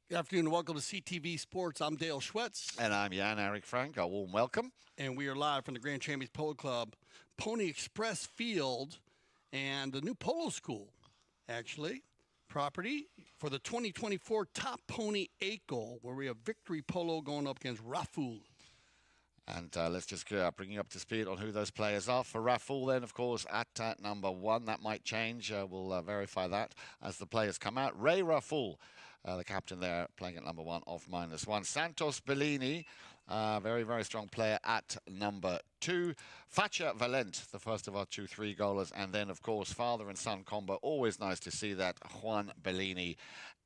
Good afternoon and welcome to CTV Sports. I'm Dale Schwetz. And I'm Jan-Eric Frank. A warm welcome. And we are live from the Grand Champions Polo Club, Pony Express Field, and the new polo school, actually, property for the 2024 Top Pony 8 goal, where we have Victory Polo going up against Raful. And let's just bring you up to speed on who those players are. For Raful, then, of course, at number 1. That might change. We'll verify that as the players come out. Ray Raful, the captain there, playing at number 1 off -1. Santos Bellini, very, very strong player at number 2. Faccia Valent, the first of our 2-3 goalers. And then, of course, father and son combo. Always nice to see that. Juan Bellini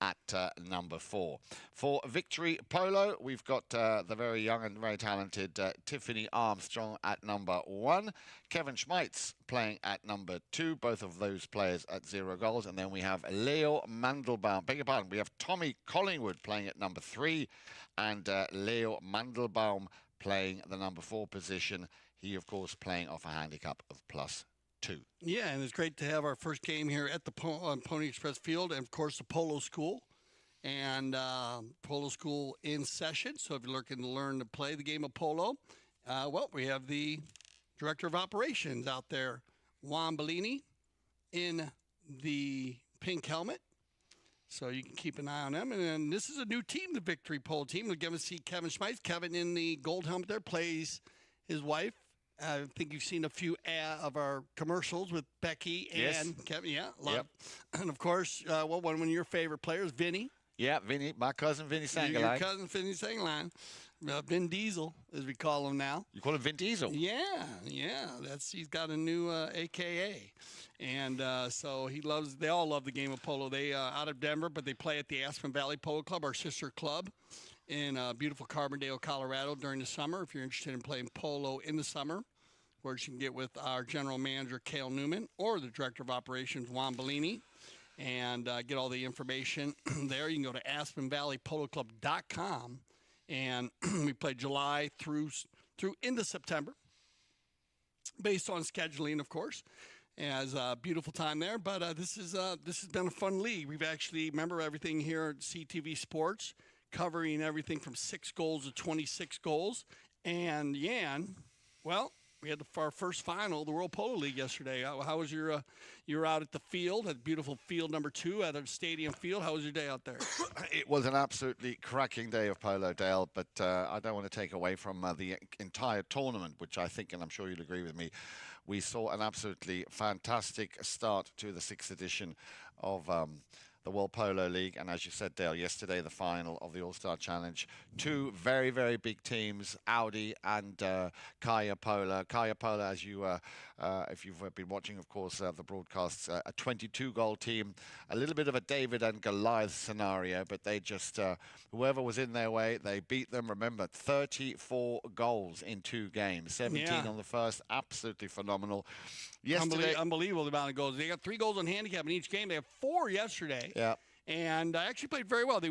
at number 4. For Victory Polo, we've got the very young and very talented Tiffany Armstrong at number 1. Kevin Schmeitz playing at number 2. Both of those players at 0 goals. And then we have Leo Mandelbaum. Beg your pardon. We have Tommy Collingwood playing at number 3. And Leo Mandelbaum playing the number 4 position. He, of course, playing off a handicap of +2. Yeah, and it's great to have our first game here at the Pony Express Field, and of course the Polo School, and Polo School in session. So if you're looking to learn to play the game of polo, well, we have the Director of Operations out there, Juan Bellini, in the pink helmet. So you can keep an eye on them. And then this is a new team, the Victory Polo team. We're going to see Kevin Schmeitz. Kevin in the gold helmet there plays his wife. I think you've seen a few of our commercials with Becky and Kevin. Yeah, Yep. And of course, one of your favorite players, Vinny. Yeah, Vinny, my cousin Vinny Sangalai. Your cousin Vinny Sangalai. Vin Diesel, as we call him now. You call him Vin Diesel? Yeah. He's got a new AKA, and so they all love the game of polo. They out of Denver, but they play at the Aspen Valley Polo Club, our sister club, in beautiful Carbondale, Colorado during the summer. If you're interested in playing polo in the summer, where you can get with our general manager, Cale Newman, or the director of operations, Juan Bellini, and get all the information there. You can go to AspenValleyPoloClub.com, and we play July through into September, based on scheduling, of course. As a beautiful time there, but this has been a fun league. We've actually remember everything here at CTV Sports, covering everything from 6 goals to 26 goals. And Jan, well, we had our first final of the World Polo League yesterday. How was you were out at the field, at beautiful field number 2 at the stadium field. How was your day out there? It was an absolutely cracking day of polo, Dale, but I don't want to take away from the entire tournament, which I think, and I'm sure you'll agree with me, we saw an absolutely fantastic start to the 6th edition of the World Polo League. And as you said, Dale, yesterday the final of the All-Star Challenge. 2 very, very big teams, Audi and Kaya Polo. Kaya Polo, as you, if you've been watching, of course, the broadcasts, a 22-goal team, a little bit of a David and Goliath scenario, but they just, whoever was in their way, they beat them. Remember, 34 goals in 2 games, 17 on the first, absolutely phenomenal. Yesterday, unbelievable the amount of goals. They got 3 goals on handicap in each game. They have 4 yesterday. Yeah. And actually played very well.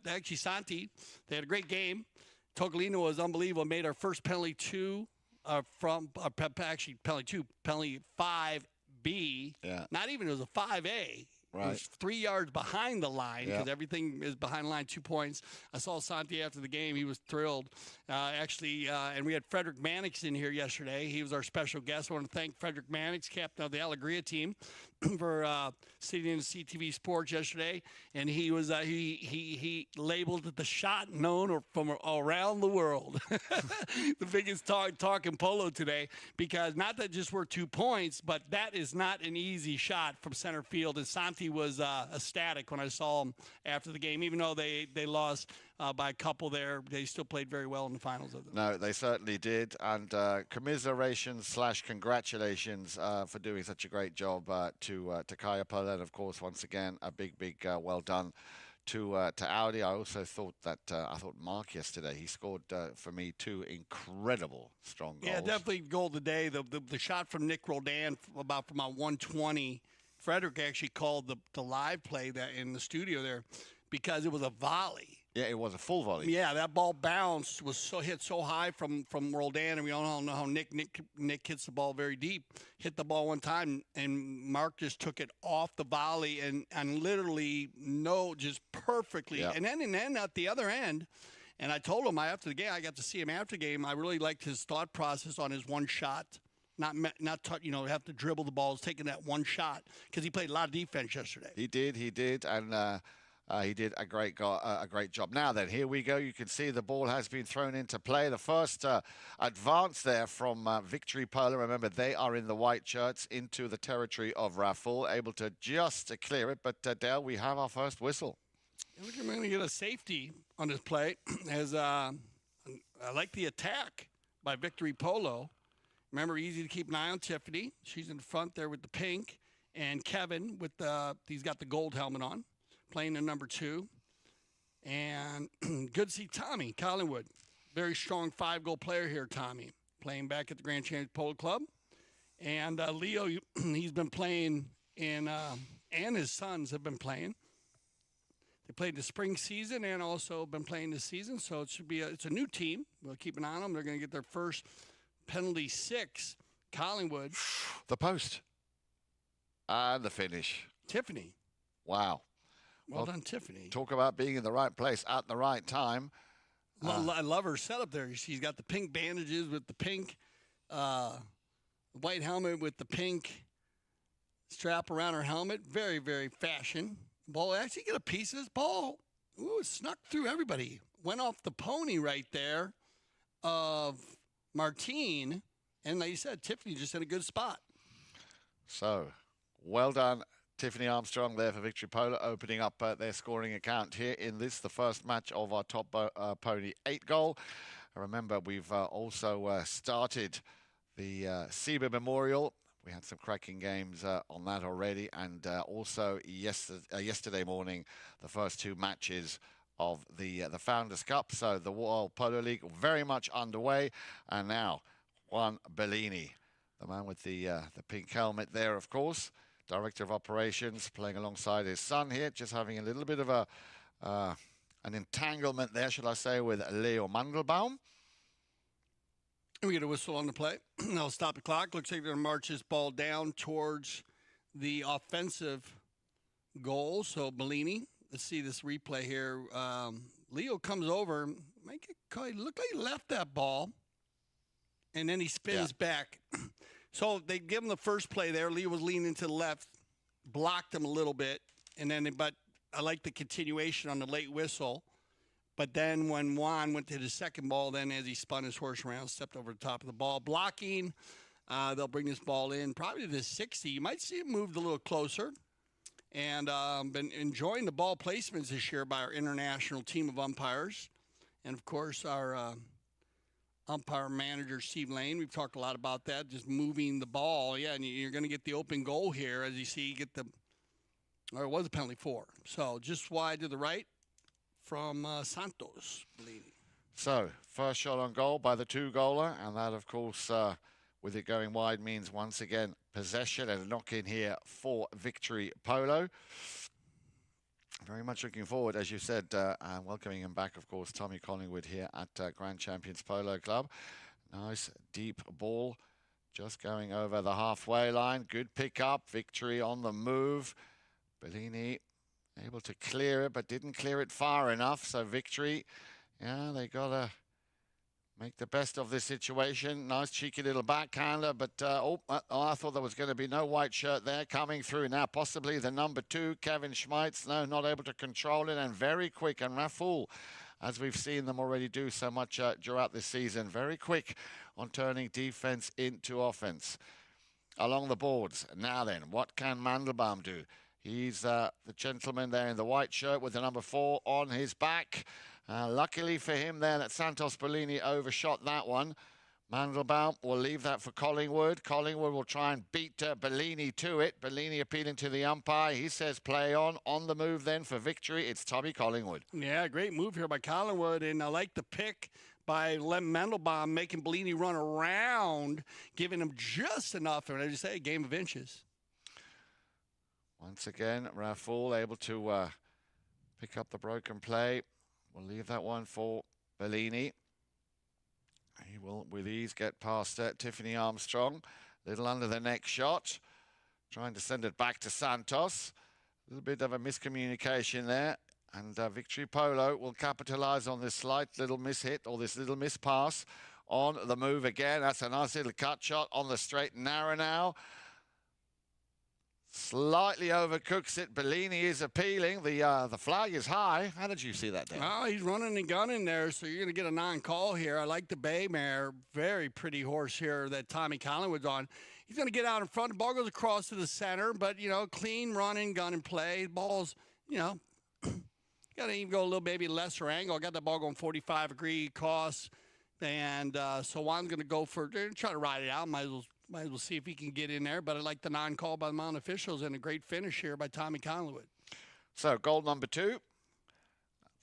Actually, Santi, they had a great game. Tocolino was unbelievable. Made our first penalty 2 penalty 5B. Yeah. Not even, it was a 5A. Right. It was 3 yards behind the line because everything is behind the line, 2 points. I saw Santi after the game. He was thrilled. And we had Frederick Mannix in here yesterday. He was our special guest. I want to thank Frederick Mannix, captain of the Alegria team, for sitting in CTV Sports yesterday. And he was he labeled it the shot known from around the world. The biggest talk in polo today, because not that just were 2 points, but that is not an easy shot from center field. And Santi was ecstatic when I saw him after the game. Even though they lost by a couple there, they still played very well in the finals of them. No, they certainly did. And commiserations/congratulations for doing such a great job to Kaya Polo. And, of course, once again, a big well done to Audi. I also thought that Mark yesterday, he scored for me 2 incredible strong goals. Yeah, definitely goal of the day. The shot from Nick Roldan from about 120. Frederick actually called the live play that in the studio there, because it was a volley. Yeah, it was a full volley. Yeah, that ball bounced, was hit so high from Roldan, and we all know how Nick hits the ball very deep. Hit the ball one time, and Mark just took it off the volley and literally just perfectly. Yep. And then at the other end, and I told him after the game, I got to see him after the game. I really liked his thought process on his one shot. Not have to dribble the balls, taking that one shot, because he played a lot of defense yesterday. He did, and he did a great job. Now then, here we go. You can see the ball has been thrown into play. The first advance there from Victory Polo. Remember, they are in the white shirts into the territory of Raful, able to just clear it. But Dale, we have our first whistle. We're going to get a safety on this play. As I like the attack by Victory Polo. Remember, easy to keep an eye on Tiffany. She's in front there with the pink. And Kevin, he's got the gold helmet on, playing in number 2. And good to see Tommy Collingwood. Very strong 5-goal player here, Tommy, playing back at the Grand Champions Polo Club. And Leo, he's been playing and his sons have been playing. They played the spring season and also been playing this season. So it's a new team. We'll keep an eye on them. They're going to get their first penalty 6, Collingwood. The post. And the finish. Tiffany. Wow. Well done, Tiffany. Talk about being in the right place at the right time. I love her setup there. She's got the pink bandages with the pink white helmet with the pink strap around her helmet. Very, very fashion. Ball actually get a piece of this ball. Ooh, it snuck through everybody. Went off the pony right there of Martine, and like you said, Tiffany just in a good spot. So, well done, Tiffany Armstrong there for Victory Polo, opening up their scoring account here in the first match of our Top Pony 8 goal. Remember, we've also started the SEBA Memorial. We had some cracking games on that already, and also yesterday morning, the first 2 matches of the Founders Cup. So the World Polo League very much underway. And now Juan Bellini, the man with the pink helmet there, of course, Director of Operations, playing alongside his son here, just having a little bit of an entanglement there, should I say, with Leo Mandelbaum. We get a whistle on the play. They'll stop the clock. Looks like they're going to march this ball down towards the offensive goal. So Bellini. Let's see this replay here. Leo comes over, look like he left that ball, and then he spins back. So they give him the first play there. Leo was leaning to the left, blocked him a little bit, but I like the continuation on the late whistle. But then when Juan went to the second ball, then as he spun his horse around, stepped over the top of the ball, blocking. They'll bring this ball in probably to the 60. You might see it moved a little closer. And been enjoying the ball placements this year by our international team of umpires. And, of course, our umpire manager, Steve Lane. We've talked a lot about that, just moving the ball. Yeah, and you're going to get the open goal here. As you see, it was a penalty 4. So just wide to the right from Santos. So, first shot on goal by the 2-goaler. And that, of course, with it going wide, means once again possession and a knock-in here for Victory Polo. Very much looking forward, as you said, and welcoming him back, of course, Tommy Collingwood here at Grand Champions Polo Club. Nice deep ball, just going over the halfway line. Good pick up, Victory on the move. Bellini able to clear it, but didn't clear it far enough. So Victory, yeah, they got to make the best of this situation. Nice cheeky little backhander, but I thought there was going to be no white shirt there coming through. Now possibly the number 2, Kevin Schmeitz. No, not able to control it, and very quick. And Raful, as we've seen them already do so much throughout this season, very quick on turning defense into offense. Along the boards. Now then, what can Mandelbaum do? He's the gentleman there in the white shirt with the number 4 on his back. Luckily for him there that Santos Bellini overshot that one. Mandelbaum will leave that for Collingwood. Collingwood will try and beat Bellini to it. Bellini appealing to the umpire. He says play on. On the move then for Victory. It's Tommy Collingwood. Yeah, great move here by Collingwood. And I like the pick by Mandelbaum, making Bellini run around, giving him just enough. And as you say, a game of inches. Once again, Raful able to pick up the broken play. We'll leave that one for Bellini. He will, with ease, get past Tiffany Armstrong. Little under the neck shot. Trying to send it back to Santos. A little bit of a miscommunication there. And Victory Polo will capitalize on this slight little mishit, or this little miss pass. On the move again. That's a nice little cut shot on the straight and narrow now. Slightly overcooks it. Bellini is appealing. The flag is high. How did you see that, Dan? Oh, he's running and gunning there, so you're going to get a non-call here. I like the Bay Mare. Very pretty horse here that Tommy Collingwood's on. He's going to get out in front. The ball goes across to the center, but, you know, clean running, gun and play. Ball's, you know, got to even go a little maybe lesser angle. I got that ball going 45-degree cross, and so I'm going to go for try to ride it out. Might as well see if he can get in there. But I like the non-call by the Mount officials and a great finish here by Tommy Collingwood. So goal number 2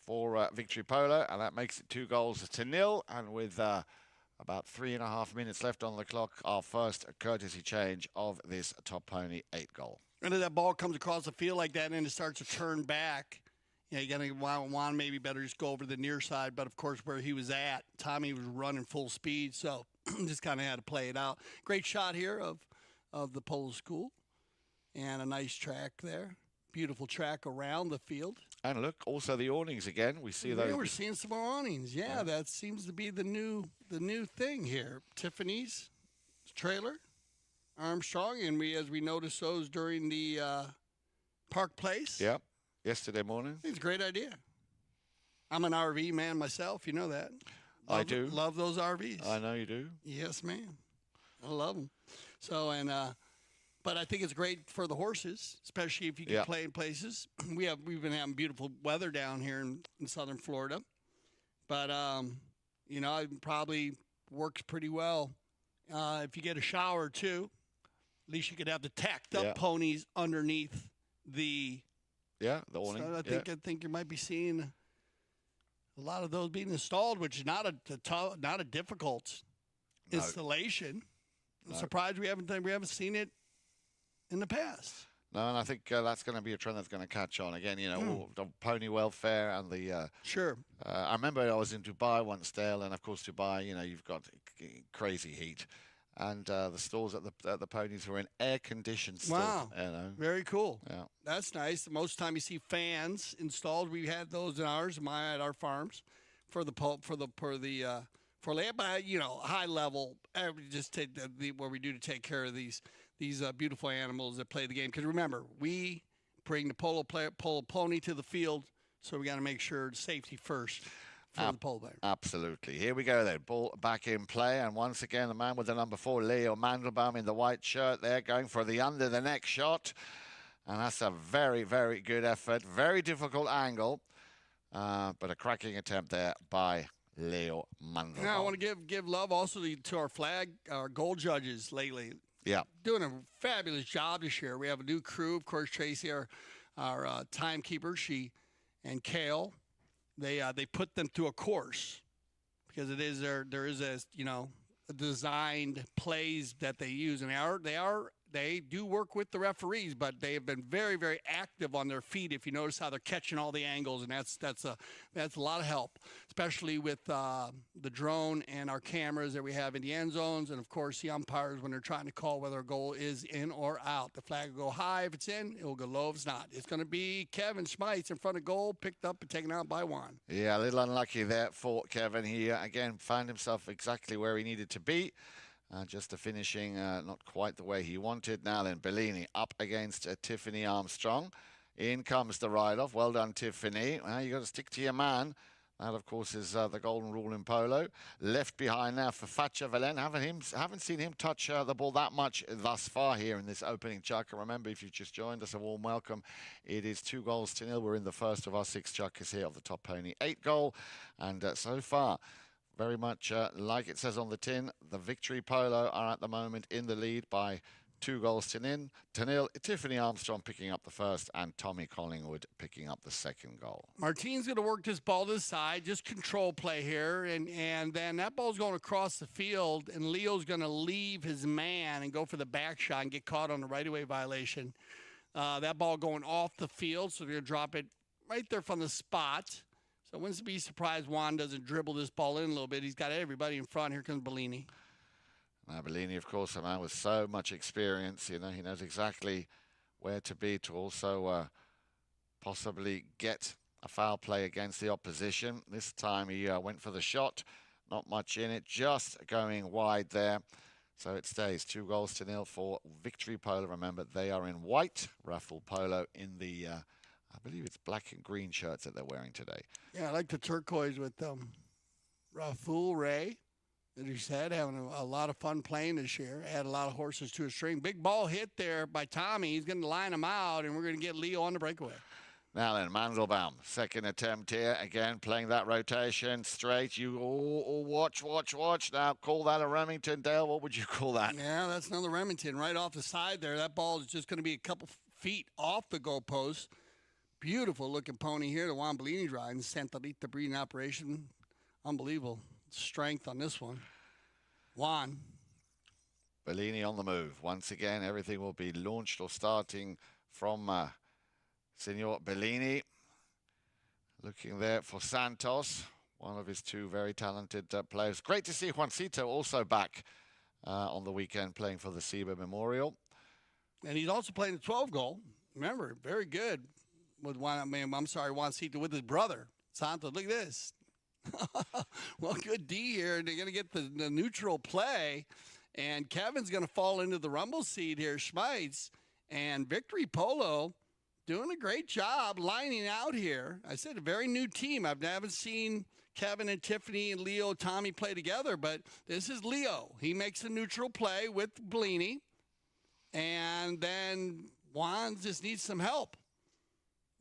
for Victory Polo, and that makes it 2-0. And with about 3.5 minutes left on the clock, our first courtesy change of this Top Pony 8 goal. And if that ball comes across the field like that and it starts to turn back, you know, you got to want maybe better just go over the near side. But, of course, where he was at, Tommy was running full speed, so just kind of had to play it out. Great shot here of the polo school, and a nice track there. Beautiful track around the field. And look, also the awnings again. We see those. We're seeing some more awnings. Yeah, that seems to be the new thing here. Tiffany's trailer, Armstrong, and as we noticed those during the Park Place. Yeah, yesterday morning. It's a great idea. I'm an RV man myself. You know that. I do. Love those RVs. I know you do. Yes, ma'am. I love them. So, but I think it's great for the horses, especially if you can play in places. We've been having beautiful weather down here in southern Florida. But, you know, it probably works pretty well. If you get a shower, too, at least you could have the tacked up ponies underneath the awning. So I think you might be seeing a lot of those being installed, which is not a difficult installation. I'm surprised we haven't seen it in the past. No, and I think that's going to be a trend that's going to catch on again. You know, the pony welfare and the sure. I remember I was in Dubai once, Dale, and of course Dubai. You know, you've got crazy heat, and the stalls at the ponies were in air-conditioned stalls. Wow, you know. Very cool. Yeah, that's nice. Most of the time you see fans installed. We had those in ours, at our farms, for but you know, high level. Just take what we do to take care of these beautiful animals that play the game. Because remember, we bring the polo pony to the field, so we got to make sure safety first. For the pole player. Absolutely. Here we go then. Ball back in play. And once again, the man with the number 4, Leo Mandelbaum, in the white shirt there, going for the under the neck shot. And that's a very, very good effort. Very difficult angle. But a cracking attempt there by Leo Mandelbaum. Now, I want to give love also to our goal judges lately. Yeah. Doing a fabulous job this year. We have a new crew. Of course, Tracy, our timekeeper, and Kale. They put them through a course because there is a designed plays that they use, and they do work with the referees, but they have been very, very active on their feet. If you notice how they're catching all the angles, and that's a lot of help, especially with the drone and our cameras that we have in the end zones, and of course the umpires when they're trying to call whether a goal is in or out. The flag will go high if it's in, it will go low if it's not. It's going to be Kevin Schmeitz in front of goal, picked up and taken out by Juan. Yeah, a little unlucky there for Kevin. He again found himself exactly where he needed to be. Just a finishing not quite the way he wanted. Now then, Bellini up against Tiffany Armstrong. In comes the ride-off. Well done, Tiffany. Well, you got to stick to your man. That, of course, is the golden rule in polo. Left behind now for Fatcha Valen. Haven't seen him touch the ball that much thus far here in this opening chukker. Remember, if you just joined us, a warm welcome. It is 2-0. We're in the first of our 6 chukkers here of the Top Pony 8 goal. And so far, very much like it says on the tin, the Victory Polo are at the moment in the lead by 2-0. Tiffany Armstrong picking up the first, and Tommy Collingwood picking up the second goal. Martine's going to work this ball to the side, just control play here, and then that ball's going across the field, and Leo's going to leave his man and go for the back shot and get caught on the right-of-way violation. That ball going off the field, so they're going to drop it right there from the spot. So I wouldn't be surprised Juan doesn't dribble this ball in a little bit. He's got everybody in front. Here comes Bellini. Now, Bellini, of course, a man with so much experience. You know, he knows exactly where to be to also possibly get a foul play against the opposition. This time he went for the shot. Not much in it, just going wide there. So it stays 2-0 for Victory Polo. Remember, they are in white. Raffle Polo in the, I believe it's black and green shirts that they're wearing today. Yeah, I like the turquoise with Raffle Ray. As you said, having a lot of fun playing this year. Add a lot of horses to a string. Big ball hit there by Tommy. He's going to line him out, and we're going to get Leo on the breakaway. Now then, Mandelbaum, second attempt here. Again, playing that rotation straight. You watch. Now, call that a Remington, Dale. What would you call that? Yeah, that's another Remington right off the side there. That ball is just going to be a couple feet off the goalpost. Beautiful looking pony here. The Juan Bellini's riding. Santa Rita breeding operation. Unbelievable strength on this one. Juan. Bellini on the move. Once again, everything will be launched or starting from Signor Bellini. Looking there for Santos, one of his two very talented players. Great to see Juancito also back on the weekend playing for the SEBA Memorial. And he's also playing the 12 goal. Remember, very good with Juancito with his brother. Santos, look at this. Well, good D here. They're going to get the neutral play. And Kevin's going to fall into the rumble seat here, Schmeitz. And Victory Polo doing a great job lining out here. I said a very new team. I haven't seen Kevin and Tiffany and Leo, Tommy play together, but this is Leo. He makes a neutral play with Bellini. And then Juan just needs some help.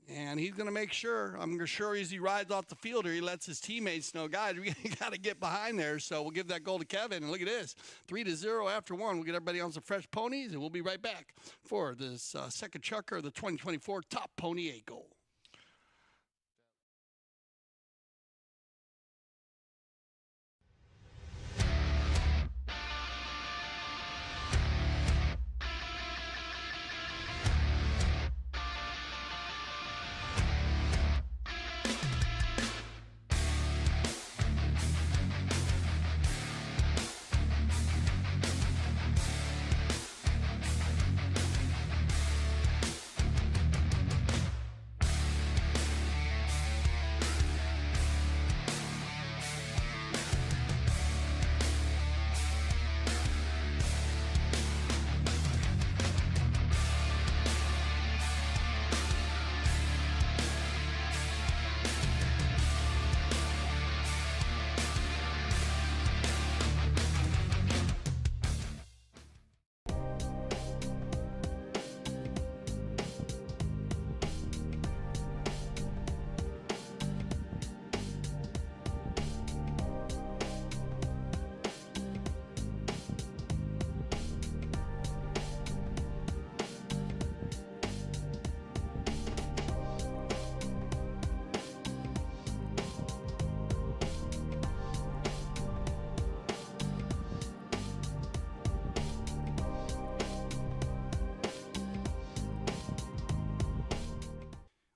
And he's going to make sure, I'm sure as he rides off the field here, he lets his teammates know, guys, we got to get behind there. So we'll give that goal to Kevin. And look at this, 3-0 after one. We'll get everybody on some fresh ponies, and we'll be right back for this second chukker of the 2024 Top Pony 8 goal.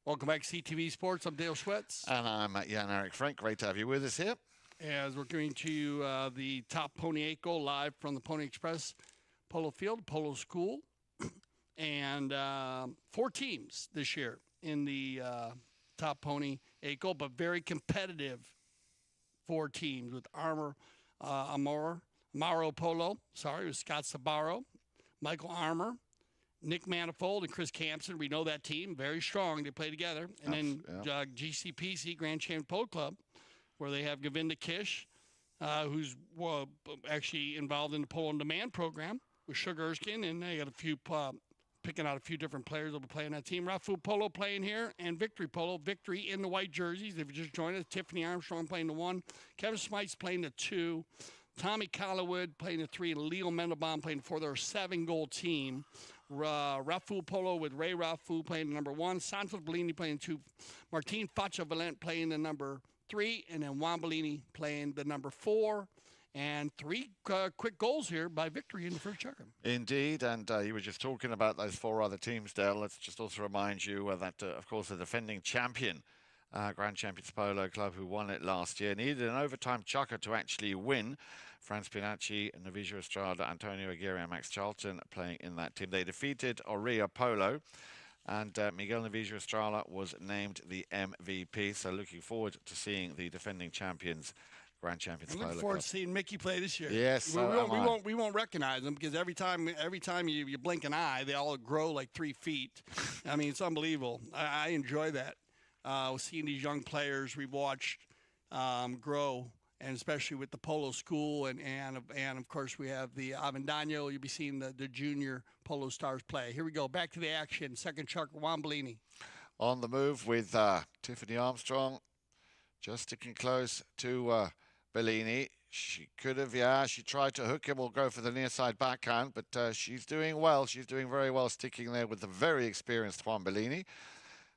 Welcome back to CTV Sports. I'm Dale Schwetz. And I'm Jan-Erik Frank. Great to have you with us here. As we're going to the Top Pony 8 goal live from the Pony Express Polo Field, Polo School. And 4 teams this year in the Top Pony 8 goal, but very competitive 4 teams with Amaro Polo, with Scott Sabaro, Michael Armour, Nick Manifold and Chris Campson. We know that team, very strong. They play together. And then GCPC, Grand Champ Polo Club, where they have Govinda Kish, who's actually involved in the Polo on Demand program with Sugar Erskine. And they got a few, picking out a few different players that will play on that team. Rafu Polo playing here, and Victory Polo. Victory in the white jerseys. They've just joined us. Tiffany Armstrong playing the 1. Kevin Smythes playing the 2. Tommy Collinwood playing the 3. And Leo Mendelbaum playing the 4. They're a 7-goal team. Rafu Polo with Ray Rafu playing the number 1. Santos Bellini playing 2. Martin Facha Valent playing the number 3. And then Juan Bellini playing the number 4. And 3 quick goals here by Victory in the first checker. Indeed, and you were just talking about those 4 other teams, Dale. Let's just also remind you that, of course, the defending champion Grand Champions Polo Club, who won it last year. Needed an overtime chukker to actually win. Franz Pinacci, Navijo Estrada, Antonio Aguirre and Max Charlton playing in that team. They defeated Oria Polo, and Miguel Navijo Estrada was named the MVP. So looking forward to seeing the defending champions, Grand Champions Polo Club. Looking forward to seeing Mickey play this year. Yes, we won't recognize them because every time you blink an eye, they all grow like 3 feet. I mean, it's unbelievable. I enjoy that. Seeing these young players we've watched grow, and especially with the polo school, and of course we have the Avendano. You'll be seeing the junior polo stars play. Here we go, back to the action. Second chucker, Juan Bellini. On the move with Tiffany Armstrong, just sticking close to Bellini. She could have, she tried to hook him or go for the near side backhand, but she's doing well. She's doing very well sticking there with the very experienced Juan Bellini.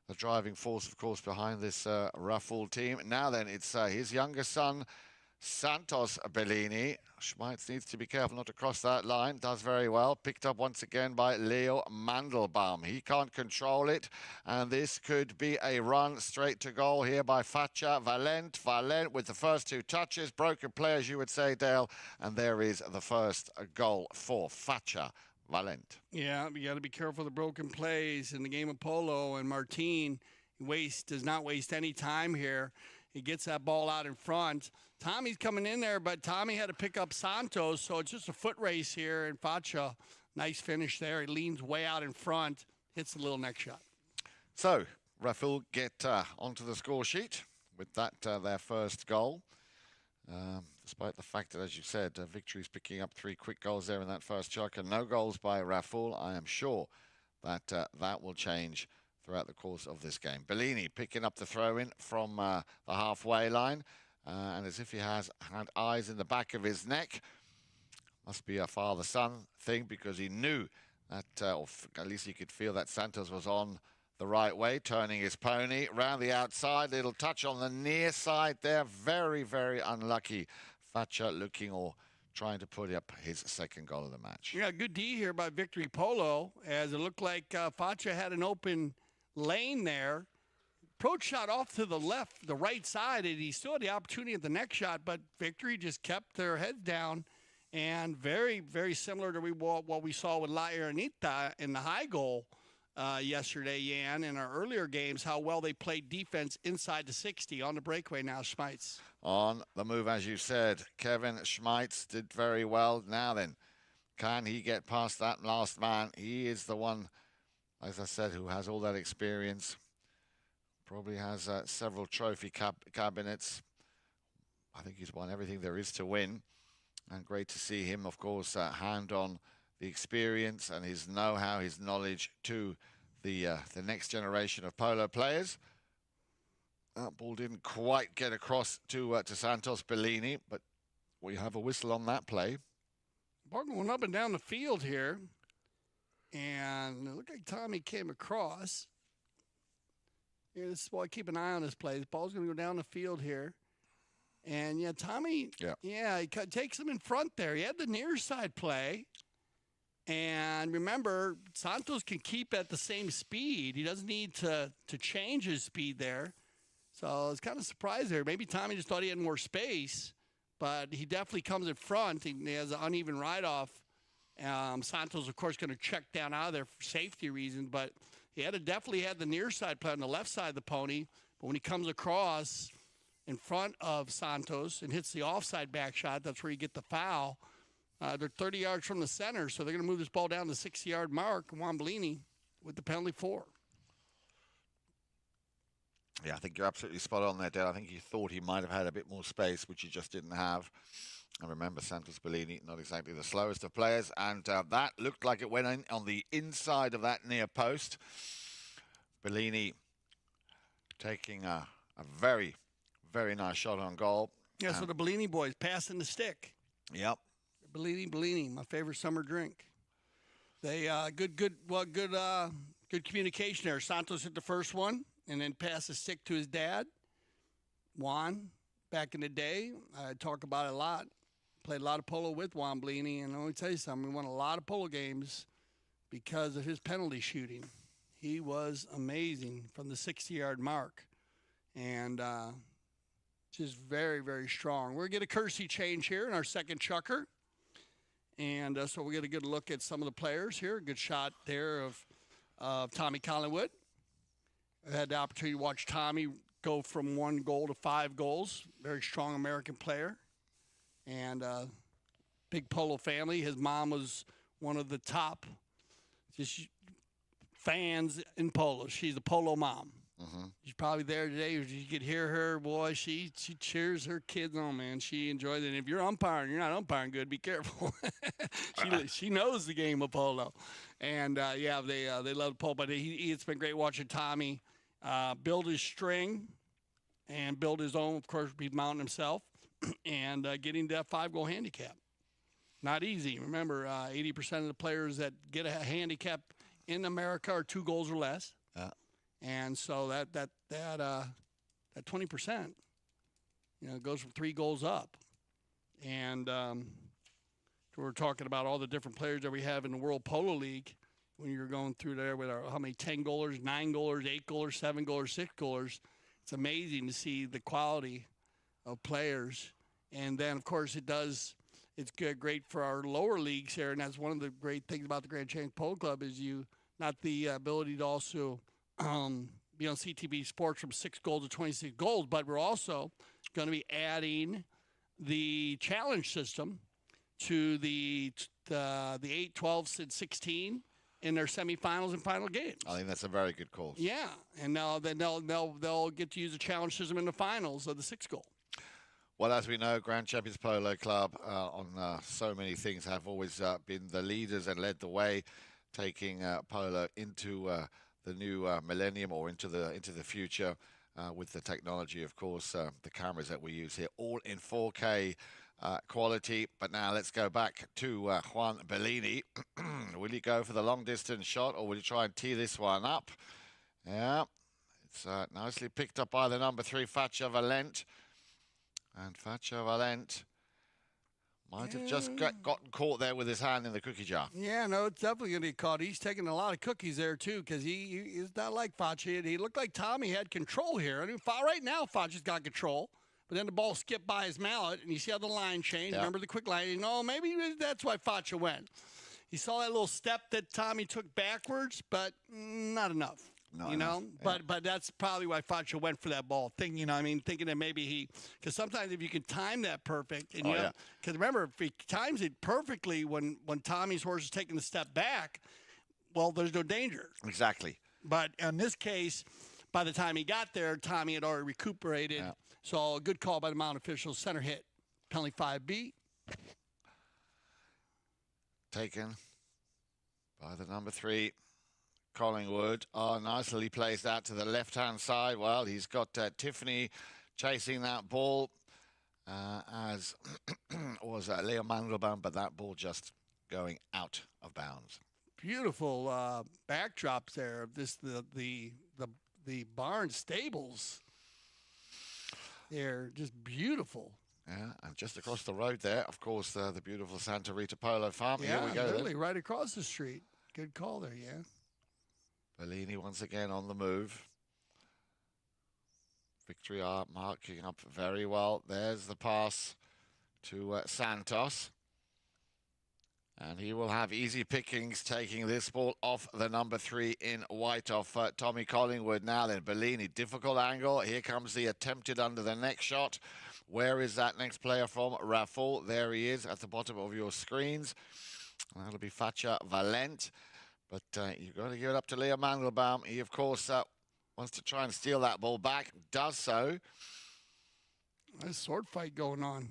The driving force, of course, behind this Raful team. Now then, it's his younger son, Santos Bellini. Schmeitz needs to be careful not to cross that line. Does very well. Picked up once again by Leo Mandelbaum. He can't control it. And this could be a run straight to goal here by Facha Valent. Valent with the first 2 touches. Broken play, as you would say, Dale. And there is the first goal for Facha Valent. Yeah, you got to be careful of the broken plays in the game of polo. And Martin does not waste any time here. He gets that ball out in front. Tommy's coming in there, but Tommy had to pick up Santos, so it's just a foot race here. And Facha, nice finish there. He leans way out in front, hits the little neck shot. So, Raful get onto the score sheet with that their first goal. Despite the fact that, as you said, Victory's picking up 3 quick goals there in that first chukker. No goals by Raful. I am sure that that will change throughout the course of this game. Bellini picking up the throw-in from the halfway line. And as if he has had eyes in the back of his neck. Must be a father-son thing, because he knew that, or at least he could feel that Santos was on the right way, turning his pony round the outside. Little touch on the near side there. Very, very unlucky. Facha looking or trying to put up his second goal of the match. Yeah, good D here by Victory Polo, as it looked like Facha had an open lane there. Approach shot off to the left, the right side, and he still had the opportunity at the next shot, but Victory just kept their heads down. And very, very similar to what we saw with La Arenita in the high goal yesterday, Jan, in our earlier games, how well they played defense inside the 60. On the breakaway now, Schmeitz. On the move, as you said, Kevin Schmeitz did very well. Now then, can he get past that last man? He is the one, as I said, who has all that experience. Probably has several trophy cabinets. I think he's won everything there is to win. And great to see him, of course, hand on the experience and his know-how, his knowledge to the next generation of polo players. That ball didn't quite get across to Santos Bellini, but we have a whistle on that play. Ball going up and down the field here. And it looked like Tommy came across. Here, this is why I keep an eye on this play. This ball's going to go down the field here. And, yeah, Tommy, he takes him in front there. He had the near side play. And remember, Santos can keep at the same speed. He doesn't need to change his speed there. So I was kind of surprised there. Maybe Tommy just thought he had more space. But he definitely comes in front. He has an uneven ride-off. Santos, of course, going to check down out of there for safety reasons. But he definitely had the near side play on the left side of the pony. But when he comes across in front of Santos and hits the offside back shot, that's where you get the foul. They're 30 yards from the center, so they're going to move this ball down the 60-yard mark. Juan Bellini with the penalty 4. Yeah, I think you're absolutely spot on there, Dale. I think he thought he might have had a bit more space, which he just didn't have. And remember, Santos Bellini, not exactly the slowest of players. And that looked like it went in on the inside of that near post. Bellini taking a very, very nice shot on goal. Yeah, so the Bellini boys passing the stick. Yep. Bellini, my favorite summer drink. They good communication there. Santos hit the first one and then passed the stick to his dad, Juan. Back in the day, I talk about it a lot. Played a lot of polo with Juan Bellini, and let me tell you something. We won a lot of polo games because of his penalty shooting. He was amazing from the 60-yard mark. and just very, very strong. We're going to get a courtesy change here in our second chukker. And so we'll get a good look at some of the players here. A good shot there of Tommy Collingwood. I had the opportunity to watch Tommy go from 1 goal to 5 goals. Very strong American player. And big polo family. His mom was one of the top just fans in polo. She's a polo mom. Mm-hmm. She's probably there today. You could hear her, boy. She cheers her kids on, man. She enjoys it. And if you're umpiring, you're not umpiring good. Be careful. she knows the game of polo, and they love polo. But it's been great watching Tommy build his string and build his own. Of course, he's mounting himself and getting that 5-goal handicap. Not easy. Remember, 80% of the players that get a handicap in America are 2 goals or less. And so that 20%, goes from 3 goals up. And we're talking about all the different players that we have in the World Polo League. When you're going through there with how many 10 goalers, 9 goalers, 8 goalers, 7 goalers, 6 goalers, it's amazing to see the quality of players. And then, of course, it's great for our lower leagues here. And that's one of the great things about the Grand Champs Polo Club is not the ability to also be on CTV Sports from 6 goals to 26 goals, but we're also going to be adding the challenge system to the 8, 12, and 16 in their semifinals and final games. I think that's a very good call. Yeah, and now then they'll get to use the challenge system in the finals of the 6 goal. Well, as we know, Grand Champions Polo Club on so many things have always been the leaders and led the way, taking polo into the new millennium or into the future with the technology, of course, the cameras that we use here, all in 4K quality. But now let's go back to Juan Bellini. Will he go for the long distance shot or will he try and tee this one up? Yeah, it's nicely picked up by the number 3, Faccia Valent. And Faccia Valent might have just gotten caught there with his hand in the cookie jar. Yeah, no, it's definitely going to be caught. He's taking a lot of cookies there, too, because he's not like Faccia. He looked like Tommy had control here. I mean, right now, Faccia's got control, but then the ball skipped by his mallet, and you see how the line changed. Yep. Remember the quick line? Maybe that's why Faccia went. He saw that little step that Tommy took backwards, but not enough. But that's probably why Faccia went for that ball, thinking that maybe because sometimes if you can time that perfect, and because remember, if he times it perfectly when Tommy's horse is taking the step back, well, there's no danger. Exactly. But in this case, by the time he got there, Tommy had already recuperated. Yeah. So a good call by the Mount officials, center hit, penalty 5B. Taken by the number 3. Collingwood. Oh, nicely placed out to the left-hand side. Well, he's got Tiffany chasing that ball as was Leo Mandelbaum, but that ball just going out of bounds. Beautiful backdrops there of the barn stables. They're just beautiful. Yeah, and just across the road there, of course, the beautiful Santa Rita Polo Farm. Yeah, here we go. Literally right across the street. Good call there, yeah. Bellini once again on the move. Victory Art marking up very well. There's the pass to Santos. And he will have easy pickings taking this ball off the number 3 in white off Tommy Collingwood. Now then, Bellini, difficult angle. Here comes the attempted under the neck shot. Where is that next player from? Raful. There he is at the bottom of your screens. That'll be Faccia Valent. But you've got to give it up to Leo Mandelbaum. He, of course, wants to try and steal that ball back. Does so. There's a sword fight going on.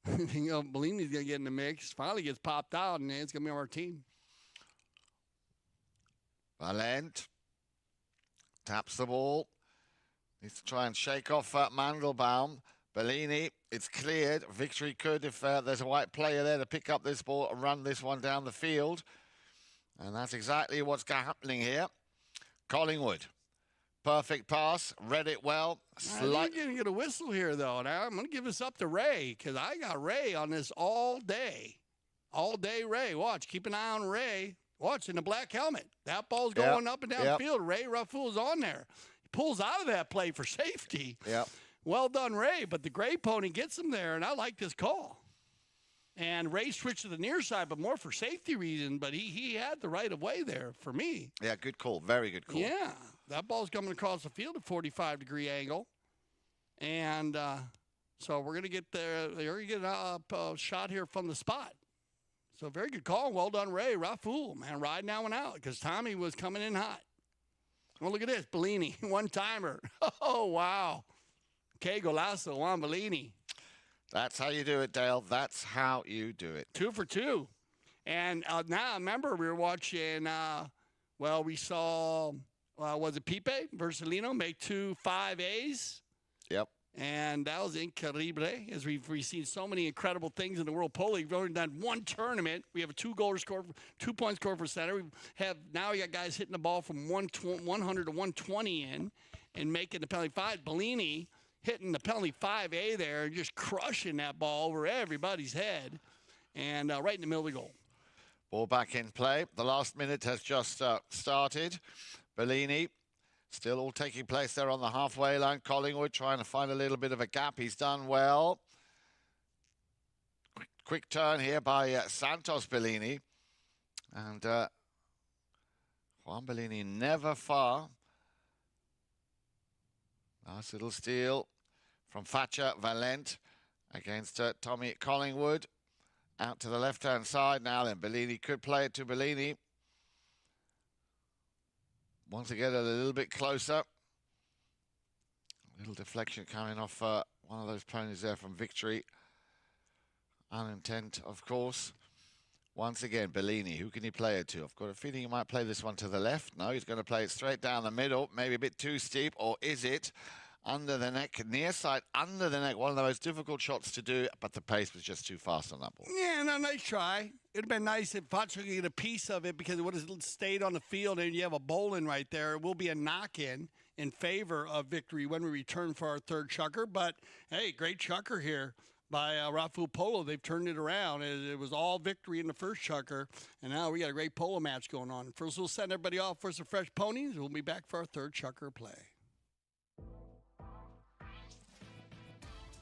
Bellini's going to get in the mix. Finally gets popped out, and it's going to be on our team. Valent taps the ball. Needs to try and shake off Mandelbaum. Bellini, it's cleared. Victory could if there's a white player there to pick up this ball and run this one down the field. And that's exactly what's happening here. Collingwood, perfect pass, read it well. I'm going to get a whistle here, though. Now I'm going to give this up to Ray because I got Ray on this all day. All day, Ray. Watch, keep an eye on Ray. Watch, in the black helmet. That ball's going up and down the field. Ray Ruffle's on there. pulls out of that play for safety. Yep. Well done, Ray. But the gray pony gets him there, and I like this call. And Ray switched to the near side, but more for safety reason. But he had the right of way there for me. Yeah, good call. Very good call. Yeah, that ball's coming across the field at 45-degree angle. And so we're going to get there. They're going to get a shot here from the spot. So very good call. Well done, Ray. Rafool, man, riding that one out because Tommy was coming in hot. Well, look at this. Bellini, one-timer. Oh, wow. Okay, golazo, Juan Bellini. That's how you do it, Dale. That's how you do it. 2 for 2. And now, remember, we were watching, we saw, was it Pipe Versalino make 2 5As? Yep. And that was incredible, as we've seen so many incredible things in the World Polo League. We've only done one tournament. We have a 2-point score for center. We got guys hitting the ball from 100 to 120 in and making the penalty 5. Bellini hitting the penalty 5A there and just crushing that ball over everybody's head and right in the middle of the goal. Ball back in play. The last minute has just started. Bellini still all taking place there on the halfway line. Collingwood trying to find a little bit of a gap. He's done well. Quick turn here by Santos Bellini. And Juan Bellini never far. Nice little steal from Thatcher Valent against Tommy Collingwood. Out to the left-hand side now then. Bellini could play it to Bellini. Wants to get it a little bit closer. Little deflection coming off one of those ponies there from Victory. Unintent, of course. Once again, Bellini. Who can he play it to? I've got a feeling he might play this one to the left. No, he's going to play it straight down the middle. Maybe a bit too steep. Or is it under the neck? Near side, under the neck. One of the most difficult shots to do, but the pace was just too fast on that ball. Yeah, no, nice try. It would have been nice if Fatcha could get a piece of it because it would have stayed on the field and you have a bowling right there. It will be a knock-in favor of Victory when we return for our third chucker. But, hey, great chucker here by Rafu Polo. They've turned it around. It was all Victory in the first chucker, and now we got a great polo match going on. First, we'll send everybody off for some fresh ponies. We'll be back for our third chucker play.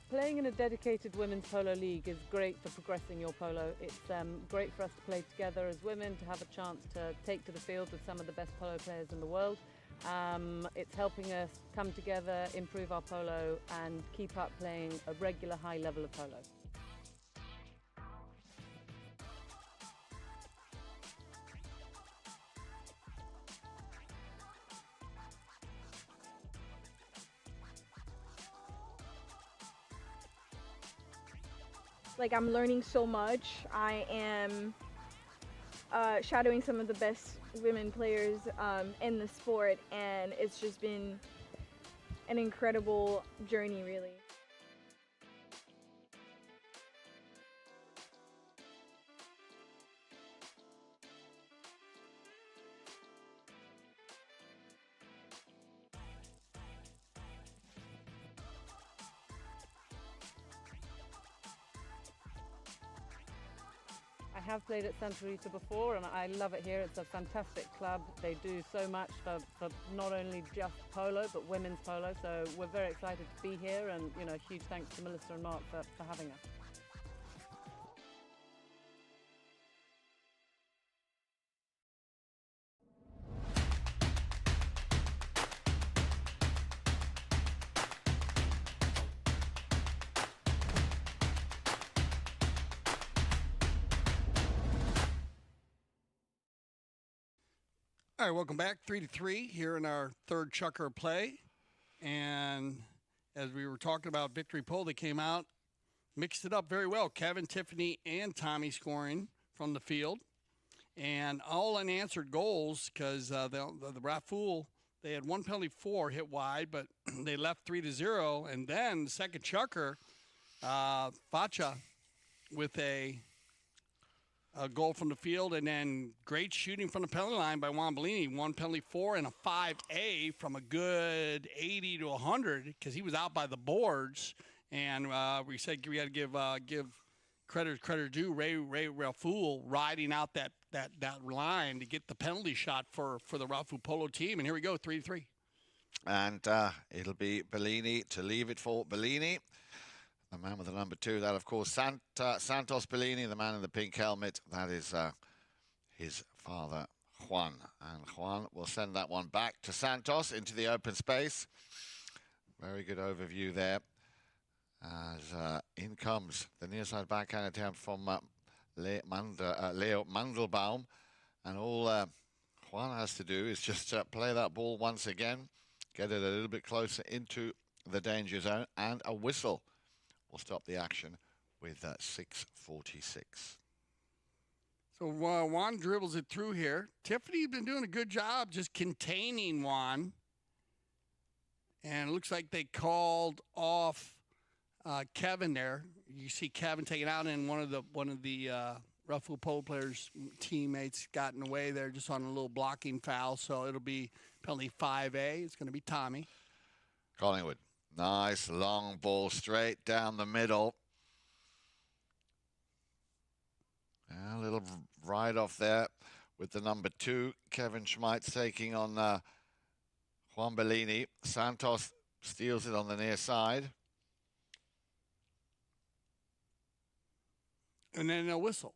Playing in a dedicated women's polo league is great for progressing your polo. It's great for us to play together as women, to have a chance to take to the field with some of the best polo players in the world. It's helping us come together, improve our polo and keep up playing a regular high level of polo. Like, I'm learning so much. I am shadowing some of the best women players in the sport, and it's just been an incredible journey, really. I have played at Santa Rita before and I love it here. It's a fantastic club. They do so much for not only just polo but women's polo, so we're very excited to be here, and huge thanks to Melissa and Mark for having us. All right, welcome back. 3-3 here in our third chucker play. And as we were talking about Victory Pole, they came out, mixed it up very well. Kevin, Tiffany, and Tommy scoring from the field. And all unanswered goals because the Rafool, they had one penalty for hit wide, but they left 3-0. And then the second chucker, Facha with a goal from the field, and then great shooting from the penalty line by Juan Bellini. One penalty for and a 5A from a good 80 to 100 because he was out by the boards. And we said we had to give credit due. Ray Rafool riding out that line to get the penalty shot for the Rafu Polo team. And here we go, 3-3. And it'll be Bellini to leave it for Bellini. The man with the number 2, that of course Santos Bellini, the man in the pink helmet. That is his father, Juan. And Juan will send that one back to Santos into the open space. Very good overview there. As in comes the near side backhand attempt from Leo Mandelbaum. And all Juan has to do is just play that ball once again, get it a little bit closer into the danger zone, and a whistle will stop the action with 6:46. So Juan dribbles it through here. Tiffany's been doing a good job just containing Juan. And it looks like they called off Kevin there. You see Kevin taken out, and one of the Ruffalo polo players' teammates got in the way there just on a little blocking foul. So it'll be penalty 5A. It's going to be Tommy. Collingwood. Nice long ball straight down the middle. A little ride off there with the number 2, Kevin Schmeitz, taking on Juan Bellini. Santos steals it on the near side. And then a whistle.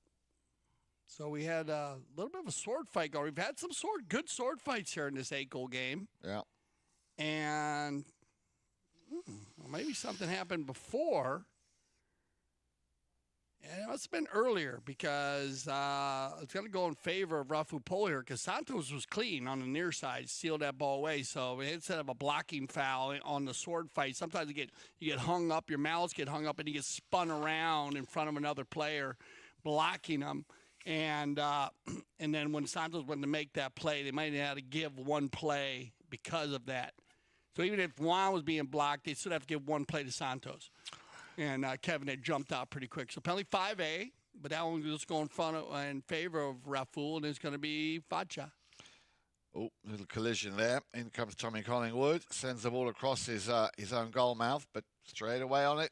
So we had a little bit of a sword fight going. We've had some good sword fights here in this 8-goal game. Yeah. And well, maybe something happened before. And it must have been earlier because it's going to go in favor of Ruffalo polo here because Santos was clean on the near side, sealed that ball away. So instead of a blocking foul on the sword fight, sometimes you get hung up, your mouths get hung up, and you get spun around in front of another player, blocking them. And then when Santos went to make that play, they might have had to give one play because of that. So even if Juan was being blocked, they still have to give one play to Santos. And Kevin had jumped out pretty quick. So penalty 5A, but that one will just go in favor of Ruffalo, and it's going to be Facha. Oh, little collision there. In comes Tommy Collingwood, sends the ball across his own goal mouth, but straight away on it,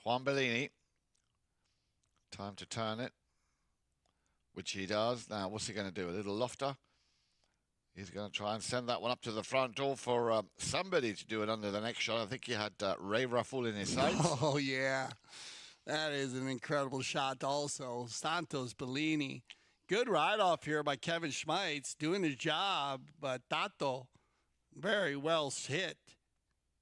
Juan Bellini. Time to turn it, which he does. Now, what's he going to do? A little lofter. He's going to try and send that one up to the front door for somebody to do it under the next shot. I think he had Ray Ruffalo in his sights. Oh, yeah. That is an incredible shot also. Santos Bellini. Good ride-off here by Kevin Schmeitz, doing his job, but Tato, very well hit.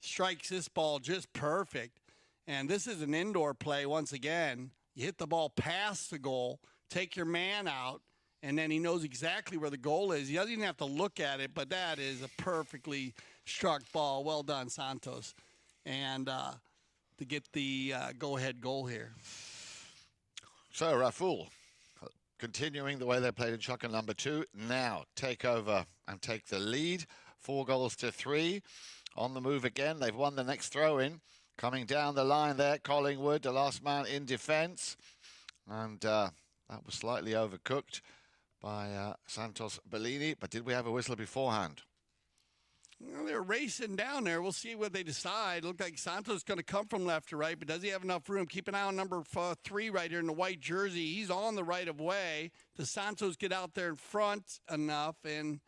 Strikes this ball just perfect. And this is an indoor play once again. You hit the ball past the goal, take your man out, and then he knows exactly where the goal is. He doesn't even have to look at it, but that is a perfectly struck ball. Well done, Santos. And to get the go-ahead goal here. So, Ruffalo, continuing the way they played in Chucker number 2, now take over and take the lead. 4-3. On the move again. They've won the next throw-in. Coming down the line there, Collingwood, the last man in defence. And that was slightly overcooked by Santos Bellini. But did we have a whistle beforehand? Well, they're racing down there. We'll see what they decide. Look like Santos is going to come from left to right, but does he have enough room? Keep an eye on number 3 right here in the white jersey. He's on the right of way. Does Santos get out there in front enough? And,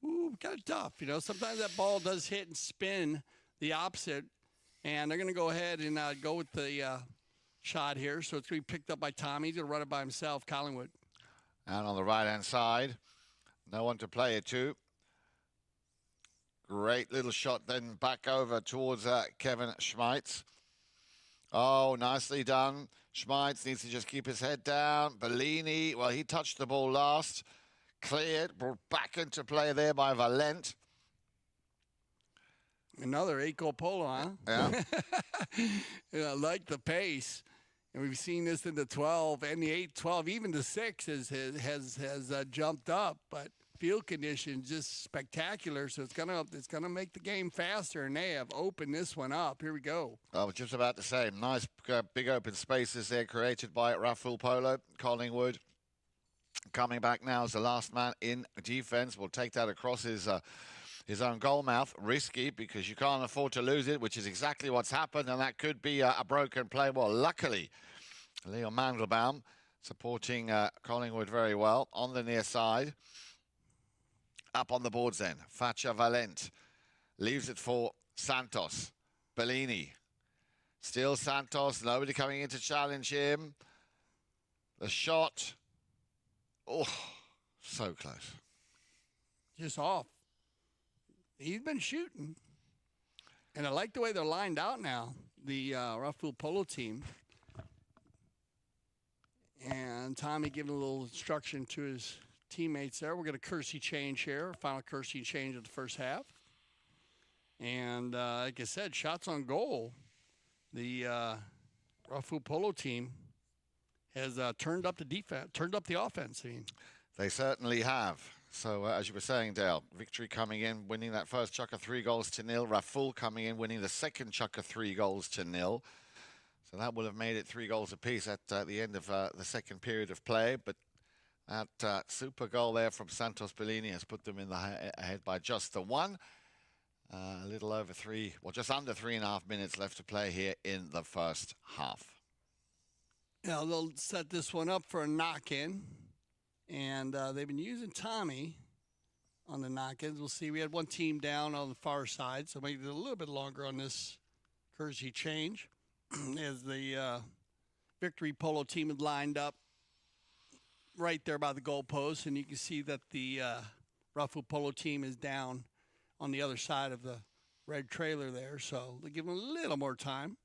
ooh, kind of tough. You know, sometimes that ball does hit and spin the opposite. And they're going to go ahead and go with the shot here. So it's going to be picked up by Tommy. He's going to run it by himself, Collingwood. And on the right-hand side, no one to play it to. Great little shot then back over towards Kevin Schmeitz. Oh, nicely done. Schmeitz needs to just keep his head down. Bellini, well, he touched the ball last. Cleared, brought back into play there by Valent. Another 8-goal polo, huh? Yeah. I like the pace. And we've seen this in the 12 and the 8, 12, even the 6 has jumped up. But field conditions just spectacular. So it's gonna make the game faster. And they have opened this one up. Here we go. I was just about to say, nice big open spaces there created by Ruffalo polo. Collingwood coming back now as the last man in defence. Will take that across his own goal mouth. Risky because you can't afford to lose it, which is exactly what's happened, and that could be a broken play. Well, luckily, Leo Mandelbaum supporting Collingwood very well on the near side. Up on the boards then, Facha Valent. Leaves it for Santos. Bellini. Still Santos. Nobody coming in to challenge him. The shot. Oh, so close. Just off. He's been shooting. And I like the way they're lined out now, the Raffle Polo team. And Tommy giving a little instruction to his teammates there. We're going to Kersey change here, final Kersey change of the first half. And like I said, shots on goal. The Raffle Polo team has turned up the defense, turned up the offense. I mean, they certainly have. So, as you were saying, Dale, victory coming in, winning that first chukker 3-0. Raffle coming in, winning the second chukker 3-0. So that will have made it 3 goals apiece at the end of the second period of play. But that super goal there from Santos Bellini has put them in the ahead by just the one. A little over just under 3.5 minutes left to play here in the first half. Yeah, they'll set this one up for a knock-in. And they've been using Tommy on the knock-ins. We'll see. We had one team down on the far side, so maybe a little bit longer on this Kersey change as the Victory Polo team is lined up right there by the goalpost. And you can see that the Raffle Polo team is down on the other side of the red trailer there. So they give them a little more time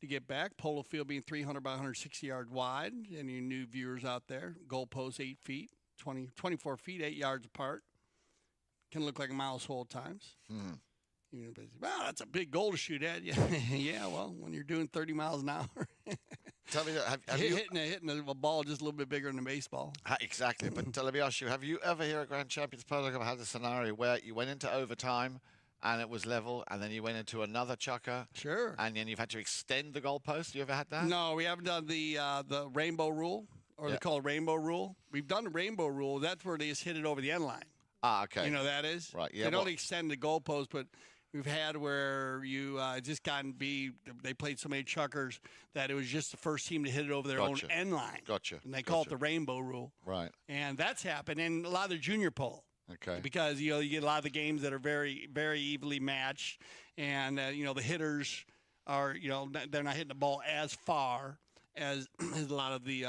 to get back. Polo field being 300 by 160 yards wide. Any new viewers out there? Goalpost 8 feet, 24 feet, 8 yards apart. Can look like a mouse hole at times. Well, that's a big goal to shoot at. Yeah, well, when you're doing 30 miles an hour. Tell me, have you hitting a ball just a little bit bigger than a baseball? Exactly. But let me ask you, have you ever here at Grand Champions Polo Cup had a scenario where you went into overtime and it was level, and then you went into another chukker? Sure. And then you've had to extend the goalpost? You ever had that? No, we haven't done the rainbow rule, or they call it rainbow rule. We've done the rainbow rule. That's where they just hit it over the end line. Ah, okay. You know that is? Right, yeah. They don't extend the goalpost, but we've had where you just gotten they played so many chukkers that it was just the first team to hit it over their own end line. Gotcha. And they call it the rainbow rule. Right. And that's happened in a lot of the junior polo. Okay. Because, you get a lot of the games that are very, very evenly matched. And, the hitters are, they're not hitting the ball as far as a lot of the,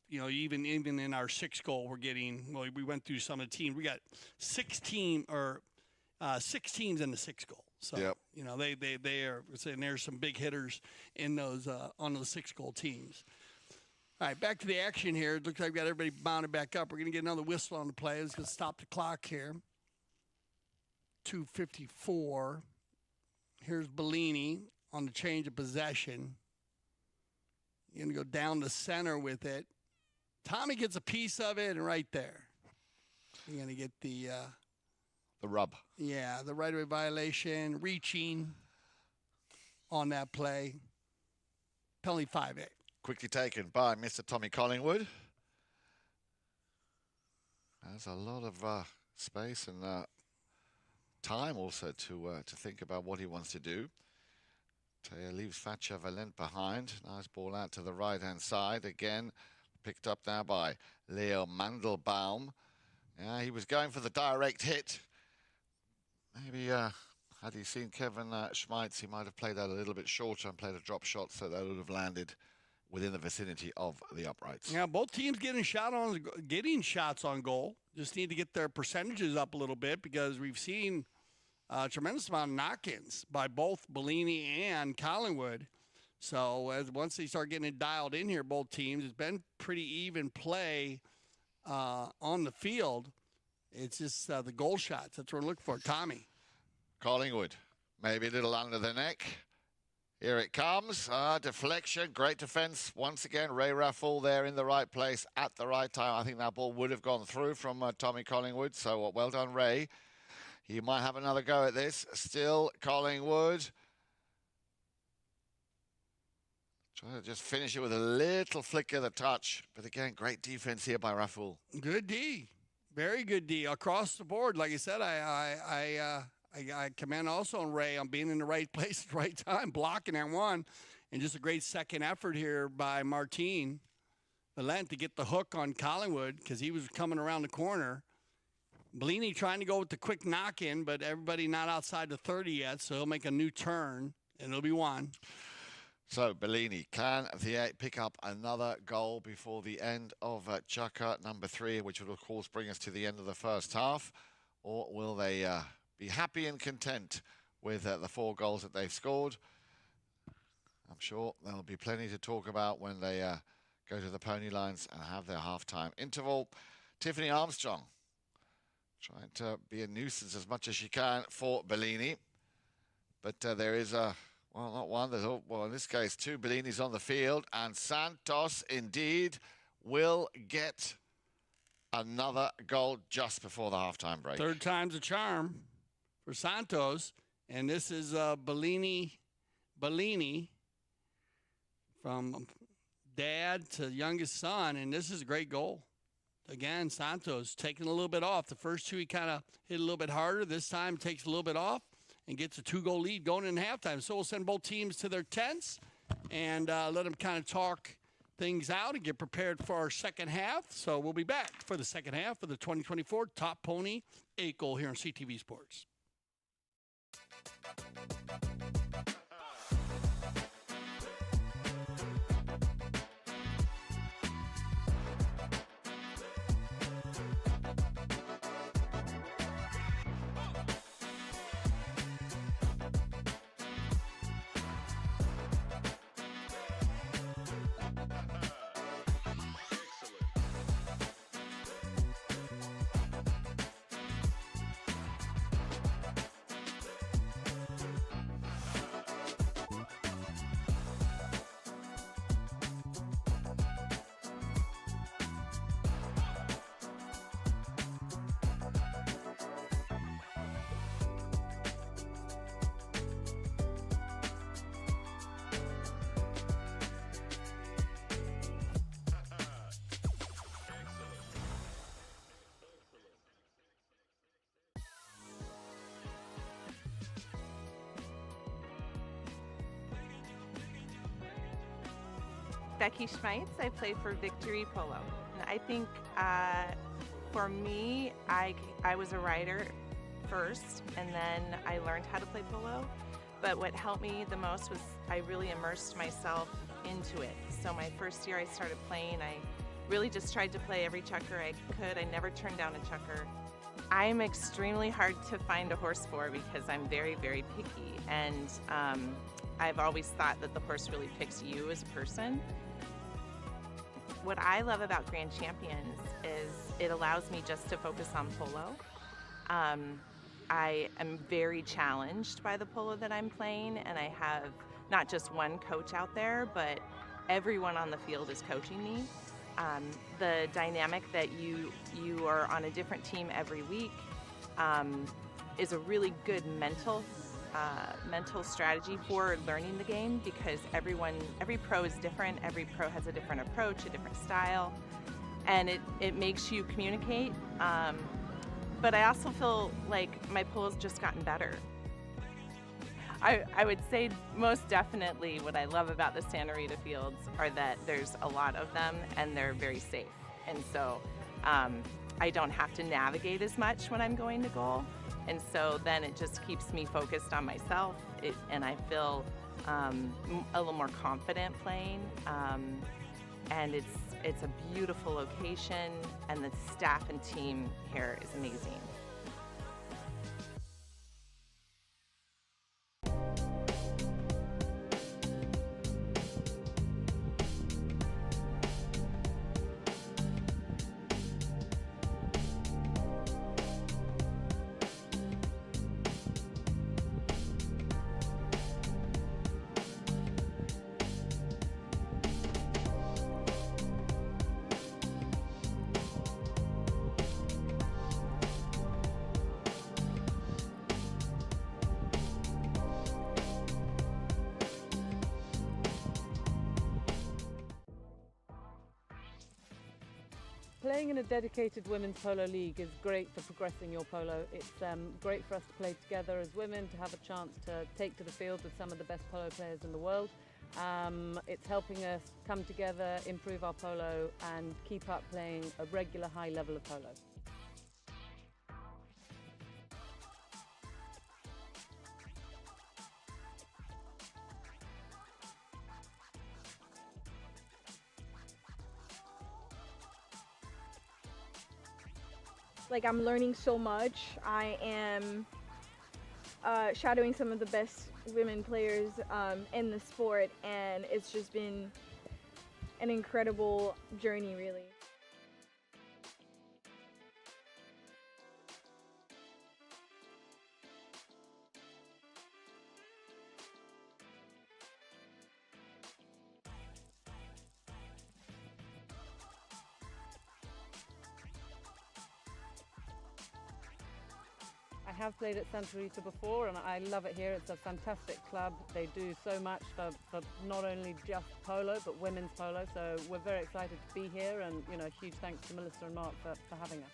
even in our 6 goal, we're getting, we went through some of the teams. We got 6 teams in the 6 goal. So, yep. They are saying there's some big hitters in those, on those 6 goal teams. All right, back to the action here. It looks like we got everybody bounded back up. We're going to get another whistle on the play. Let's just stop the clock here. 2:54. Here's Bellini on the change of possession. You're going to go down the center with it. Tommy gets a piece of it, and right there. You're going to get the rub. Yeah, the right-of-way violation, reaching on that play. Penalty 5A. Quickly taken by Mr. Tommy Collingwood. There's a lot of space and time also to think about what he wants to do. Taya leaves Fatcha Valent behind. Nice ball out to the right-hand side. Again, picked up now by Leo Mandelbaum. Yeah, he was going for the direct hit. Maybe had he seen Kevin Schmeitz, he might have played that a little bit shorter and played a drop shot, so that would have landed within the vicinity of the uprights. Yeah, both teams getting shots on goal. Just need to get their percentages up a little bit because we've seen a tremendous amount of knock-ins by both Bellini and Collingwood. So once they start getting it dialed in here, both teams, it's been pretty even play on the field. It's just the goal shots. That's what we're looking for. Tommy. Collingwood, maybe a little under the neck. Here it comes. Deflection. Great defense. Once again, Ray Raffle there in the right place at the right time. I think that ball would have gone through from Tommy Collingwood. So well done, Ray. He might have another go at this. Still Collingwood. Trying to just finish it with a little flick of the touch. But again, great defense here by Raffle. Good D. Very good D. Across the board. Like I said, I commend also on Ray on being in the right place at the right time, blocking that one. And just a great second effort here by Martin Valent to get the hook on Collingwood because he was coming around the corner. Bellini trying to go with the quick knock-in, but everybody not outside the 30 yet, so he'll make a new turn, and it'll be one. So Bellini, can the 8 pick up another goal before the end of chukker number 3, which would of course bring us to the end of the first half, or will they be happy and content with the 4 goals that they've scored? I'm sure there'll be plenty to talk about when they go to the pony lines and have their halftime interval. Tiffany Armstrong trying to be a nuisance as much as she can for Bellini, but there is a well, not one. There's, well, in this case, 2 Bellinis on the field, and Santos indeed will get another goal just before the halftime break. 3rd time's a charm for Santos, and this is Bellini from dad to youngest son, and this is a great goal. Again, Santos taking a little bit off. The first 2 he kind of hit a little bit harder. This time takes a little bit off and gets a 2-goal lead going in halftime. So we'll send both teams to their tents and let them kind of talk things out and get prepared for our second half. So we'll be back for the second half of the 2024 Top Pony 8 Goal here on CTV Sports. Becky Schmeitz. I play for Victory Polo. And I think for me, I was a rider first, and then I learned how to play polo. But what helped me the most was I really immersed myself into it. So my first year I started playing, I really just tried to play every chukker I could. I never turned down a chukker. I'm extremely hard to find a horse for because I'm very, very picky. And I've always thought that the horse really picks you as a person. What I love about Grand Champions is it allows me just to focus on polo. I am very challenged by the polo that I'm playing, and I have not just one coach out there, but everyone on the field is coaching me. The dynamic that you are on a different team every week is a really good mental strategy for learning the game, because every pro is different. Every pro has a different approach, a different style, and it makes you communicate. But I also feel like my polo's just gotten better. I would say most definitely what I love about the Santa Rita fields are that there's a lot of them and they're very safe. And so I don't have to navigate as much when I'm going to goal. And so then it just keeps me focused on myself, and I feel a little more confident playing. And it's a beautiful location, and the staff and team here is amazing. Playing in a dedicated women's polo league is great for progressing your polo. It's great for us to play together as women, to have a chance to take to the field with some of the best polo players in the world. It's helping us come together, improve our polo, and keep up playing a regular high level of polo. like I'm learning so much. I am shadowing some of the best women players in the sport, and it's just been an incredible journey, really. I have played at Travieso before, and I love it here. It's a fantastic club. They do so much for not only just polo, but women's polo. So we're very excited to be here, and huge thanks to Melissa and Mark for having us.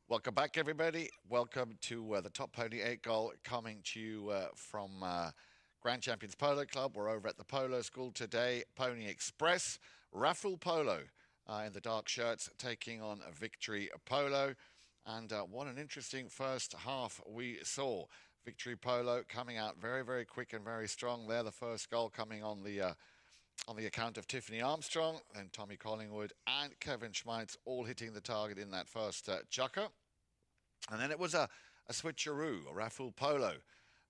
Welcome back, everybody. Welcome to the Top Pony 8 goal coming to you from Grand Champions Polo Club. We're over at the Polo School today. Pony Express, Raffle Polo in the dark shirts taking on Victory Polo. And what an interesting first half we saw. Victory Polo coming out very, very quick and very strong there. The first goal coming on the account of Tiffany Armstrong, and Tommy Collingwood and Kevin Schmeitz all hitting the target in that first chukker. And then it was a switcheroo, a Raffle Polo.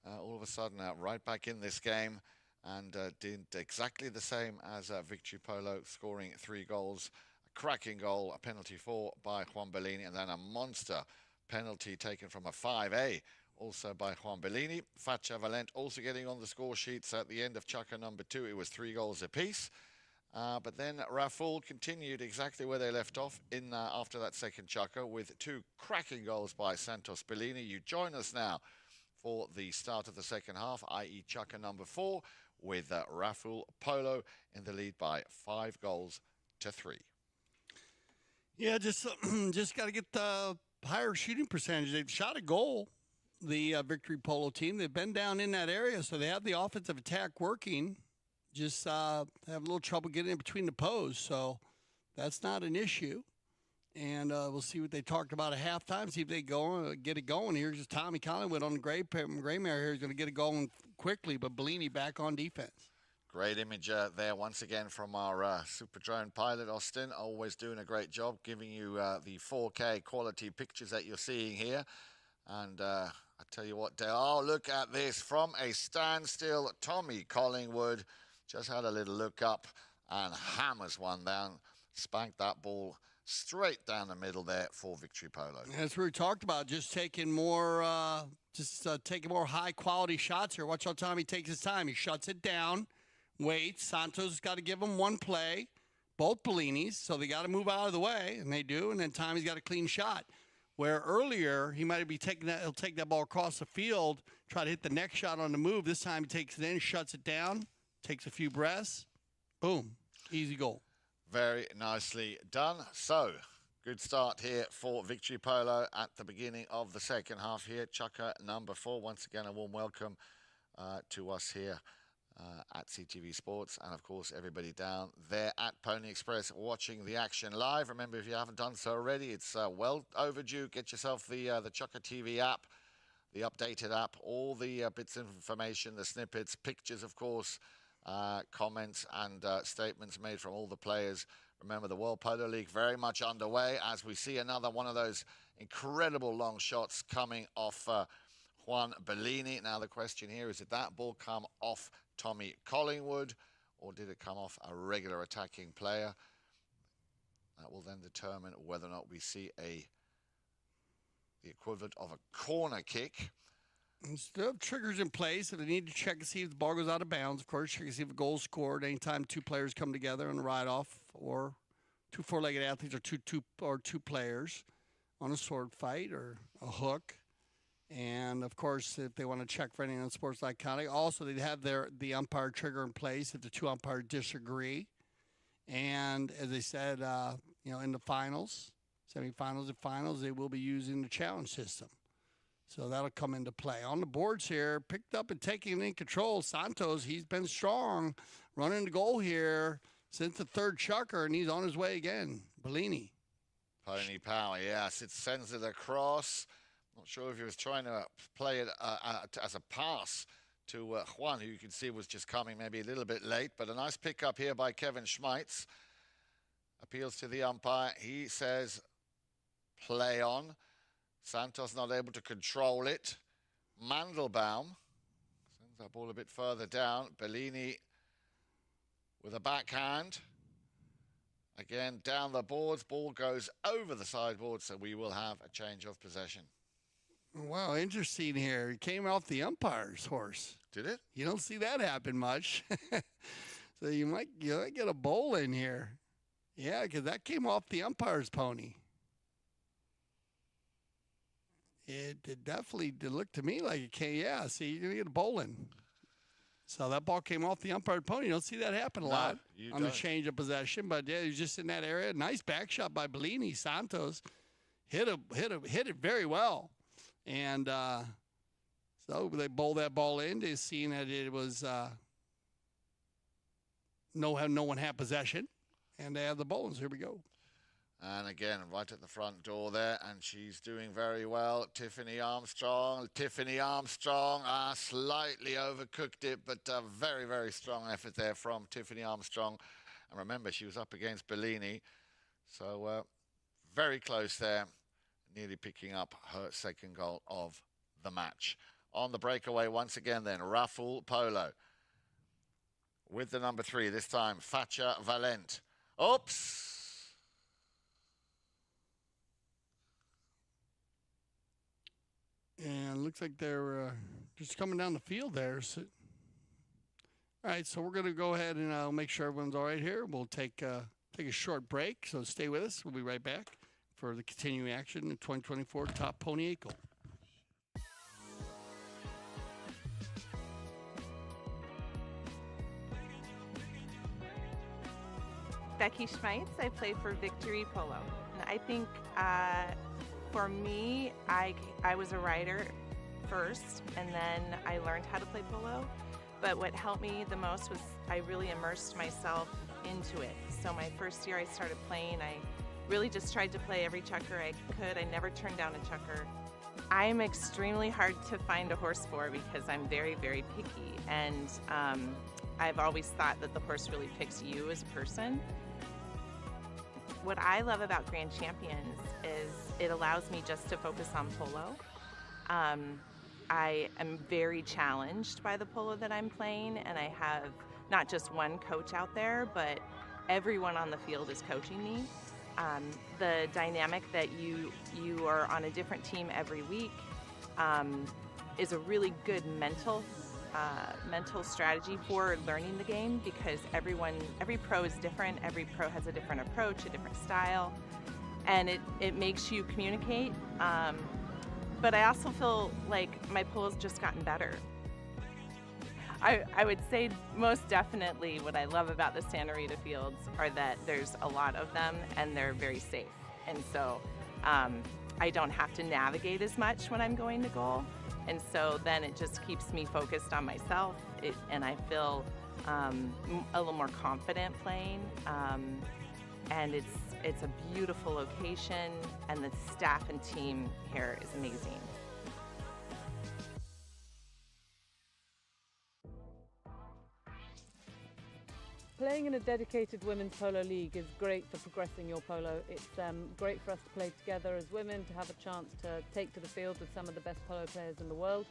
All of a sudden, right back in this game, and did exactly the same as Victory Polo, scoring 3 goals. A cracking goal, a penalty 4 by Juan Bellini, and then a monster penalty taken from a 5A, also by Juan Bellini. Faccia Valent also getting on the score sheets at the end of chukker number 2. It was 3 goals apiece. But then Raffle continued exactly where they left off in after that second chukker with 2 cracking goals by Santos Bellini. You join us now for the start of the second half, i.e. chukker number 4, with Raffle Polo in the lead by 5 goals to 3. Yeah, just got to get the higher shooting percentage. They've shot a goal, the Victory Polo team. They've been down in that area, so they have the offensive attack working. Just have a little trouble getting in between the posts, so that's not an issue. And we'll see what they talked about at halftime, see if they get it going here. Just Tommy Collingwood on the gray mare here is going to get it going quickly, but Bellini back on defense. Great image there once again from our Super Drone pilot, Austin. Always doing a great job giving you the 4K quality pictures that you're seeing here. And I tell you what, Dale, oh, look at this. From a standstill, Tommy Collingwood just had a little look up and hammers one down, spanked that ball straight down the middle there for Victory Polo. As we talked about, just taking more high quality shots here. Watch how Tommy takes his time. He shuts it down, waits. Santos got to give him one play, both Bellinis, so they got to move out of the way, and they do. And then Tommy's got a clean shot. Where earlier he might be taking that, he'll take that ball across the field, try to hit the next shot on the move. This time he takes it in, shuts it down, takes a few breaths, boom, easy goal. Very nicely done. So, good start here for Victory Polo at the beginning of the second half here. Chukker number 4. Once again, a warm welcome to us here at CTV Sports, and of course everybody down there at Pony Express watching the action live. Remember, if you haven't done so already, it's well overdue. Get yourself the Chukker TV app, the updated app, all the bits of information, the snippets, pictures, of course, comments and statements made from all the players. Remember, the World Polo League very much underway as we see another one of those incredible long shots coming off Juan Bellini. Now the question here is, did that ball come off Tommy Collingwood, or did it come off a regular attacking player? That will then determine whether or not we see the equivalent of a corner kick. Still have triggers in place, so they need to check to see if the ball goes out of bounds. Of course, check to see if a goal scored anytime two players come together on a ride-off, or two four-legged athletes, or two players on a sword fight or a hook. And, of course, if they want to check for anything on Sports Iconic, also they'd have the umpire trigger in place if the two umpires disagree. And, as I said, in the finals, semifinals and finals, they will be using the challenge system. So that'll come into play. On the boards here, picked up and taking it in control. Santos, he's been strong, running the goal here since the third chukker, and he's on his way again. Bellini. Pony power, yes. It sends it across. Not sure if he was trying to play it as a pass to Juan, who you can see was just coming maybe a little bit late. But a nice pickup here by Kevin Schmeitz. Appeals to the umpire. He says, play on. Santos not able to control it. Mandelbaum sends that ball a bit further down. Bellini with a backhand. Again, down the boards. Ball goes over the sideboard, so we will have a change of possession. Wow, interesting here. It came off the umpire's horse. Did it? You don't see that happen much. So you might get a bowl in here. Yeah, because that came off the umpire's pony. It definitely did look to me like it came. Yeah, see, you're going to get a bowling. So that ball came off the umpire's pony. You don't see that happen a lot on the change of possession. But, yeah, he was just in that area. Nice back shot by Bellini. Santos hit it very well. And so they bowled that ball in. They seen that it was no one had possession. And they have the bowlings. Here we go. And again, right at the front door there, and she's doing very well. Tiffany Armstrong, slightly overcooked it, but very, very strong effort there from Tiffany Armstrong. And remember, she was up against Bellini, so very close there, nearly picking up her second goal of the match. On the breakaway once again then, Raful Polo with the number 3, this time Facha Valent. Oops! And looks like they're just coming down the field there. So, all right, so we're going to go ahead and make sure everyone's all right here. We'll take a short break, so stay with us. We'll be right back for the continuing action in 2024 Top Pony Eagle. Becky Schmeitz, I play for Victory Polo. And I think for me, I was a rider first, and then I learned how to play polo. But what helped me the most was I really immersed myself into it. So my first year I started playing, I really just tried to play every chukker I could. I never turned down a chukker. I'm extremely hard to find a horse for because I'm very, very picky. And I've always thought that the horse really picks you as a person. What I love about Grand Champions is it allows me just to focus on polo. I am very challenged by the polo that I'm playing, and I have not just one coach out there, but everyone on the field is coaching me. The dynamic that you are on a different team every week is a really good mental strategy for learning the game, because every pro is different. Every pro has a different approach, a different style, and it makes you communicate. But I also feel like my polo's just gotten better. I would say most definitely what I love about the Santa Rita fields are that there's a lot of them and they're very safe. And so I don't have to navigate as much when I'm going to goal. And so then it just keeps me focused on myself, and I feel a little more confident playing. And it's a beautiful location, and the staff and team here is amazing. Playing in a dedicated women's polo league is great for progressing your polo. It's great for us to play together as women, to have a chance to take to the field with some of the best polo players in the world.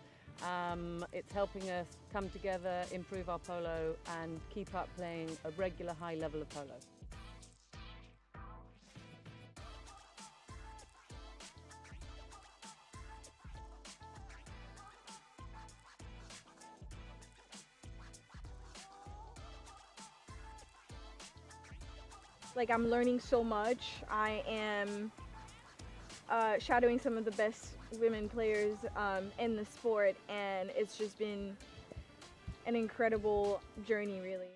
It's helping us come together, improve our polo, and keep up playing a regular high level of polo. Like, I'm learning so much. I am shadowing some of the best women players in the sport, and it's just been an incredible journey, really.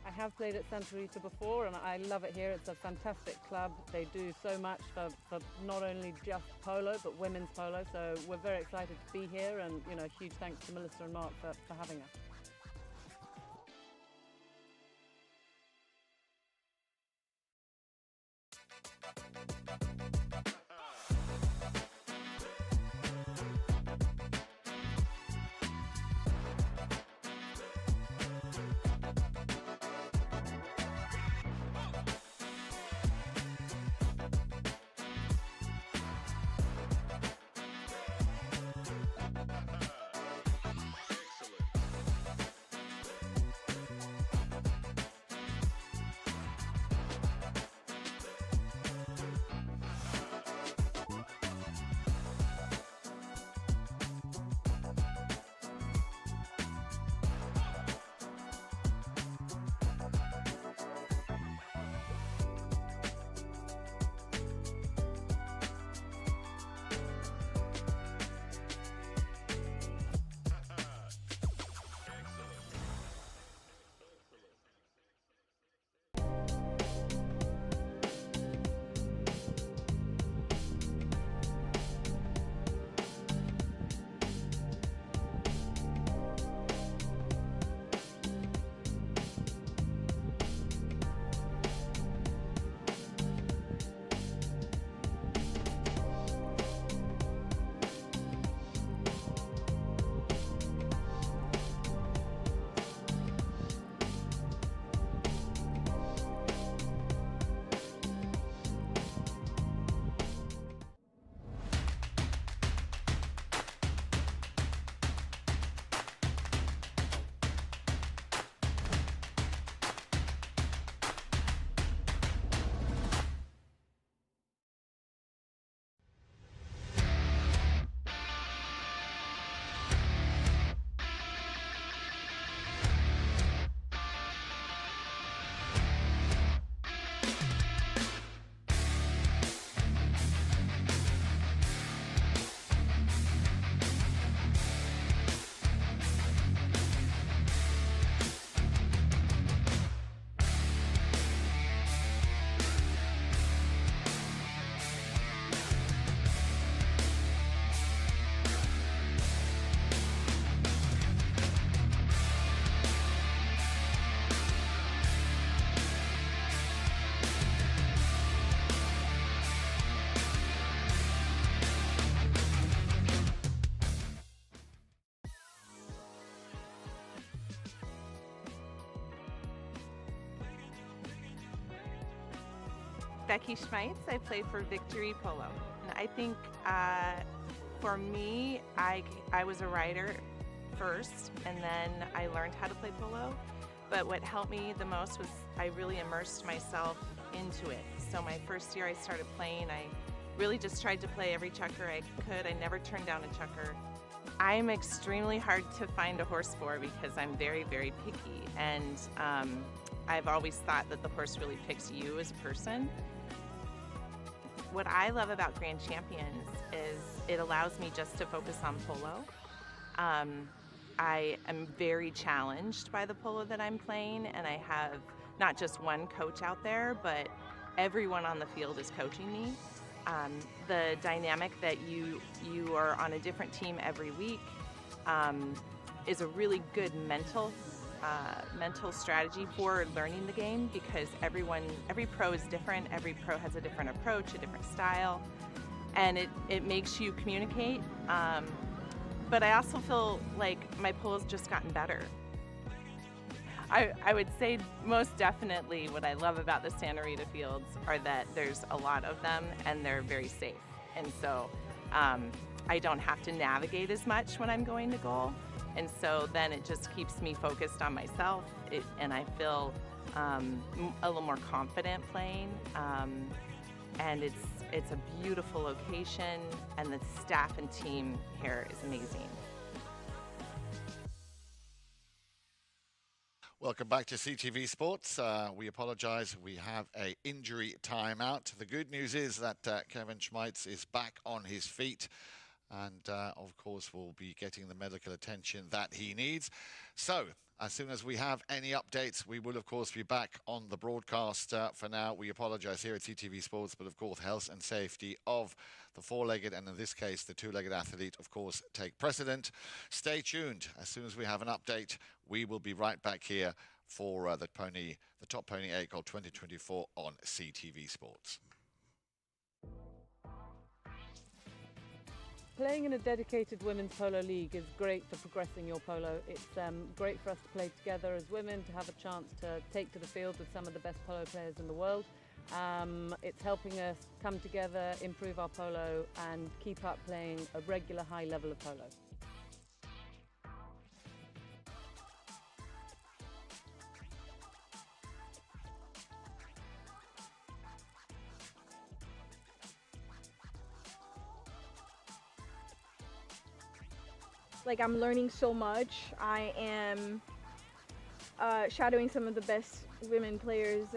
I have played at Santa Rita before, and I love it here. It's a fantastic club. They do so much for not only just polo, but women's polo. So we're very excited to be here, and huge thanks to Melissa and Mark for having us. Becky Schmeitz. I play for Victory Polo. And I think for me, I was a rider first, and then I learned how to play polo. But what helped me the most was I really immersed myself into it. So my first year I started playing, I really just tried to play every checker I could. I never turned down a checker. I'm extremely hard to find a horse for because I'm very, very picky. And I've always thought that the horse really picks you as a person. What I love about Grand Champions is it allows me just to focus on polo. I am very challenged by the polo that I'm playing, and I have not just one coach out there, but everyone on the field is coaching me. The dynamic that you are on a different team every week is a really good mental strategy for learning the game, because every pro is different. Every pro has a different approach, a different style, and it makes you communicate. But I also feel like my polo's just gotten better. I would say most definitely what I love about the Santa Rita fields are that there's a lot of them and they're very safe. And so I don't have to navigate as much when I'm going to goal. And so then it just keeps me focused on myself, and I feel a little more confident playing. And it's a beautiful location, and the staff and team here is amazing. Welcome back to CTV Sports. We apologize. We have an injury timeout. The good news is that Kevin Schmeitz is back on his feet, and of course will be getting the medical attention that he needs. So as soon as we have any updates, we will of course be back on the broadcast. For now, we apologize here at CTV Sports, but of course health and safety of the four-legged, and in this case the two-legged athlete, of course, take precedent. Stay tuned. As soon as we have an update, we will be right back here for the Top Pony 8 Gold 2024 on CTV Sports. Playing in a dedicated women's polo league is great for progressing your polo. It's great for us to play together as women, to have a chance to take to the field with some of the best polo players in the world. It's helping us come together, improve our polo, and keep up playing a regular high level of polo. Like, I'm learning so much. I am shadowing some of the best women players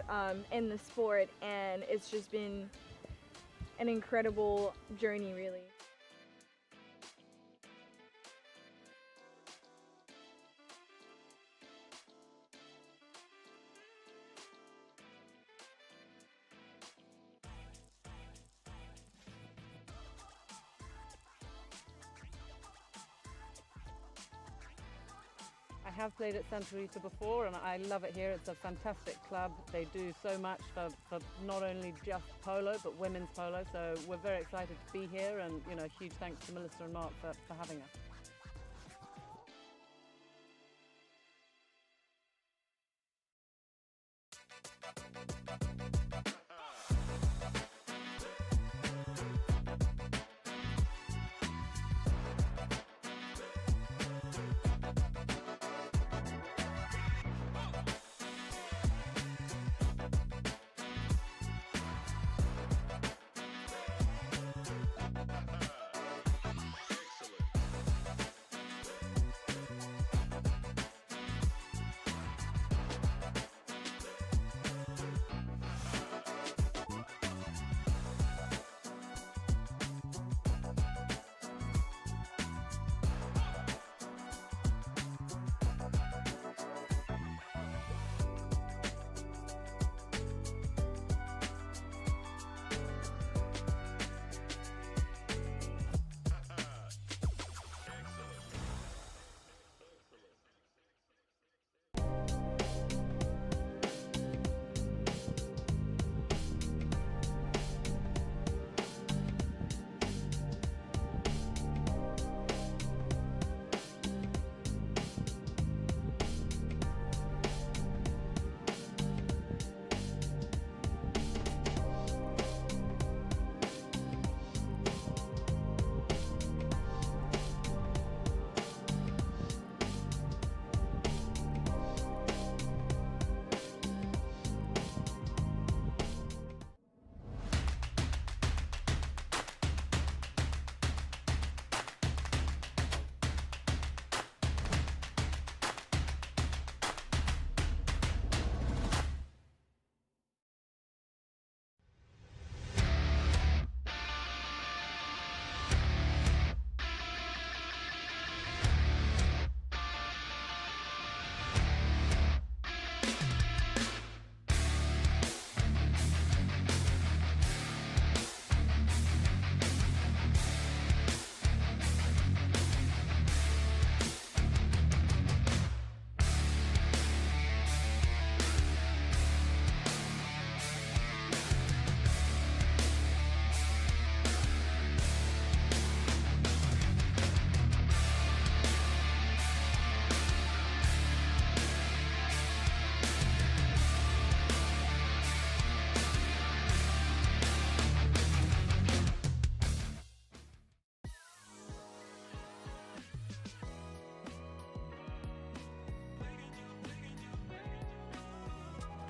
in the sport, and it's just been an incredible journey, really. I have played at Santa Rita before, and I love it here. It's a fantastic club. They do so much for not only just polo, but women's polo. So we're very excited to be here, and huge thanks to Melissa and Mark for having us.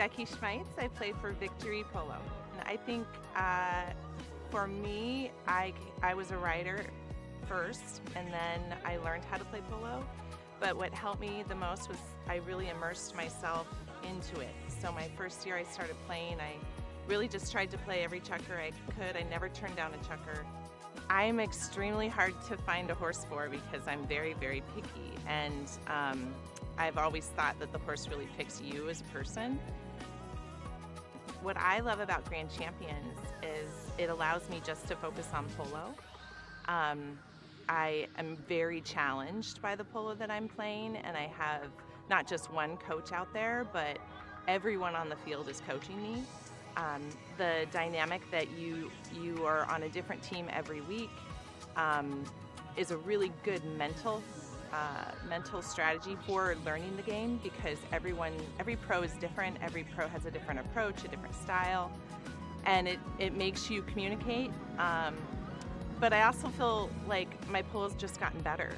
Becky Schmeitz. I play for Victory Polo. And I think for me, I was a rider first, and then I learned how to play polo. But what helped me the most was I really immersed myself into it. So my first year I started playing, I really just tried to play every chukker I could. I never turned down a chukker. I'm extremely hard to find a horse for because I'm very, very picky. And I've always thought that the horse really picks you as a person. What I love about Grand Champions is it allows me just to focus on polo. I am very challenged by the polo that I'm playing, and I have not just one coach out there, but everyone on the field is coaching me. The dynamic that you are on a different team every week is a really good mental strategy for learning the game, because every pro is different. Every pro has a different approach, a different style, and it makes you communicate. But I also feel like my polo's just gotten better.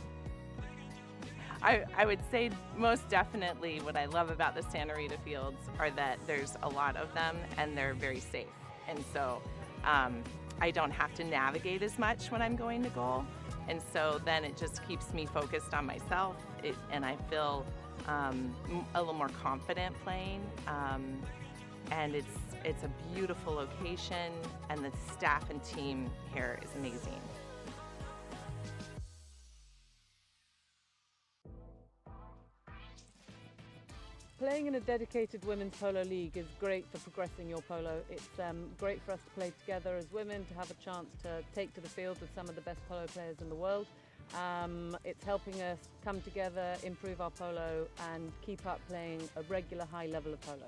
I would say most definitely what I love about the Santa Rita fields are that there's a lot of them and they're very safe. And so I don't have to navigate as much when I'm going to goal. And so then it just keeps me focused on myself, and I feel a little more confident playing. And it's a beautiful location, and the staff and team here is amazing. Playing in a dedicated women's polo league is great for progressing your polo. It's great for us to play together as women, to have a chance to take to the field with some of the best polo players in the world. It's helping us come together, improve our polo, and keep up playing a regular high level of polo.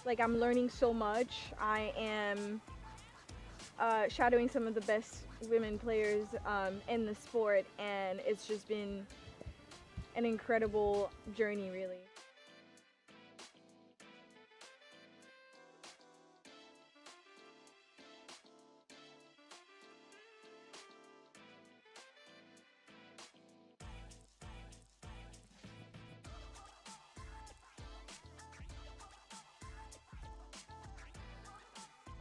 Like, I'm learning so much. I am shadowing some of the best women players in the sport, and it's just been an incredible journey, really.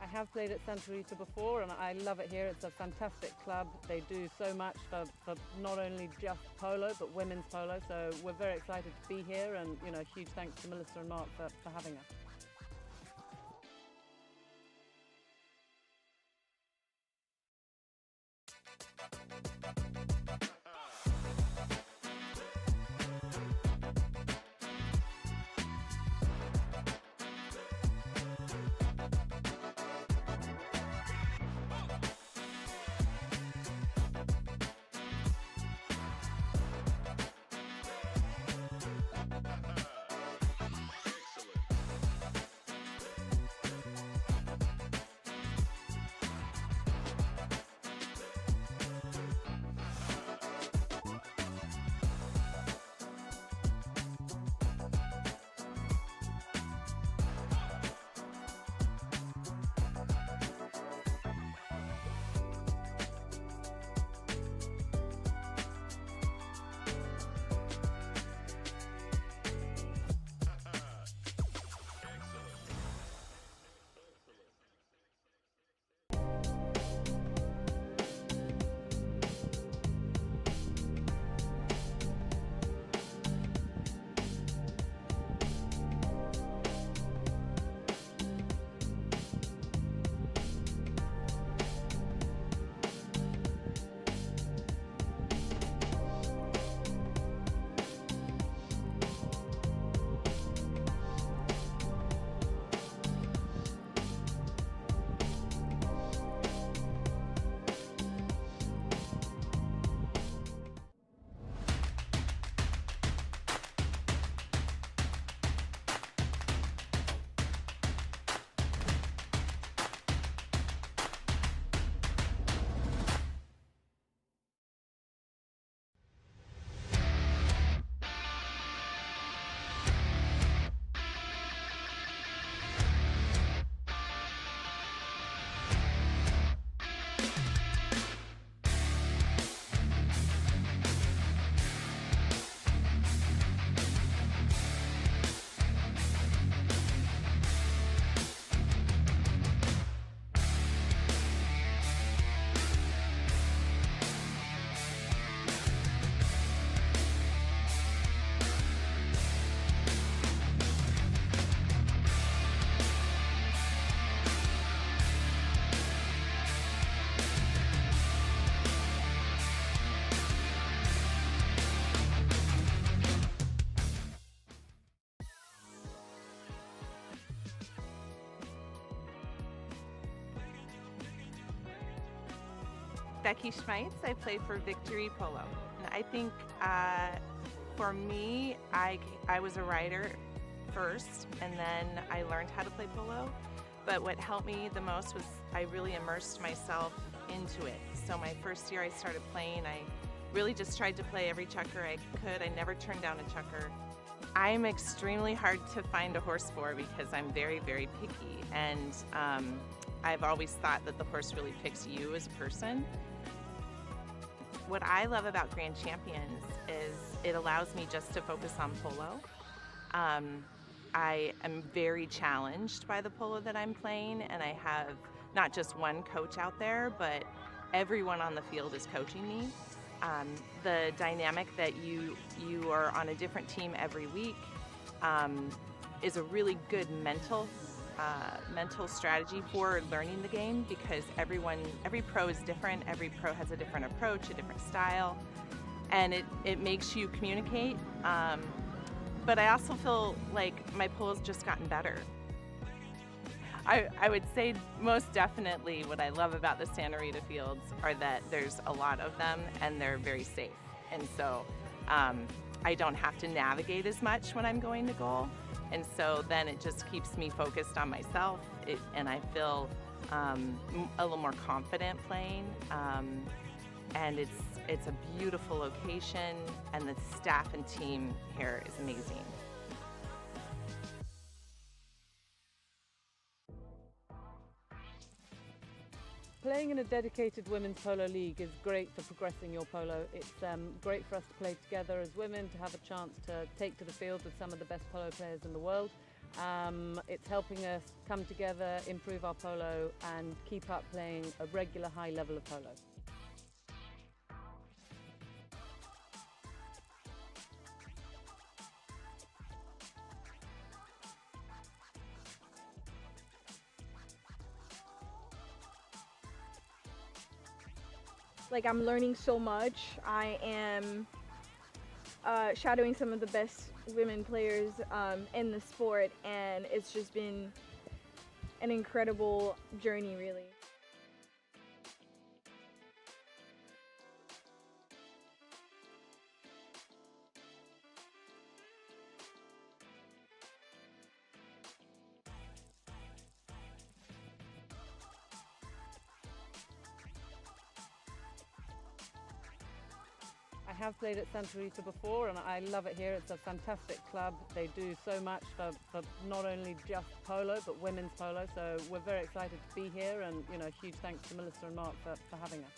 I have played at Santa Rita before, and I love it here. It's a fantastic club. They do so much for not only just polo, but women's polo. So we're very excited to be here, and huge thanks to Melissa and Mark for having us. Becky Schmeitz. I play for Victory Polo. And I think for me, I was a rider first, and then I learned how to play polo. But what helped me the most was I really immersed myself into it. So my first year I started playing, I really just tried to play every checker I could. I never turned down a checker. I'm extremely hard to find a horse for because I'm very, very picky. And I've always thought that the horse really picks you as a person. What I love about Grand Champions is it allows me just to focus on polo. I am very challenged by the polo that I'm playing, and I have not just one coach out there, but everyone on the field is coaching me. The dynamic that you are on a different team every week is a really good mental strategy for learning the game, because every pro is different. Every pro has a different approach, a different style, and it makes you communicate. But I also feel like my polo's just gotten better. I would say most definitely what I love about the Santa Rita fields are that there's a lot of them and they're very safe. And so I don't have to navigate as much when I'm going to goal. And so then it just keeps me focused on myself, and I feel a little more confident playing. And it's a beautiful location, and the staff and team here is amazing. Playing in a dedicated women's polo league is great for progressing your polo. It's great for us to play together as women, to have a chance to take to the field with some of the best polo players in the world. It's helping us come together, improve our polo, and keep up playing a regular high level of polo. Like, I'm learning so much. I am shadowing some of the best women players in the sport, and it's just been an incredible journey, really. I have played at Santa Rita before, and I love it here. It's a fantastic club. They do so much for not only just polo, but women's polo. So we're very excited to be here, and huge thanks to Melissa and Mark for having us.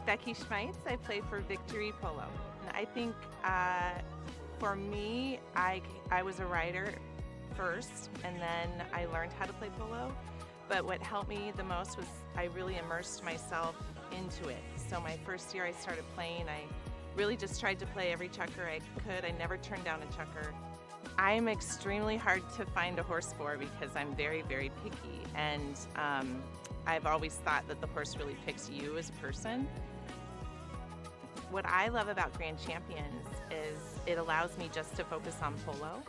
Becky Schmeitz. I play for Victory Polo. And I think for me, I was a rider first, and then I learned how to play polo. But what helped me the most was I really immersed myself into it. So my first year I started playing, I really just tried to play every checker I could. I never turned down a checker. I'm extremely hard to find a horse for because I'm very, very picky. And I've always thought that the horse really picks you as a person. What I love about Grand Champions is it allows me just to focus on polo.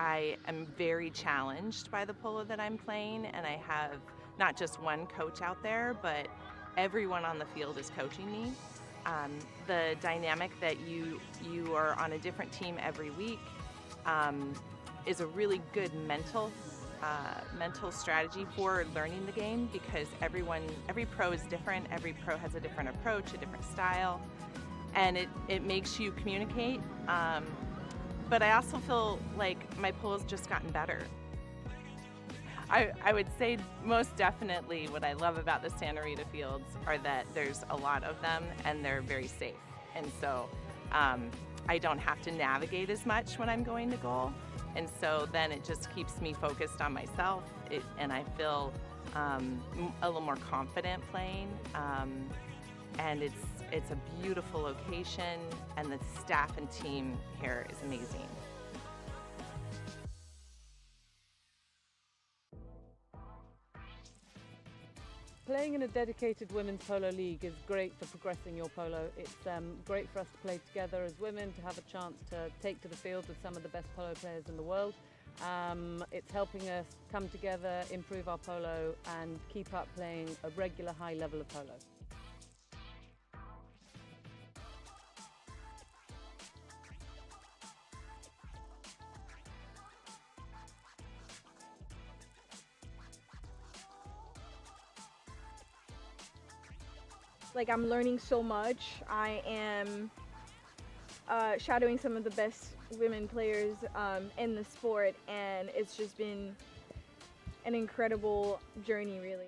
I am very challenged by the polo that I'm playing, and I have not just one coach out there, but everyone on the field is coaching me. The dynamic that you are on a different team every week is a really good mental strategy for learning the game, because every pro is different. Every pro has a different approach, a different style, and it makes you communicate. But I also feel like my polo's just gotten better. I would say most definitely what I love about the Santa Rita fields are that there's a lot of them and they're very safe. And so I don't have to navigate as much when I'm going to goal. And so then it just keeps me focused on myself, and I feel a little more confident playing. And it's a beautiful location, and the staff and team here is amazing. Playing in a dedicated women's polo league is great for progressing your polo. It's great for us to play together as women, to have a chance to take to the field with some of the best polo players in the world. It's helping us come together, improve our polo, and keep up playing a regular high level of polo. Like, I'm learning so much. I am shadowing some of the best women players in the sport, and it's just been an incredible journey, really.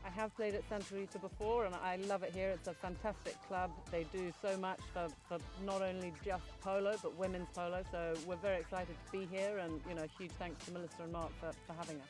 I have played at Santa Rita before, and I love it here. It's a fantastic club. They do so much for not only just polo, but women's polo. So we're very excited to be here, and huge thanks to Melissa and Mark for having us.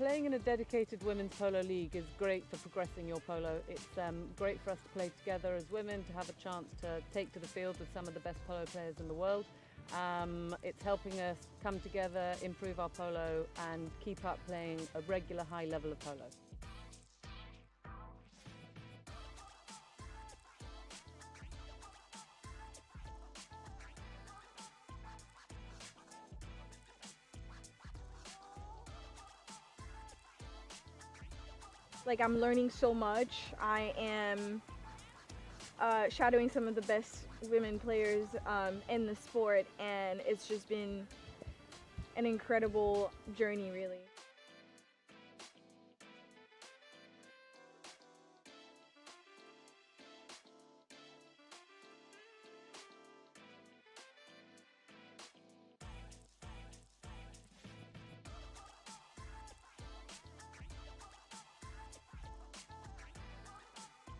Playing in a dedicated women's polo league is great for progressing your polo. It's great for us to play together as women, to have a chance to take to the field with some of the best polo players in the world. It's helping us come together, improve our polo, and keep up playing a regular high level of polo. Like, I'm learning so much. I am shadowing some of the best women players in the sport, and it's just been an incredible journey, really.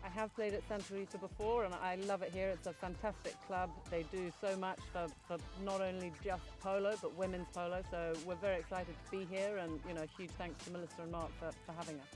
I have played at Travieso before, and I love it here. It's a fantastic club. They do so much for not only just polo, but women's polo. So we're very excited to be here, and huge thanks to Melissa and Mark for having us.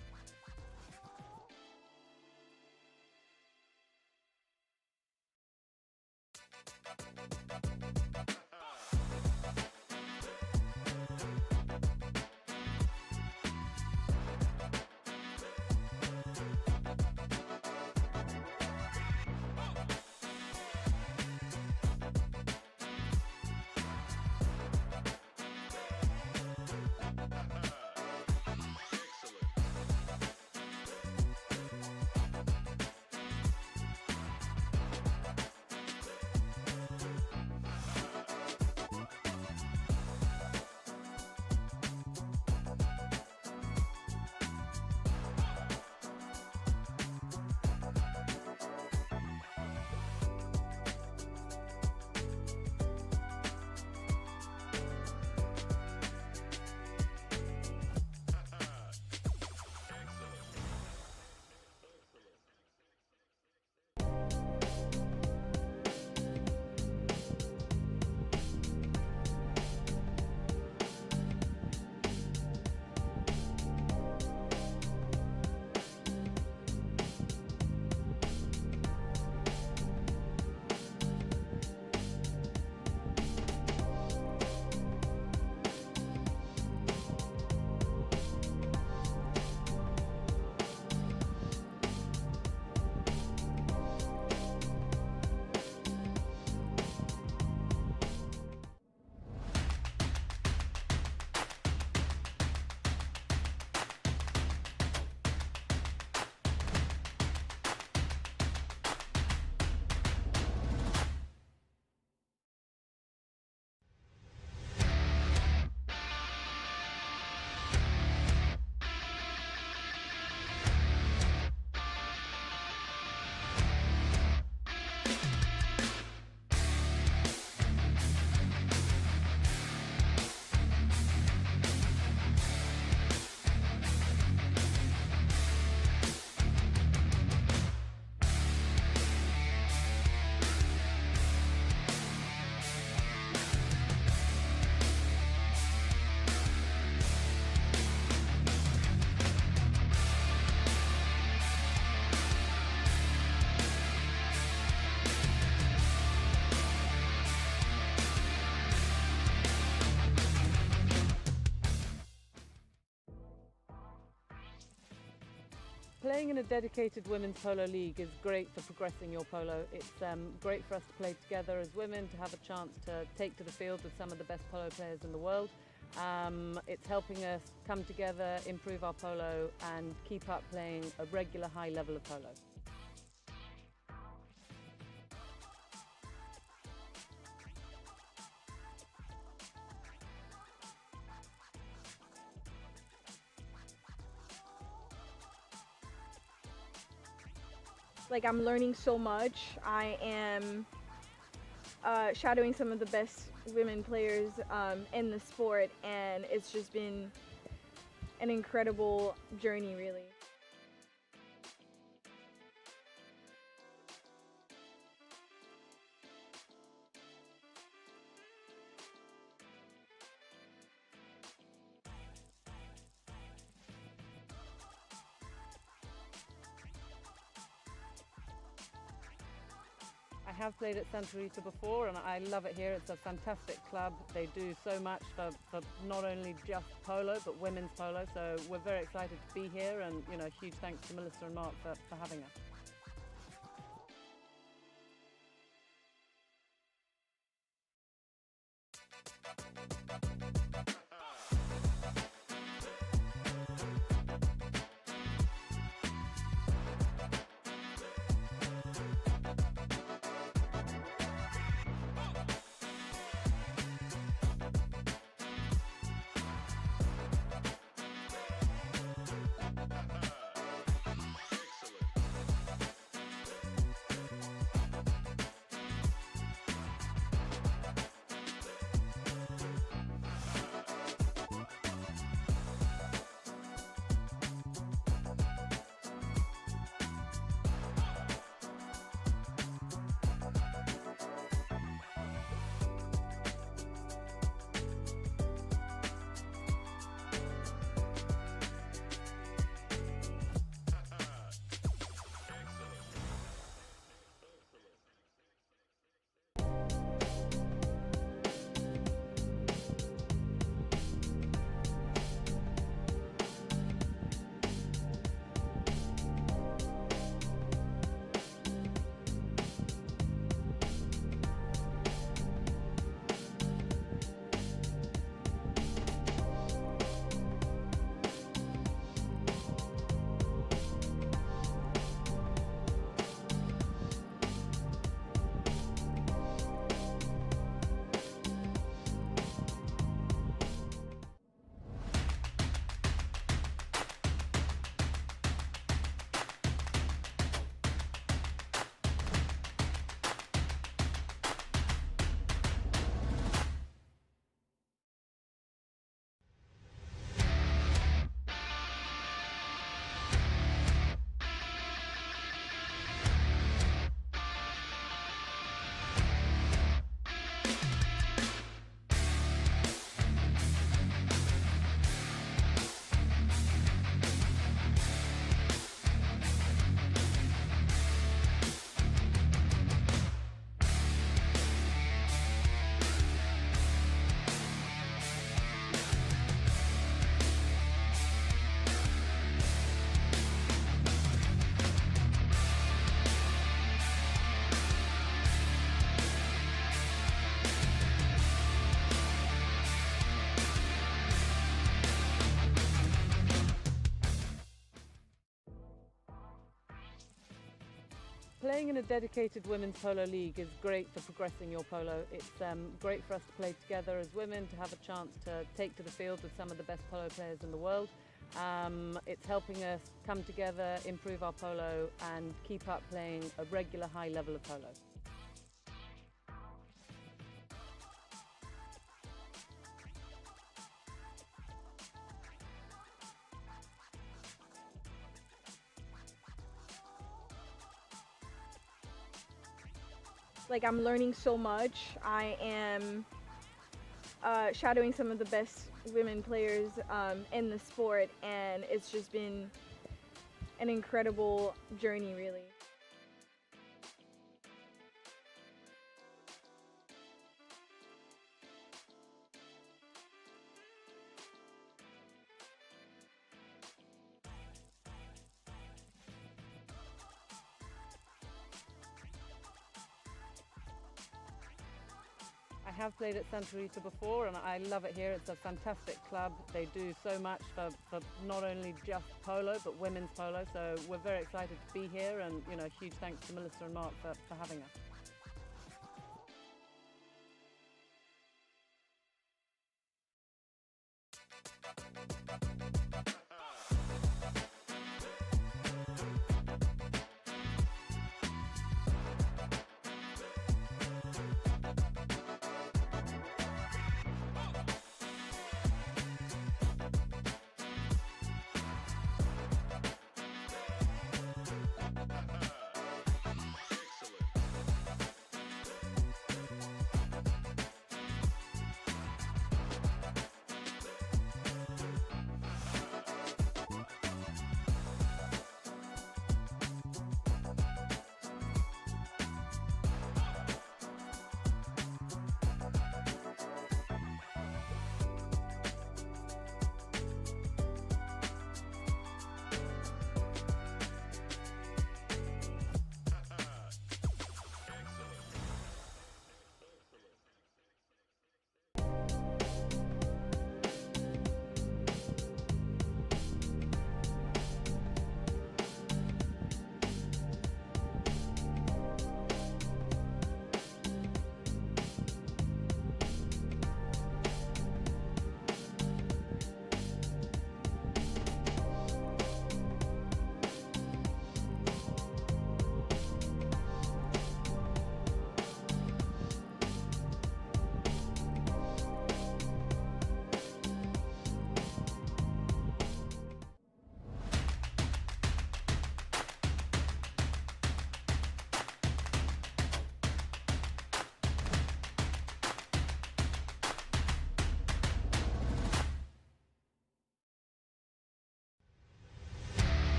Playing in a dedicated women's polo league is great for progressing your polo. It's great for us to play together as women, to have a chance to take to the field with some of the best polo players in the world. It's helping us come together, improve our polo, and keep up playing a regular high level of polo. Like, I'm learning so much. I am shadowing some of the best women players in the sport, and it's just been an incredible journey, really. I have played at Santa Rita before and I love it here. It's a fantastic club. They do so much for not only just polo but women's polo, so we're very excited to be here, and huge thanks to Melissa and Mark for having us. Playing in a dedicated women's polo league is great for progressing your polo. It's great for us to play together as women, to have a chance to take to the field with some of the best polo players in the world. It's helping us come together, improve our polo and keep up playing a regular high level of polo. Like, I'm learning so much. I am shadowing some of the best women players in the sport, and it's just been an incredible journey, really. I have played at Santa Rita before and I love it here. It's a fantastic club. They do so much for not only just polo but women's polo, so we're very excited to be here, and huge thanks to Melissa and Mark for having us.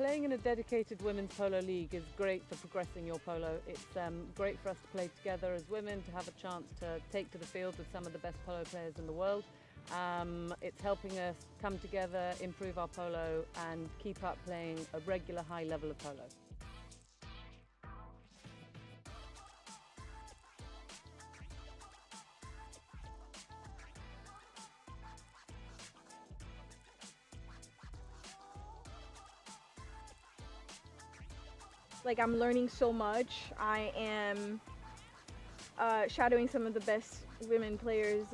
Playing in a dedicated women's polo league is great for progressing your polo. It's great for us to play together as women, to have a chance to take to the field with some of the best polo players in the world. It's helping us come together, improve our polo, and keep up playing a regular high level of polo. Like, I'm learning so much. I am shadowing some of the best women players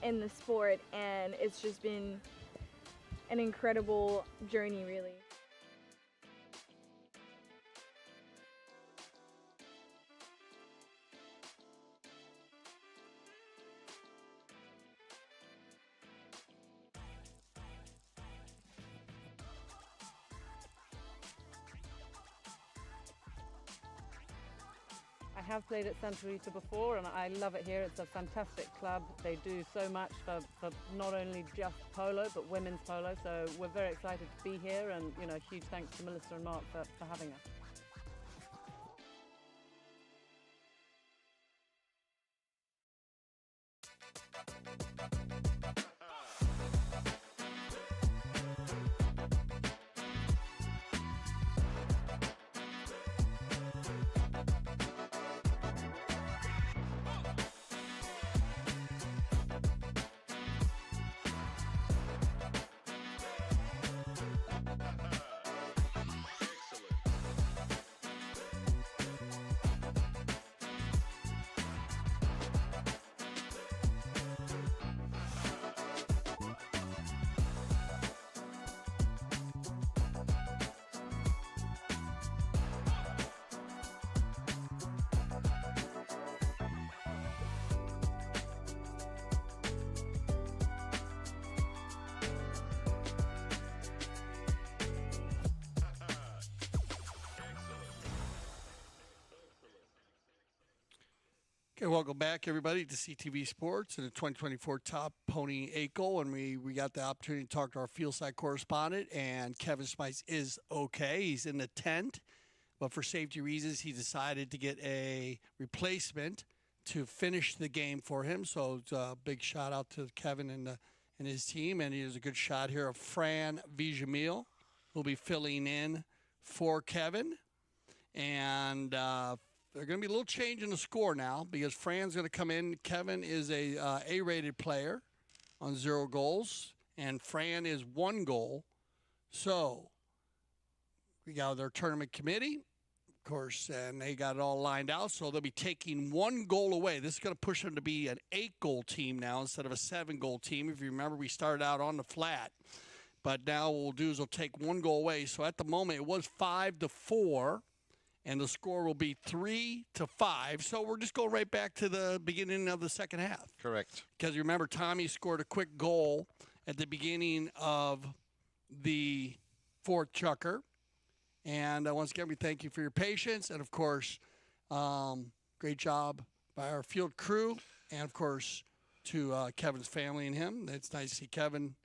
in the sport, and it's just been an incredible journey, really. I have played at Santa Rita before, and I love it here. It's a fantastic club. They do so much for not only just polo, but women's polo. So we're very excited to be here, and huge thanks to Melissa and Mark for having us. Okay, welcome back, everybody, to CTV Sports and the 2024 Top Pony 8 Goal. And we got the opportunity to talk to our field side correspondent, and Kevin Smythe is okay. He's in the tent, but for safety reasons, he decided to get a replacement to finish the game for him. So it's a big shout out to Kevin and his team. And here's a good shot here of Fran Vijamil, who'll be filling in for Kevin. And there's going to be a little change in the score now because Fran's going to come in. Kevin is a A-rated player on 0 goals, and Fran is 1 goal. So we got their tournament committee, of course, and they got it all lined out. So they'll be taking 1 goal away. This is going to push them to be an 8-goal team now instead of a 7-goal team. If you remember, we started out on the flat. But now what we'll do is we'll take 1 goal away. So at the moment, it was 5-4. And the score will be 3-5. So we're just going right back to the beginning of the second half. Correct. Because you remember, Tommy scored a quick goal at the beginning of the 4th chukker. And once again, we thank you for your patience. And, of course, great job by our field crew. And, of course, to Kevin's family and him. It's nice to see Kevin.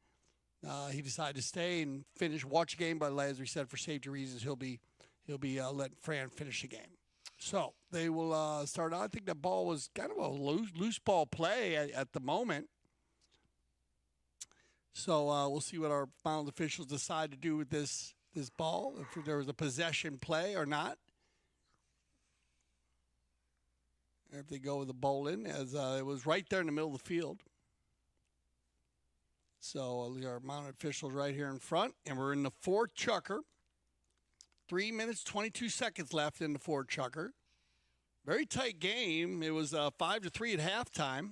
He decided to stay and watch the game. But as we said, for safety reasons, he'll be letting Fran finish the game. So they will start out. I think the ball was kind of a loose ball play at the moment. So we'll see what our final officials decide to do with this ball, if there was a possession play or not. If they go with the bowl in, as it was right there in the middle of the field. So our mounted officials right here in front, and we're in the 4th chukker. 3 minutes, 22 seconds left in the 4th chukker. Very tight game. It was 5-3 at halftime.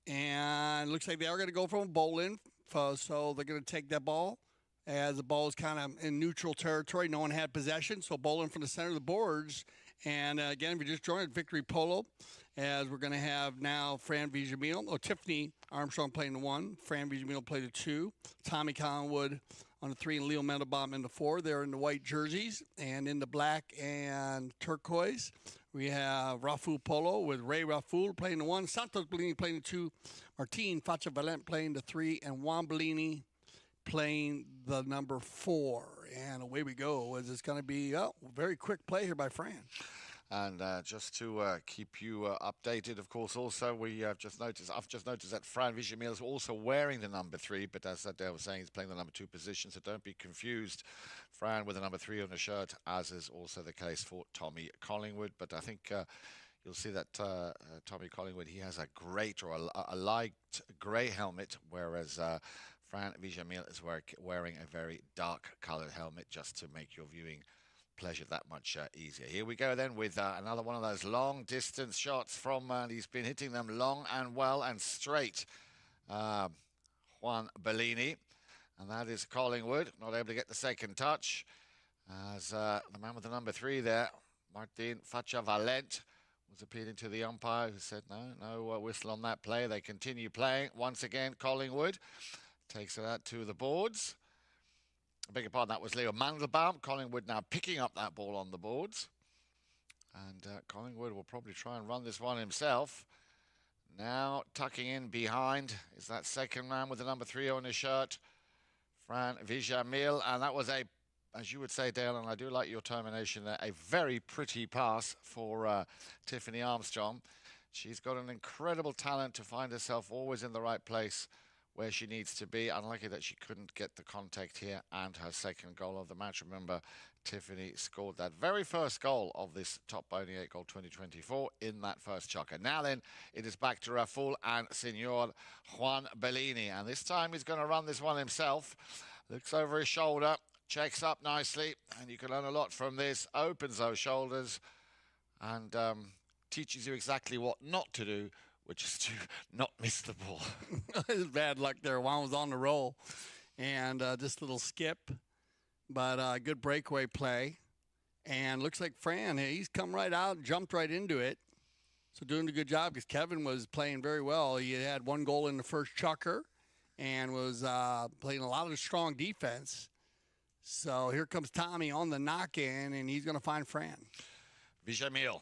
And it looks like they are going to go from a bowl-in. So they're going to take that ball as the ball is kind of in neutral territory. No one had possession. So bowl-in from the center of the boards. And, again, if you just joined Victory Polo, as we're going to have now Fran Vijamil. Tiffany Armstrong playing the 1. Fran Vijamil played the 2. Tommy Collingwood on the 3, and Leo Mendelbaum in the 4. They're in the white jerseys, and in the black and turquoise, we have Rafu Polo with Ray Raful playing the 1, Santos Bellini playing the 2, Martin Fachavalent playing the 3, and Juan Bellini playing the number 4. And away we go. It's going to be very quick play here by Fran. And just to keep you updated, of course, also I've just noticed that Fran Villamil is also wearing the number 3, but as Dale was saying, he's playing the number 2 position, so don't be confused. Fran with the number 3 on the shirt, as is also the case for Tommy Collingwood. But I think you'll see that Tommy Collingwood, he has a a light grey helmet, whereas Fran Villamil is wearing a very dark coloured helmet, just to make your viewing pleasure that much easier. Here we go then with another one of those long distance shots from, he's been hitting them long and well and straight, Juan Bellini, and that is Collingwood, not able to get the second touch, as the man with the number 3 there, Martin Facha-Valent, was appealing to the umpire, who said no whistle on that play. They continue playing. Once again, Collingwood takes it out to the boards. I beg your pardon, that was Leo Mandelbaum. Collingwood now picking up that ball on the boards. And Collingwood will probably try and run this one himself. Now tucking in behind is that second man with the number 3 on his shirt, Fran Villamil. And that was as you would say, Dale, and I do like your termination there, a very pretty pass for Tiffany Armstrong. She's got an incredible talent to find herself always in the right place where she needs to be. Unlucky that she couldn't get the contact here and her second goal of the match. Remember, Tiffany scored that very first goal of this Top Bony 8 goal 2024 in that first chukker. Now then, it is back to Raful and Senor Juan Bellini. And this time he's going to run this one himself. Looks over his shoulder, checks up nicely, and you can learn a lot from this. Opens those shoulders and teaches you exactly what not to do, which is to not miss the ball. Bad luck there. Juan was on the roll. And just a little skip, but good breakaway play. And looks like Fran, he's come right out, jumped right into it. So doing a good job, because Kevin was playing very well. He had 1 goal in the first chukker and was playing a lot of strong defense. So here comes Tommy on the knock-in, and he's going to find Fran. Villamil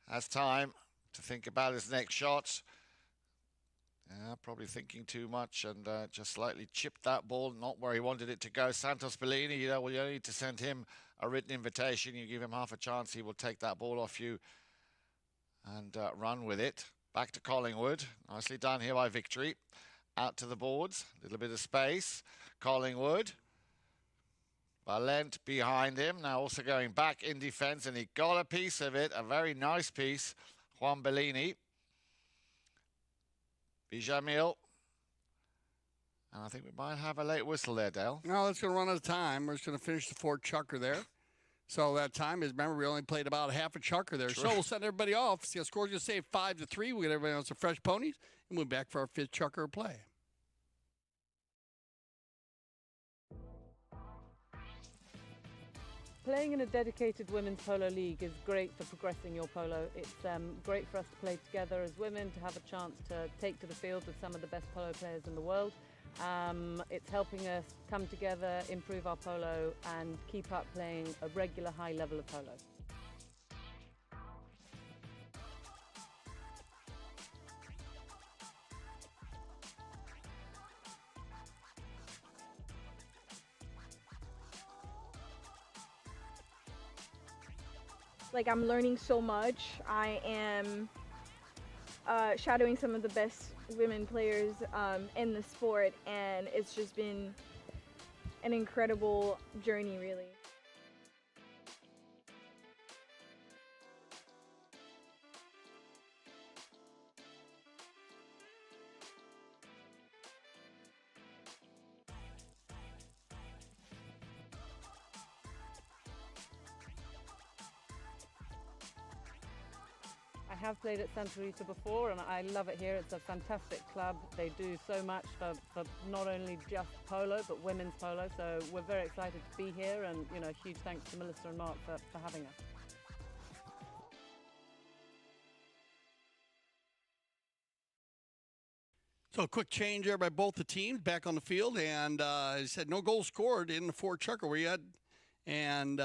has time to think about his next shot. Probably thinking too much, and just slightly chipped that ball, not where he wanted it to go. Santos Bellini, you only need to send him a written invitation. You give him half a chance, he will take that ball off you and run with it. Back to Collingwood. Nicely done here by Victory. Out to the boards. A little bit of space. Collingwood. Valent behind him. Now also going back in defence, and he got a piece of it. A very nice piece. Juan Bellini. Villamil. And I think we might have a late whistle there, Dale. No, it's going to run out of time. We're just going to finish the 4th chukker there. So that time is, remember, we only played about a half a chukker there. True. So we'll send everybody off. See, the score's going to say 5-3. We'll get everybody on some fresh ponies, and we'll be back for our 5th chukker play. Playing in a dedicated women's polo league is great for progressing your polo. It's great for us to play together as women, to have a chance to take to the field with some of the best polo players in the world. It's helping us come together, improve our polo, and keep up playing a regular high level of polo. Like, I'm learning so much. I am shadowing some of the best women players in the sport, and it's just been an incredible journey, really. I have played at Travieso before, and I love it here. It's a fantastic club. They do so much for not only just polo, but women's polo. So we're very excited to be here, and huge thanks to Melissa and Mark for having us. So a quick change there by both the teams back on the field, and he said no goals scored in the 4th chukker we had, and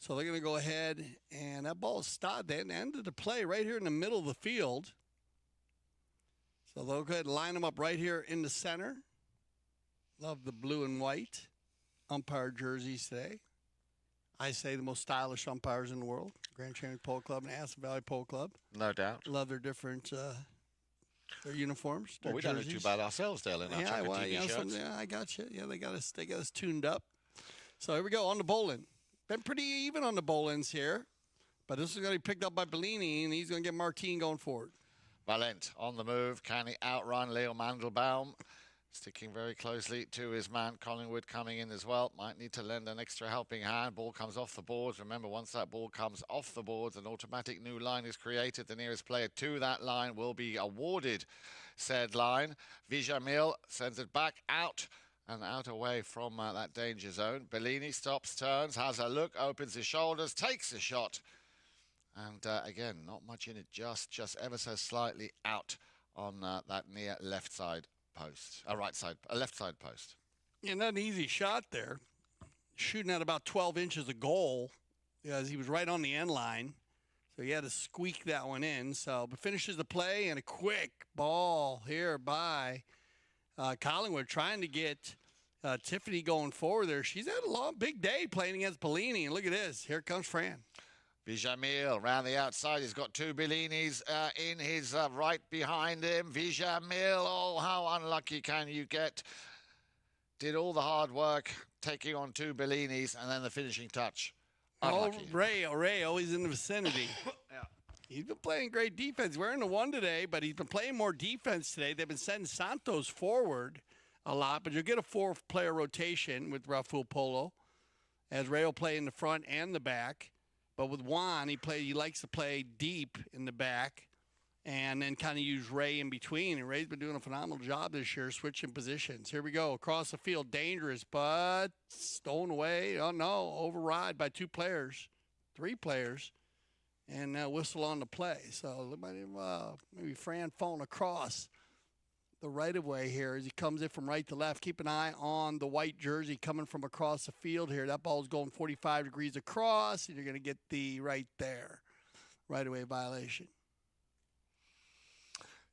so they're going to go ahead, and that ball is stopped. They ended the play right here in the middle of the field. So they'll go ahead and line them up right here in the center. Love the blue and white umpire jerseys today. I say the most stylish umpires in the world. Grand Canyon Polo Club and Aspen Valley Polo Club. No doubt. Love their different their uniforms. Their Well, we don't do jerseys. too bad ourselves, Dale, in our checkered TV shirts. Yeah, I got you. Yeah, they got us tuned up. So here we go on the bowling. Been pretty even on the bowlings here, but this is going to be picked up by Bellini, and he's going to get Martine going forward. Valent on the move. Can he outrun Leo Mandelbaum? Sticking very closely to his man. Collingwood coming in as well. Might need to lend an extra helping hand. Ball comes off the boards. Remember, once that ball comes off the boards, an automatic new line is created. The nearest player to that line will be awarded said line. Vijamil sends it back out and out away from that danger zone. Bellini stops, turns, has a look, opens his shoulders, takes a shot. And again, not much in it, just ever so slightly out on that near left side post, left side post. Yeah, not an easy shot there. Shooting at about 12 inches of goal, as he was right on the end line. So he had to squeak that one in. So, but finishes the play and a quick ball here by Collingwood, trying to get Tiffany going forward there. She's had a long, big day playing against Bellini. And look at this. Here comes Fran. Vijamil round the outside. He's got two Bellinis in his right behind him. Vijamil, oh, how unlucky can you get? Did all the hard work, taking on two Bellinis, and then the finishing touch. Unlucky. Oh, Ray, always in the vicinity. Yeah. He's been playing great defense. We're in the one today, but he's been playing more defense today. They've been sending Santos forward a lot, but you'll get a four-player rotation with Rafael Polo, as Ray will play in the front and the back. But with Juan, he likes to play deep in the back and then kind of use Ray in between. And Ray's been doing a phenomenal job this year switching positions. Here we go. Across the field, dangerous, but stolen away. Oh, no, override by three players, and whistle on the play. So maybe Fran falling across the right-of-way here as he comes in from right to left. Keep an eye on the white jersey coming from across the field here. That ball's going 45 degrees across, and you're going to get the right there. Right-of-way violation.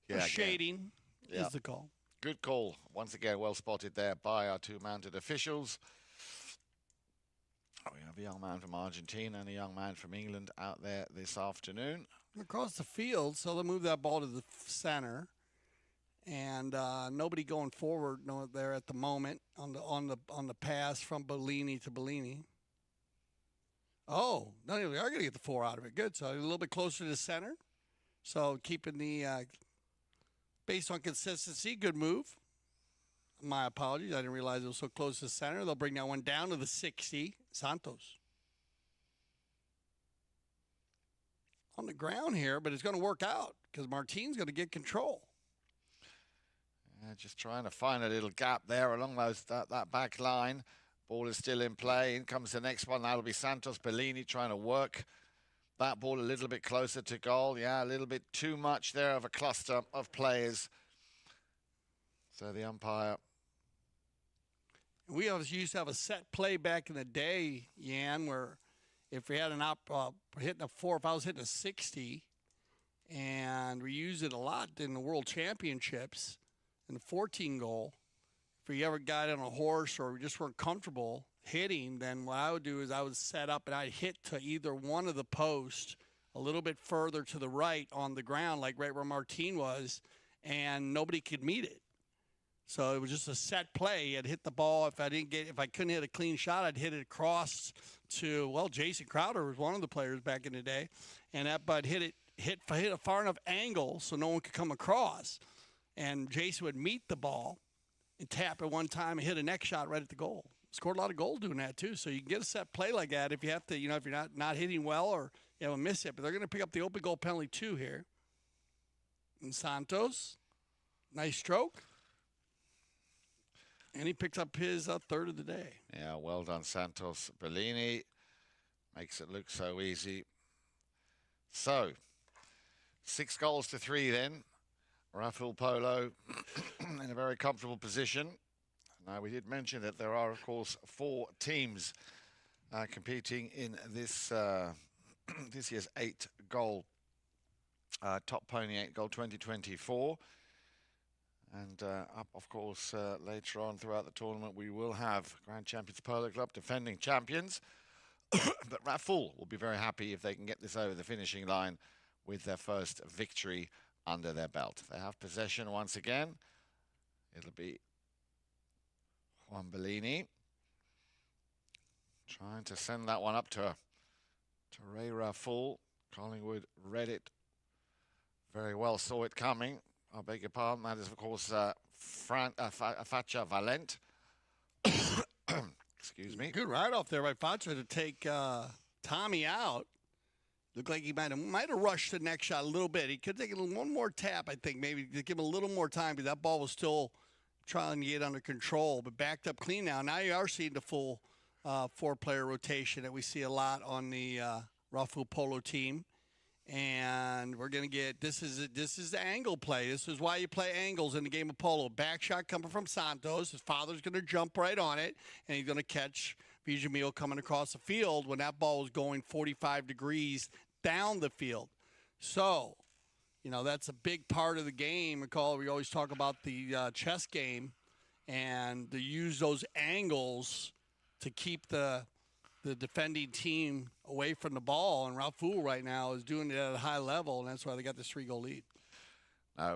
Yeah, shading is the call. Good call. Once again, well spotted there by our two mounted officials. We have a young man from Argentina and a young man from England out there this afternoon. Across the field, so they'll move that ball to the center. And nobody going forward there at the moment on the pass from Bellini to Bellini. Oh, no, they are going to get the 4 out of it. Good. So a little bit closer to the center. So keeping the based on consistency, good move. My apologies. I didn't realize it was so close to the center. They'll bring that one down to the 60. Santos. On the ground here, but it's going to work out because Martine's going to get control. Just trying to find a little gap there along that back line. Ball is still in play. In comes the next one. That'll be Santos. Bellini trying to work that ball a little bit closer to goal. Yeah, a little bit too much there of a cluster of players. So the umpire. We always used to have a set play back in the day, Yan, where if we had an hitting a 4, if I was hitting a 60, and we used it a lot in the World Championships. In the 14 goal, if we ever got on a horse or we just weren't comfortable hitting, then what I would do is I would set up and I'd hit to either one of the posts a little bit further to the right on the ground, like right where Martine was, and nobody could meet it. So it was just a set play. I'd hit the ball. If I couldn't hit a clean shot, I'd hit it across to, well, Jason Crowder was one of the players back in the day, and but hit a far enough angle so no one could come across. And Jason would meet the ball and tap it one time and hit a next shot right at the goal. Scored a lot of goals doing that, too. So you can get a set play like that if you have to, if you're not hitting well or you have a miss hit. But they're going to pick up the open goal penalty, too, here. And Santos, nice stroke. And he picks up his third of the day. Yeah, well done, Santos. Bellini makes it look so easy. So, 6 goals to 3 then. Rafael Polo in a very comfortable position. Now, we did mention that there are, of course, 4 teams competing in this this year's 8-goal Top Pony 8-goal 2024. And up, of course, later on throughout the tournament, we will have Grand Champions Polo Club defending champions. But Raful will be very happy if they can get this over the finishing line with their first victory under their belt. They have possession once again. It'll be Juan Bellini trying to send that one up to Ray Raful. Collingwood read it very well, saw it coming. I beg your pardon. That is, of course, Facha Valent. Excuse me. Good ride off there by Facha to take Tommy out. Looked like he might have rushed the next shot a little bit. He could take one more tap, I think, maybe to give him a little more time, because that ball was still trying to get under control, but backed up clean now. Now you are seeing the full four-player rotation that we see a lot on the Raful Polo team. And we're going to get, this is the angle play. This is why you play angles in the game of polo. Back shot coming from Santos. His father's going to jump right on it, and he's going to catch Vijamil coming across the field when that ball was going 45 degrees down the field. So, you know, that's a big part of the game. We always talk about the chess game, and to use those angles to keep the defending team away from the ball, and Raful right now is doing it at a high level, and that's why they got this 3-goal lead.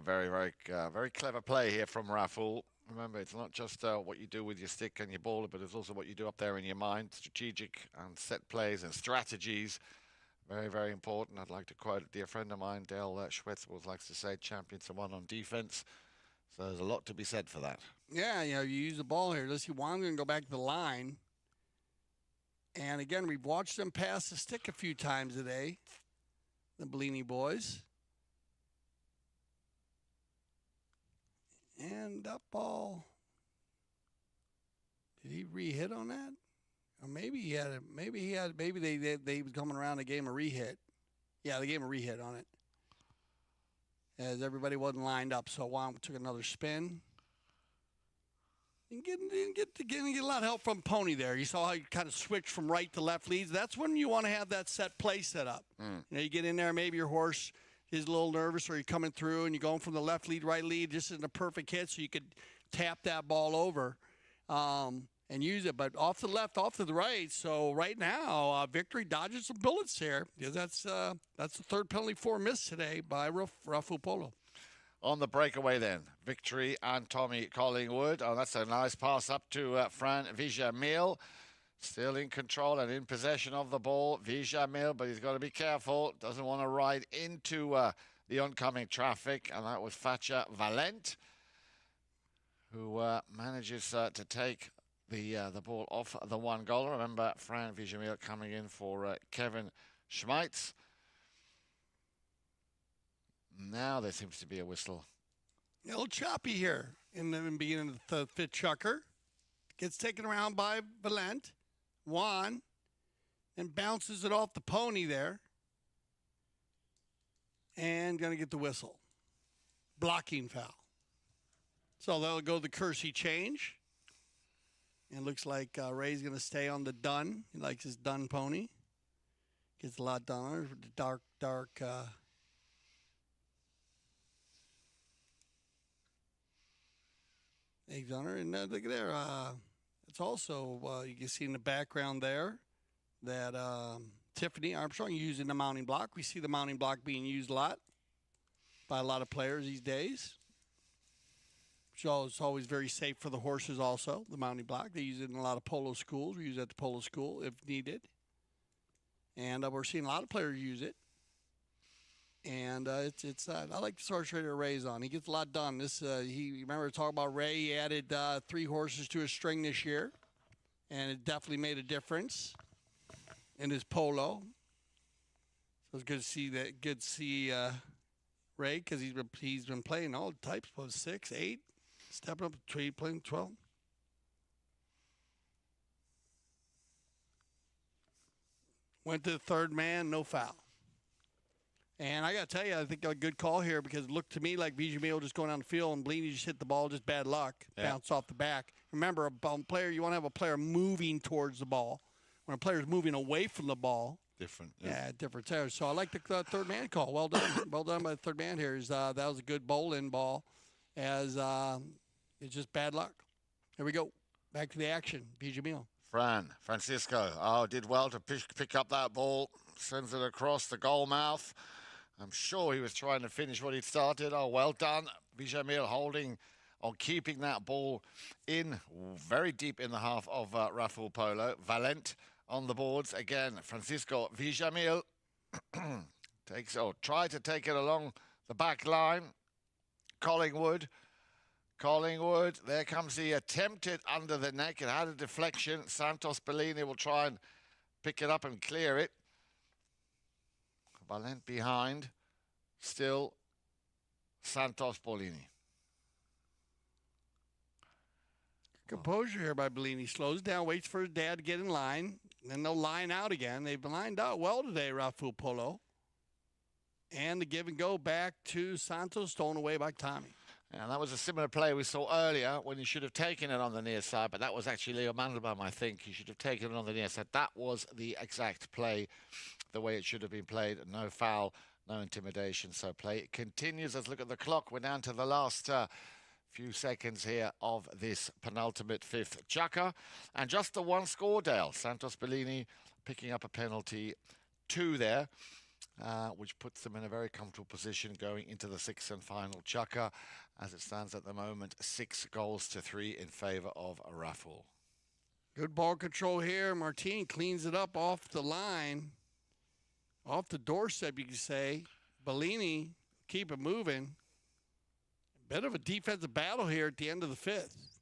Very, very clever play here from Raful. Remember, it's not just what you do with your stick and your ball, but it's also what you do up there in your mind. Strategic and set plays and strategies. Very, very important. I'd like to quote a dear friend of mine, Dale Schwetz, always likes to say, champions are won on defense. So there's a lot to be said for that. Yeah, you know, you use the ball here. Let's see, Juan's going to go back to the line. And again, we've watched them pass the stick a few times today, the Bellini boys. And that ball, did he re-hit on that? Or maybe they was coming around and gave him a re-hit. Yeah, they gave him a re-hit on it. As everybody wasn't lined up, so Juan took another spin. Didn't get a lot of help from Pony there. You saw how he kind of switched from right to left leads. That's when you want to have that set play set up. You know, you get in there, maybe your horse is a little nervous, or you're coming through and you're going from the left lead, right lead. This isn't a perfect hit, so you could tap that ball over and use it. But off the left, off to the right. So right now, Victory dodges some bullets here. Yeah, that's the third penalty for miss today by Raful Polo. On the breakaway then, Victory and Tommy Collingwood. Oh, that's a nice pass up to Fran Vijamil. Still in control and in possession of the ball, Vijamil, but he's got to be careful. Doesn't want to ride into the oncoming traffic, and that was Facha Valent, who manages to take the ball off the 1-goal. Remember, Fran Vijamil coming in for Kevin Schmeitz. Now there seems to be a whistle. A little choppy here in the beginning of the fifth chukker. Gets taken around by Valent. Juan. And bounces it off the Pony there. And going to get the whistle. Blocking foul. So that'll go the Kersey change. And looks like Ray's going to stay on the dun. He likes his dun pony. Gets a lot done on it. Dark. Eggs on her, and look at there. It's also you can see in the background there that Tiffany Armstrong using the mounting block. We see the mounting block being used a lot by a lot of players these days. So it's always very safe for the horses. Also, the mounting block, they use it in a lot of polo schools. We use it at the polo school if needed, and we're seeing a lot of players use it. And it's I like the Sarge Trader Ray's on. He gets a lot done. Remember talking about Ray. He added 3 horses to his string this year, and it definitely made a difference in his polo. So it's good to see that. Good to see Ray, because he's been playing all types. 6, 8, stepping up to playing 12. Went to the third man, no foul. And I got to tell you, I think a good call here, because it looked to me like Vijamil just going down the field and Bellini just hit the ball, just bad luck, bounce off the back. Remember, a player, you want to have a player moving towards the ball. When a player's moving away from the ball. Different. Yeah, different there. So I like the third man call. Well done. Well done by the third man here. That was a good bowl-in ball. as it's just bad luck. Here we go. Back to the action. Bijamil. Francisco, did well to pick up that ball. Sends it across the goal mouth. I'm sure he was trying to finish what he'd started. Oh, well done. Bijamil holding on, keeping that ball in very deep in the half of Rafael Polo. Valent on the boards again. Francisco Bijamil try to take it along the back line. Collingwood, there comes the attempted under the neck. It had a deflection. Santos Bellini will try and pick it up and clear it. Valent behind. Still Santos Bellini. Composure here by Bellini. Slows down, waits for his dad to get in line. Then they'll line out again. They've lined out well today, Rafael Polo. And the give and go back to Santos, stolen away by Tommy. And that was a similar play we saw earlier when he should have taken it on the near side, but that was actually Leo Mandelbaum, I think. He should have taken it on the near side. That was the exact play, the way it should have been played. No foul, no intimidation. So play continues. Let's look at the clock. We're down to the last few seconds here of this penultimate fifth chukker. And just the one score, Dale. Santos Bellini picking up a penalty, 2 there. Which puts them in a very comfortable position going into the sixth and final chukker. As it stands at the moment, 6-3 in favor of Rafael. Good ball control here. Martin cleans it up off the line. Off the doorstep, you could say. Bellini, keep it moving. Bit of a defensive battle here at the end of the fifth.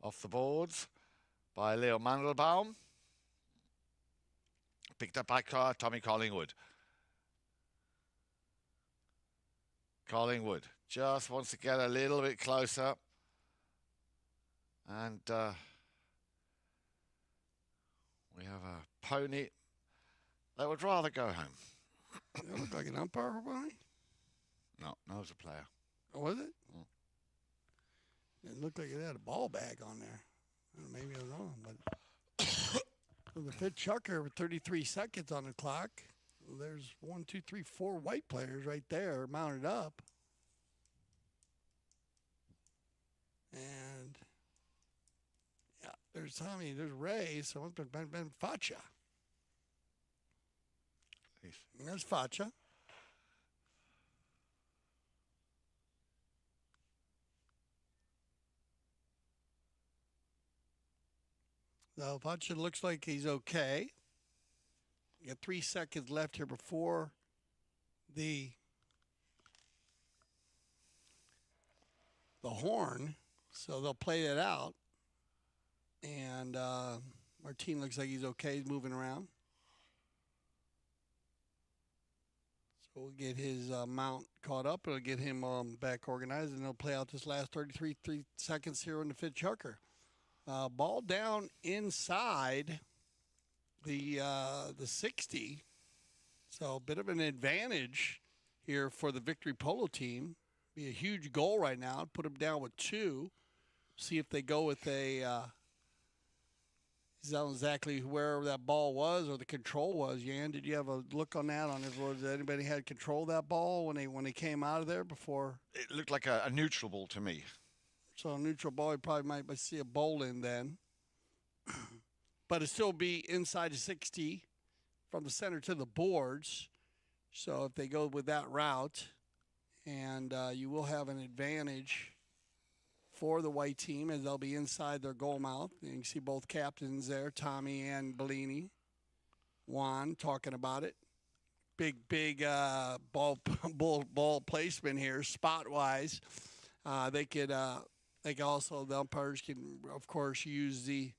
Off the boards by Leo Mandelbaum. Picked up by Tommy Collingwood. Collingwood just wants to get a little bit closer. And we have a pony that would rather go home. That looked like an umpire, probably? No, it was a player. Oh, was it? It looked like it had a ball bag on there. Maybe I was wrong, but... So the fifth chukker with 33 seconds on the clock. There's 1, 2, 3, 4 white players right there mounted up. And, yeah, there's Tommy, there's Ray, so it's been Facha. There's Facha. So Facha looks like he's okay. You got 3 seconds left here before the horn, so they'll play that out. And Martin looks like he's okay. He's moving around. So we'll get his mount caught up. It'll get him back organized, and they'll play out this last 3 seconds here on the fifth chukker. Ball down inside the 60. So a bit of an advantage here for the Victory Polo team. Be a huge goal right now. Put them down with 2. See if they go with a is that exactly where that ball was or the control was. Jan, did you have a look on that? Was anybody had control of that ball when they came out of there before? It looked like a neutral ball to me. So a neutral ball, you probably might see a bowl in then. But it'd still be inside the 60 from the center to the boards. So if they go with that route, and you will have an advantage for the white team as they'll be inside their goal mouth. And you can see both captains there, Tommy and Bellini. Juan talking about it. Big ball placement here, spot-wise. The umpires can, of course, use the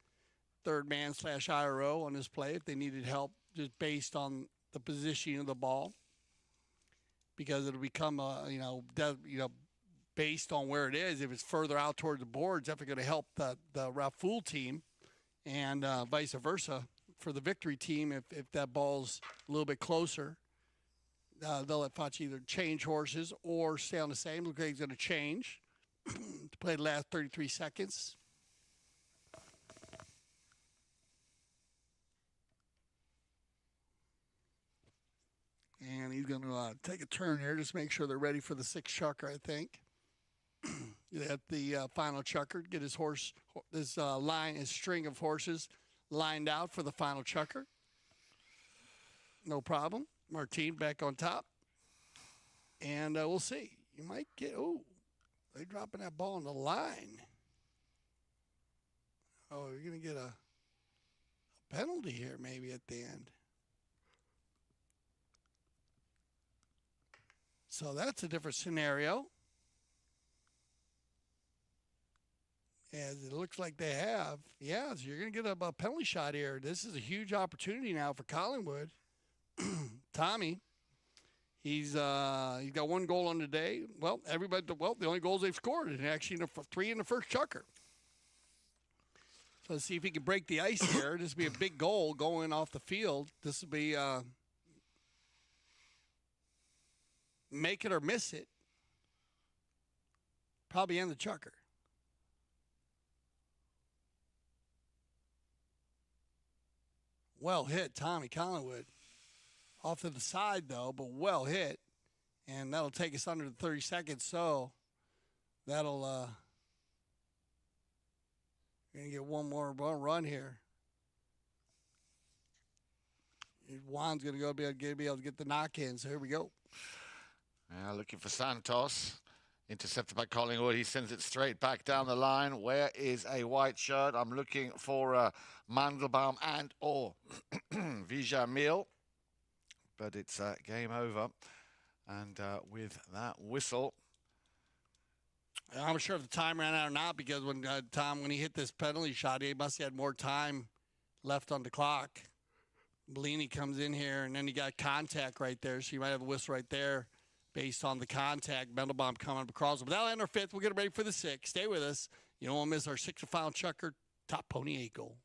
third man / IRO on this play if they needed help just based on the positioning of the ball, because it'll become based on where it is. If it's further out toward the boards, definitely going to help the Rafael team, and vice versa for the Victory team. If that ball's a little bit closer, they'll let Fachi either change horses or stay on the same. Looks like he's going to change to play the last 33 seconds. And he's going to take a turn here, just make sure they're ready for the sixth chukker, I think. at the final chukker. Get his his string of horses lined out for the final chukker. No problem. Martine back on top. And we'll see. You might get, they're dropping that ball on the line. Oh, you're going to get a penalty here maybe at the end. So that's a different scenario. As it looks like they have. Yeah, so you're going to get a penalty shot here. This is a huge opportunity now for Collingwood. Tommy, he's got 1 goal on the day. Well, the only goals they've scored is actually 3 in the first chukker. So let's see if he can break the ice here. This will be a big goal going off the field. This will be make it or miss it. Probably end the chukker. Well hit, Tommy Collingwood. Off to the side, though, but well hit. And that'll take us under the 30 seconds, so that'll we're going to get one more run here. Juan's going to be able to get the knock in, so here we go. Looking for Santos. Intercepted by Collingwood. He sends it straight back down the line. Where is a white shirt? I'm looking for Mandelbaum and or Vijamil. But it's game over. And with that whistle. I'm sure if the time ran out or not, because when Tom, when he hit this penalty shot, he must have had more time left on the clock. Bellini comes in here, and then he got contact right there, so you might have a whistle right there based on the contact. Mendelbaum coming across. But that'll end our 5th. We'll get ready for the 6th. Stay with us. You don't want to miss our 6th and final chukker, top pony 8 goal.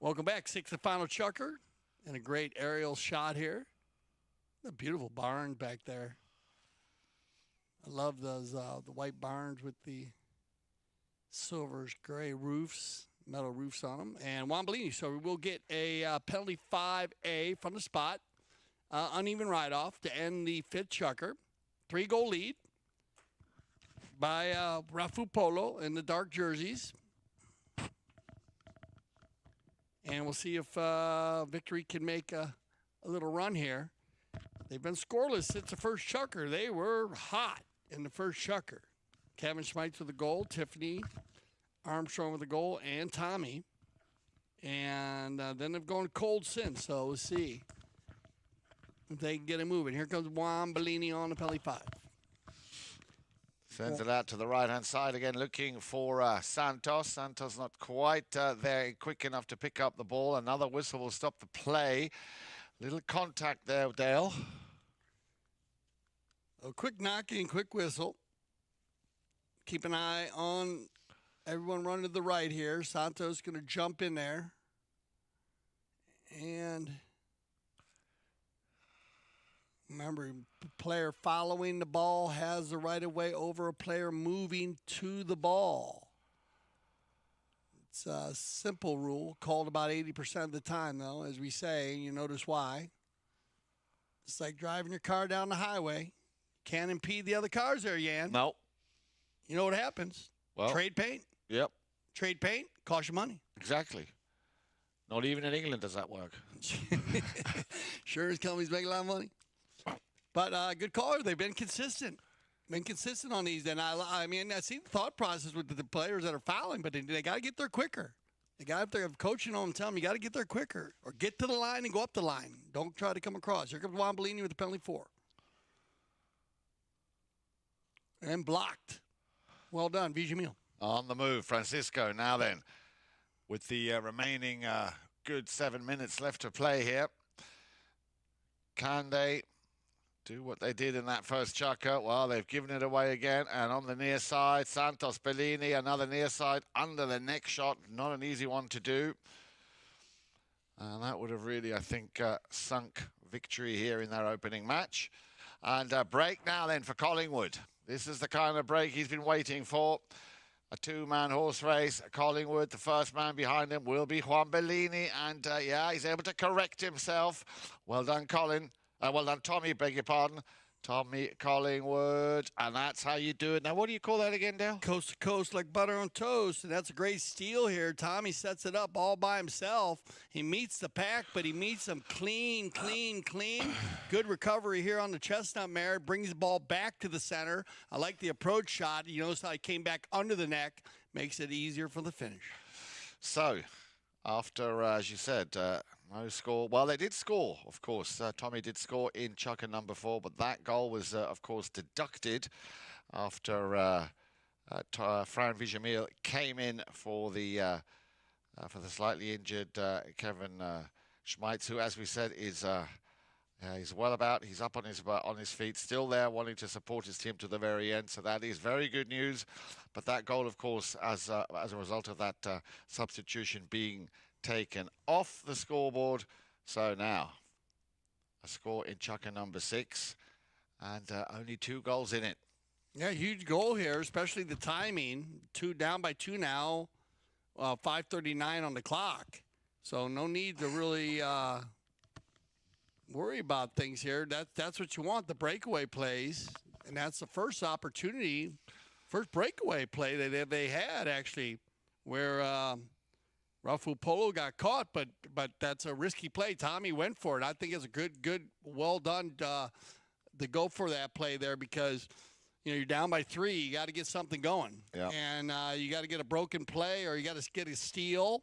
Welcome back. 6th and final chukker. And a great aerial shot here. A beautiful barn back there. I love those the white barns with the silver gray roofs, metal roofs on them. And Juan Bellini. So we will get a penalty 5A from the spot. Uneven ride-off to end the 5th chukker. 3-goal lead by Rafu Polo in the dark jerseys. And we'll see if Victory can make a little run here. They've been scoreless since the first chukker. They were hot in the first chukker. Kevin Schmeitz with the goal, Tiffany Armstrong with the goal, and Tommy. And then they've gone cold since, so we'll see if they can get it moving. Here comes Juan Bellini on the penalty 5. Sends it out to the right-hand side again, looking for Santos. Santos not quite there quick enough to pick up the ball. Another whistle will stop the play. Little contact there, Dale. A quick knocking, quick whistle. Keep an eye on everyone running to the right here. Santos going to jump in there. And remember, player following the ball has the right of way over a player moving to the ball. It's a simple rule, called about 80% of the time, though, as we say. You notice why. It's like driving your car down the highway. Can't impede the other cars there, Yan. No. You know what happens? Well, Trade paint. Yep. Trade paint costs you money. Exactly. Not even in England does that work. Insurance companies make a lot of money. But good caller. They've been consistent. Been consistent on these. And I mean, I see the thought process with the players that are fouling, but they got to get there quicker. They got if they're coaching on them, tell them you got to get there quicker, or get to the line and go up the line. Don't try to come across. Here comes Wambellini with the penalty 4. And blocked. Well done, Vijamil. On the move, Francisco. Now then, with the remaining good 7 minutes left to play here, can they do what they did in that first chucker? Well, they've given it away again, and on the near side, Santos Bellini, another near side under the neck shot. Not an easy one to do. And that would have really, I think, sunk victory here in their opening match. And break now then for Collingwood. This is the kind of break he's been waiting for. A 2-man horse race. Collingwood, the first man behind him will be Juan Bellini. And, yeah, he's able to correct himself. Well done, Colin. Well done, Tommy, beg your pardon. Tommy Collingwood. And that's how you do it. Now, what do you call that again, Dale? Coast to coast like butter on toast. And that's a great steal here. Tommy sets it up all by himself. He meets the pack, but he meets them clean. Good recovery here on the chestnut mare. Brings the ball back to the center. I like the approach shot. You notice how he came back under the neck. Makes it easier for the finish. So, after, as you said, no score. Well, they did score, of course. Tommy did score in chucker number 4, but that goal was, of course, deducted after Fran Vijamil came in for the slightly injured Kevin Schmeitz, who, as we said, is he's well about. He's up on his feet, still there, wanting to support his team to the very end. So that is very good news. But that goal, of course, as a result of that substitution being taken off the scoreboard. So now a score in chucker number 6 and only 2 goals in it. Yeah, huge goal here, especially the timing. Down by 2 now, 5:39 on the clock. So no need to really worry about things here. That's what you want, the breakaway plays. And that's the first opportunity, first breakaway play that they had, actually, where Rafu Polo got caught, but that's a risky play. Tommy went for it. I think it's a good, well done to go for that play there, because you're down by 3. You got to get something going, and you got to get a broken play, or you got to get a steal.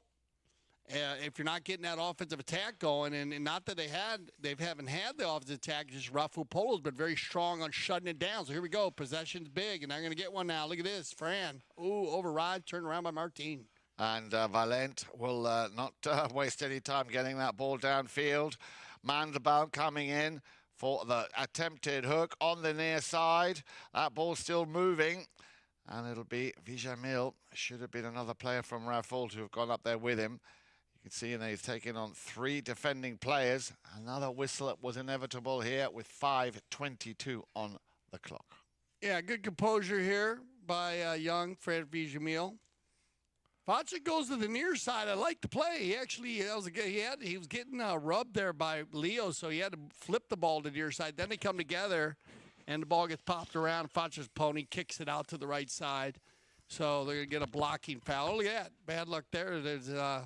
If you're not getting that offensive attack going, and not that they haven't had the offensive attack, just Rafu Polo's been very strong on shutting it down. So here we go. Possession's big, and they're going to get one now. Look at this, Fran. Ooh, override, turned around by Martin. And Valent will not waste any time getting that ball downfield. Mandelbaum coming in for the attempted hook on the near side. That ball's still moving. And it'll be Vijamil. Should have been another player from Raffol to have gone up there with him. You can see he's taken on 3 defending players. Another whistle was inevitable here with 5:22 on the clock. Yeah, good composure here by young Fred Vijamil. Vacha goes to the near side. I like the play. He actually, he was getting rubbed there by Leo, so he had to flip the ball to the near side. Then they come together, and the ball gets popped around. Vacha's pony kicks it out to the right side. So they're going to get a blocking foul. Look at that. Bad luck there. There's, I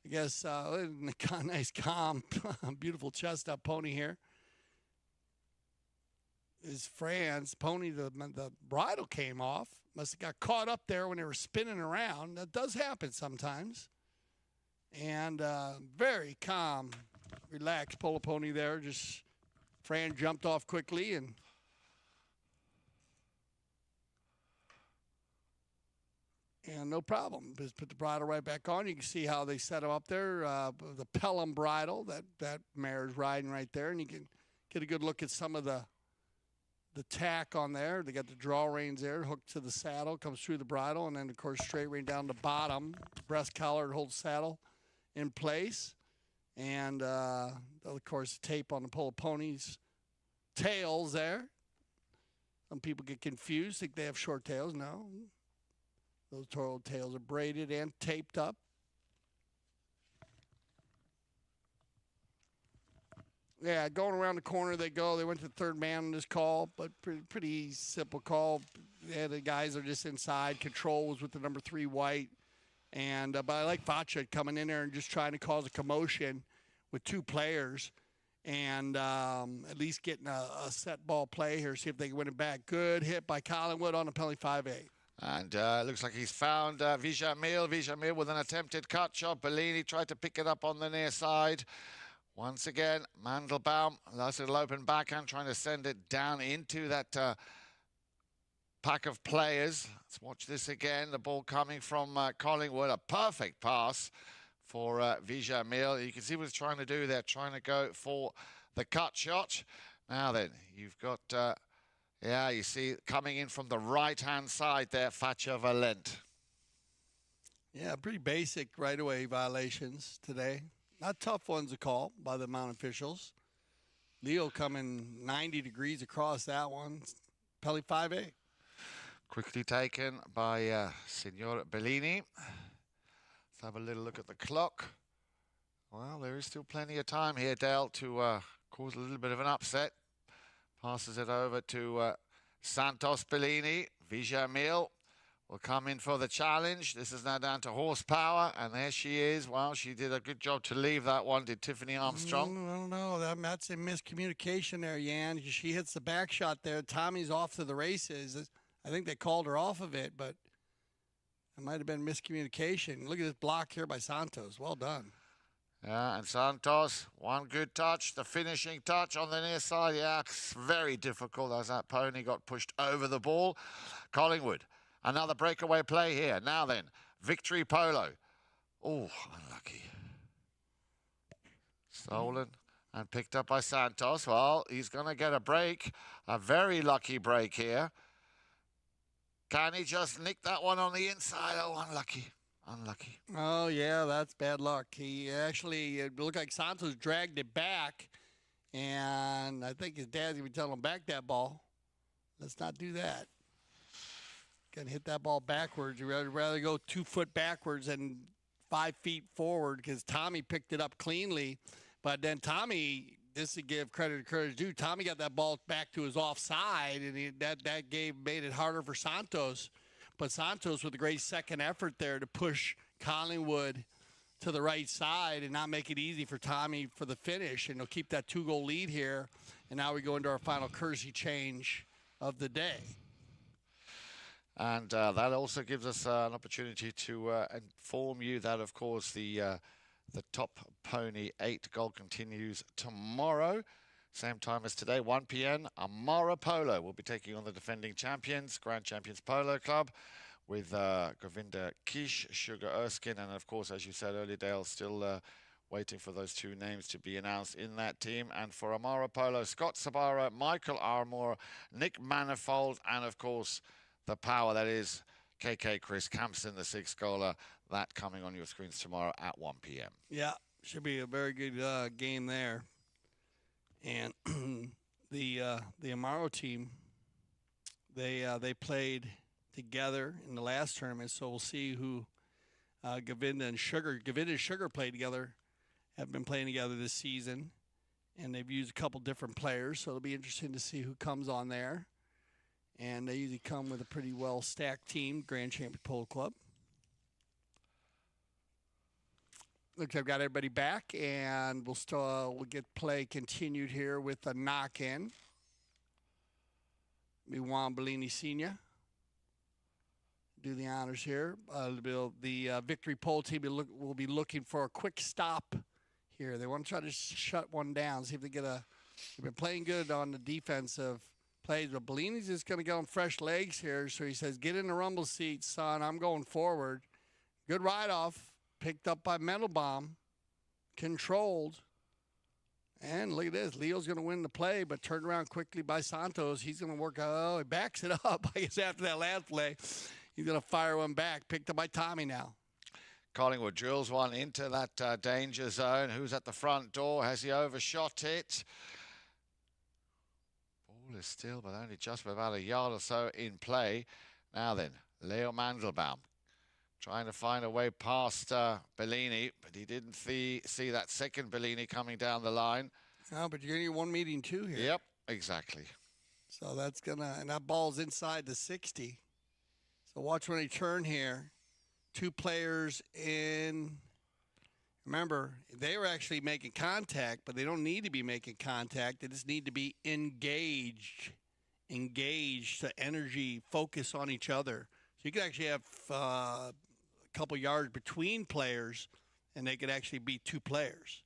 guess, nice, calm, beautiful chest-up pony here. Is Fran's pony, the bridle came off. Must have got caught up there when they were spinning around. That does happen sometimes. And very calm, relaxed polo pony there. Just Fran jumped off quickly and no problem. Just put the bridle right back on. You can see how they set him up there. The Pelham bridle, that mare's riding right there. And you can get a good look at some of the tack on there. They got the draw reins there, hooked to the saddle, comes through the bridle, and then, of course, straight rein down the bottom. Breast collar holds saddle in place. And, of course, tape on the polo pony's tails there. Some people get confused, think they have short tails. No. Those turtle tails are braided and taped up. Yeah, going around the corner they go. They went to the third man on this call, but pretty simple call. Yeah, the guys are just inside. Control was with the number 3 white. And but I like Vacha coming in there and just trying to cause a commotion with 2 players and at least getting a set ball play here, see if they can win it back. Good hit by Collingwood on the penalty 5A. And it looks like he's found Vijamil. Vijamil with an attempted cut shot. Bellini tried to pick it up on the near side. Once again, Mandelbaum, nice little open backhand, trying to send it down into that pack of players. Let's watch this again. The ball coming from Collingwood. A perfect pass for Vijamil. You can see what he's trying to do there, trying to go for the cut shot. Now then, you've got, yeah, you see coming in from the right-hand side there, Facha Valent. Yeah, pretty basic right-away violations today. Not tough ones to call by the Mount officials. Leo coming 90 degrees across that one. Penalty 5A. Quickly taken by Signor Bellini. Let's have a little look at the clock. Well, there is still plenty of time here, Dale, to cause a little bit of an upset. Passes it over to Santos Bellini. Vijamil will come in for the challenge. This is now down to horsepower, and there she is. Well, she did a good job to leave that one, did Tiffany Armstrong. I don't know. That's a miscommunication there, Jan. She hits the back shot there. Tommy's off to the races. I think they called her off of it, but it might have been miscommunication. Look at this block here by Santos. Well done. Yeah, and Santos, one good touch, the finishing touch on the near side. Yeah, it's very difficult as that pony got pushed over the ball. Collingwood, another breakaway play here. Now then, Victory Polo. Oh, unlucky. Stolen and picked up by Santos. Well, he's going to get a break, a very lucky break here. Can he just nick that one on the inside? Oh, unlucky. Unlucky. Oh, yeah, that's bad luck. He actually, it looked like Santos dragged it back, and I think his dad's going to be telling him back that ball. Let's not do that. Going to hit that ball backwards. You'd rather go 2 foot backwards than 5 feet forward because Tommy picked it up cleanly. But then Tommy, this to give credit to credit due, Tommy got that ball back to his offside, and that made it harder for Santos. But Santos with a great second effort there to push Collingwood to the right side and not make it easy for Tommy for the finish. And he'll keep that 2-goal lead here. And now we go into our final Kersey change of the day. And that also gives us an opportunity to inform you that, of course, the top pony 8 goal continues tomorrow. Same time as today, 1 p.m. Amara Polo will be taking on the defending champions, Grand Champions Polo Club, with Govinda Kish, Sugar Erskine, and of course, as you said earlier, Dale, still waiting for those 2 names to be announced in that team. And for Amara Polo, Scott Sabara, Michael Armour, Nick Manifold, and of course, the power that is KK Chris Campson, the 6th goaler. That coming on your screens tomorrow at 1 p.m. Yeah, should be a very good game there. And the Amaro team, they played together in the last tournament, so we'll see who Govinda and Sugar played together, have been playing together this season, and they've used a couple different players, so it'll be interesting to see who comes on there. And they usually come with a pretty well-stacked team, Grand Champion Polo Club. Looks like I've got everybody back, and we'll get play continued here with a knock-in. Be Juan Bellini Sr. Do the honors here. The Victory Pole team will be looking for a quick stop here. They want to try to shut one down, see if they get a. They've been playing good on the defensive plays, but Bellini's just going to get on fresh legs here. So he says, "Get in the rumble seat, son. I'm going forward." Good ride-off. Picked up by Mendelbaum, controlled, and look at this. Leo's going to win the play, but turned around quickly by Santos. He's going to work. Oh, he backs it up. I guess after that last play, he's going to fire one back. Picked up by Tommy now. Collingwood drills one into that danger zone. Who's at the front door? Has he overshot it? Ball is still, but only just about a yard or so in play. Now then, Leo Mandelbaum trying to find a way past Bellini, but he didn't see that second Bellini coming down the line. No, but you're going to get one meeting two here. Yep, exactly. So that's going to, and that ball's inside the 60. So watch when they turn here. Two players in. Remember, they were actually making contact, but they don't need to be making contact. They just need to be engaged to energy, focus on each other. So you could actually have a couple yards between players, and they could actually be two players.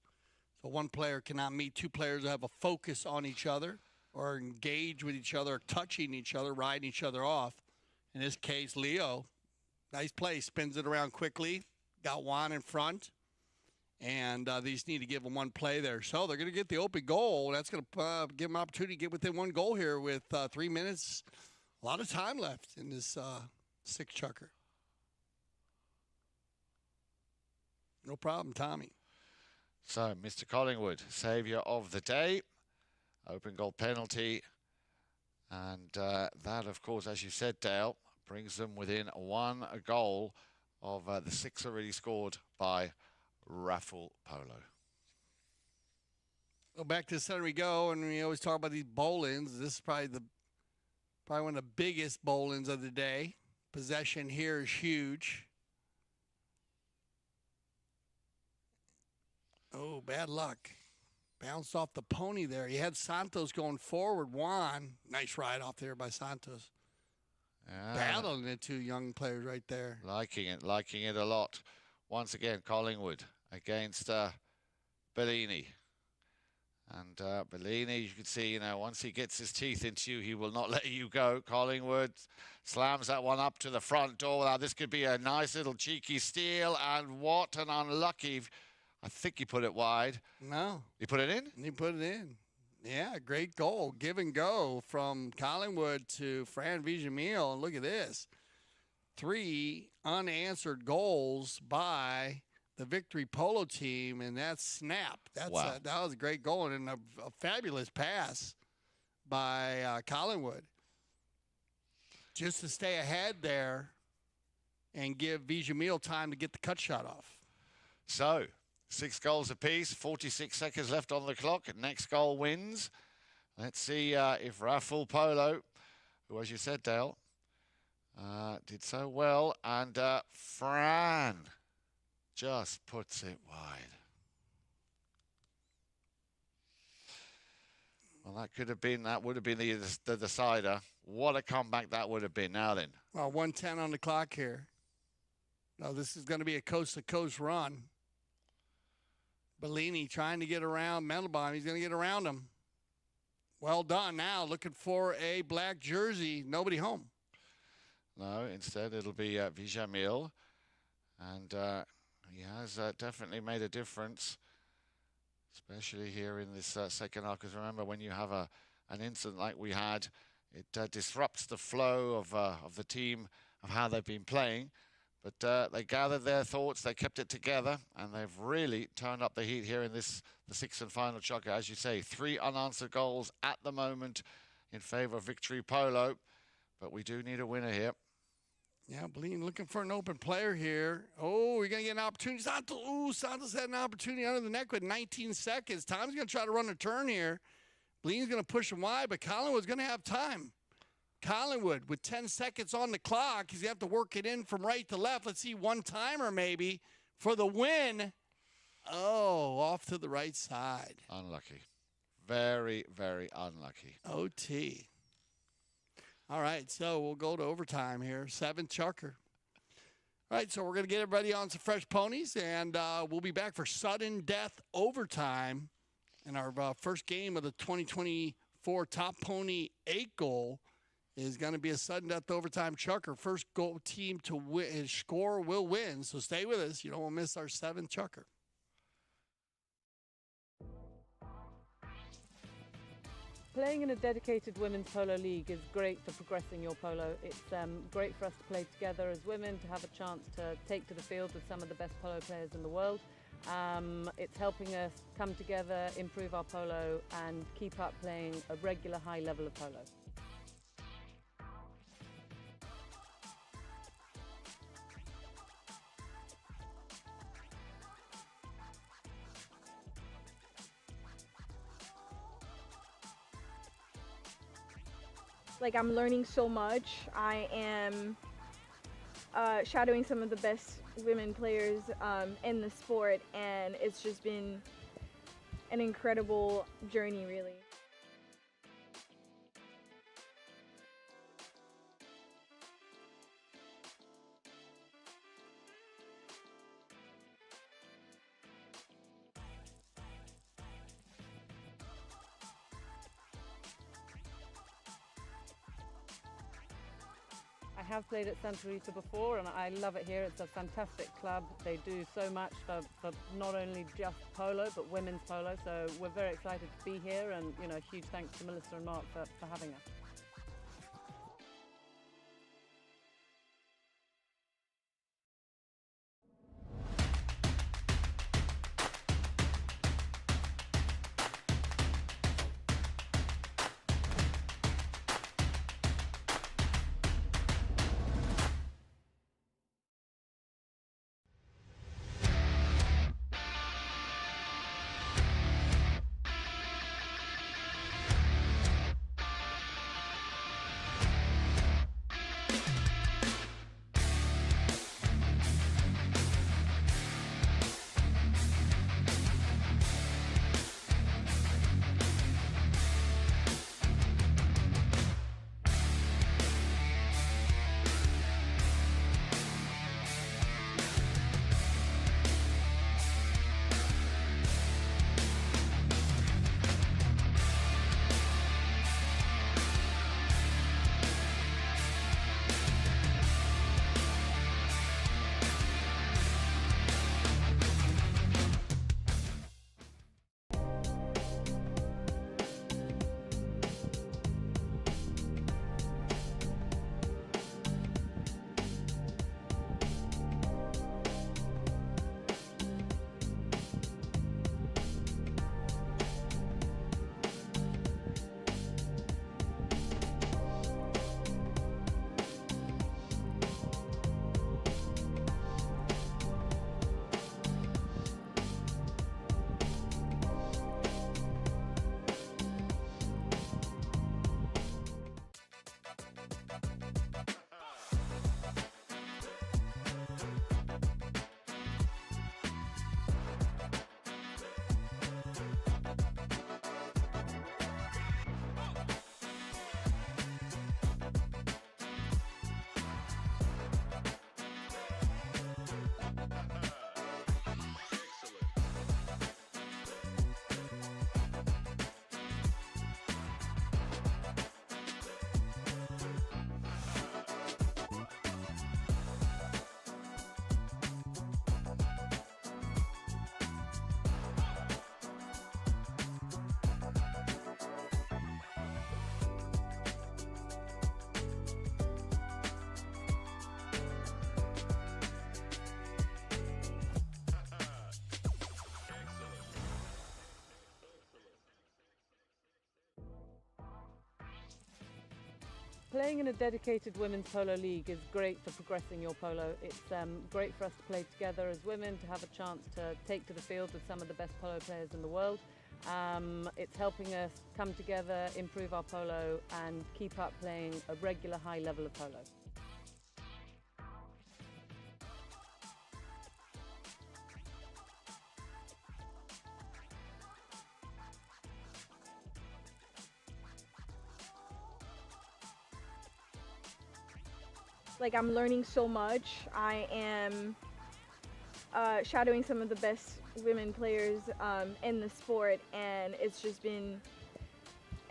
So one player cannot meet two players that have a focus on each other or engage with each other, touching each other, riding each other off. In this case, Leo, nice play, spins it around quickly, got Juan in front. And they just need to give them one play there. So they're going to get the open goal. That's going to give them an opportunity to get within one goal here with 3 minutes. A lot of time left in this six-chucker. No problem, Tommy. So, Mr. Collingwood, saviour of the day. Open goal penalty. And that, of course, as you said, Dale, brings them within one goal of the six already scored by Raffle Polo. Well, back to the center we go, and we always talk about these bowl-ins. This is probably one of the biggest bowl-ins of the day. Possession here is huge. Oh, bad luck. Bounced off the pony there. He had Santos going forward. Juan, nice ride off there by Santos. Battling the two young players right there. Liking it a lot. Once again, Collingwood against Bellini. And Bellini, you can see, once he gets his teeth into you, he will not let you go. Collingwood slams that one up to the front door. Now, this could be a nice little cheeky steal, and what an unlucky... I think he put it wide. No. He put it in? He put it in. Yeah, great goal. Give and go from Collingwood to Fran Villamil. And look at this. 3 unanswered goals by the Victory Polo team, and that's snap. That was a great goal and a fabulous pass by Collingwood. Just to stay ahead there and give Villamil time to get the cut shot off. So, 6 goals apiece, 46 seconds left on the clock. Next goal wins. Let's see if Raffle Polo, who, as you said, Dale, did so well. And Fran just puts it wide. Well, that would have been the decider. What a comeback that would have been. Now then. Well, 1:10 on the clock here. Now, this is going to be a coast-to-coast run. Bellini trying to get around Mendelbaum. He's going to get around him. Well done. Now looking for a black jersey. Nobody home. No, instead it'll be Villamil. And he has definitely made a difference, especially here in this second half. Because remember, when you have an incident like we had, it disrupts the flow of the team, of how they've been playing. But they gathered their thoughts, they kept it together, and they've really turned up the heat here in the sixth and final chukker. As you say, 3 unanswered goals at the moment in favour of Victory Polo. But we do need a winner here. Yeah, Bellini looking for an open player here. Oh, we're going to get an opportunity. Santos had an opportunity under the neck with 19 seconds. Tom's going to try to run a turn here. Bellini's going to push him wide, but Collingwood's going to have time. Collingwood with 10 seconds on the clock. He's going to have to work it in from right to left. Let's see, one-timer maybe for the win. Oh, off to the right side. Unlucky. Very, very unlucky. OT. All right, so we'll go to overtime here. 7th chukker. All right, so we're going to get everybody on some fresh ponies, and we'll be back for sudden death overtime in our first game of the 2024 Top Pony 8 goal. Is going to be a sudden death overtime chukker. First goal team to win, score will win. So stay with us. You don't want to miss our 7th chukker. Playing in a dedicated women's polo league is great for progressing your polo. It's great for us to play together as women, to have a chance to take to the field with some of the best polo players in the world. It's helping us come together, improve our polo, and keep up playing a regular high level of polo. like I'm learning so much. I am shadowing some of the best women players in the sport, and it's just been an incredible journey, really. I have played at Santa Rita before and I love it here. It's a fantastic club. They do so much for not only just polo but women's polo. So we're very excited to be here, and huge thanks to Melissa and Mark for having us. Playing in a dedicated women's polo league is great for progressing your polo. It's great for us to play together as women, to have a chance to take to the field with some of the best polo players in the world. It's helping us come together, improve our polo and keep up playing a regular high level of polo. Like I'm learning so much. I am shadowing some of the best women players in the sport, and it's just been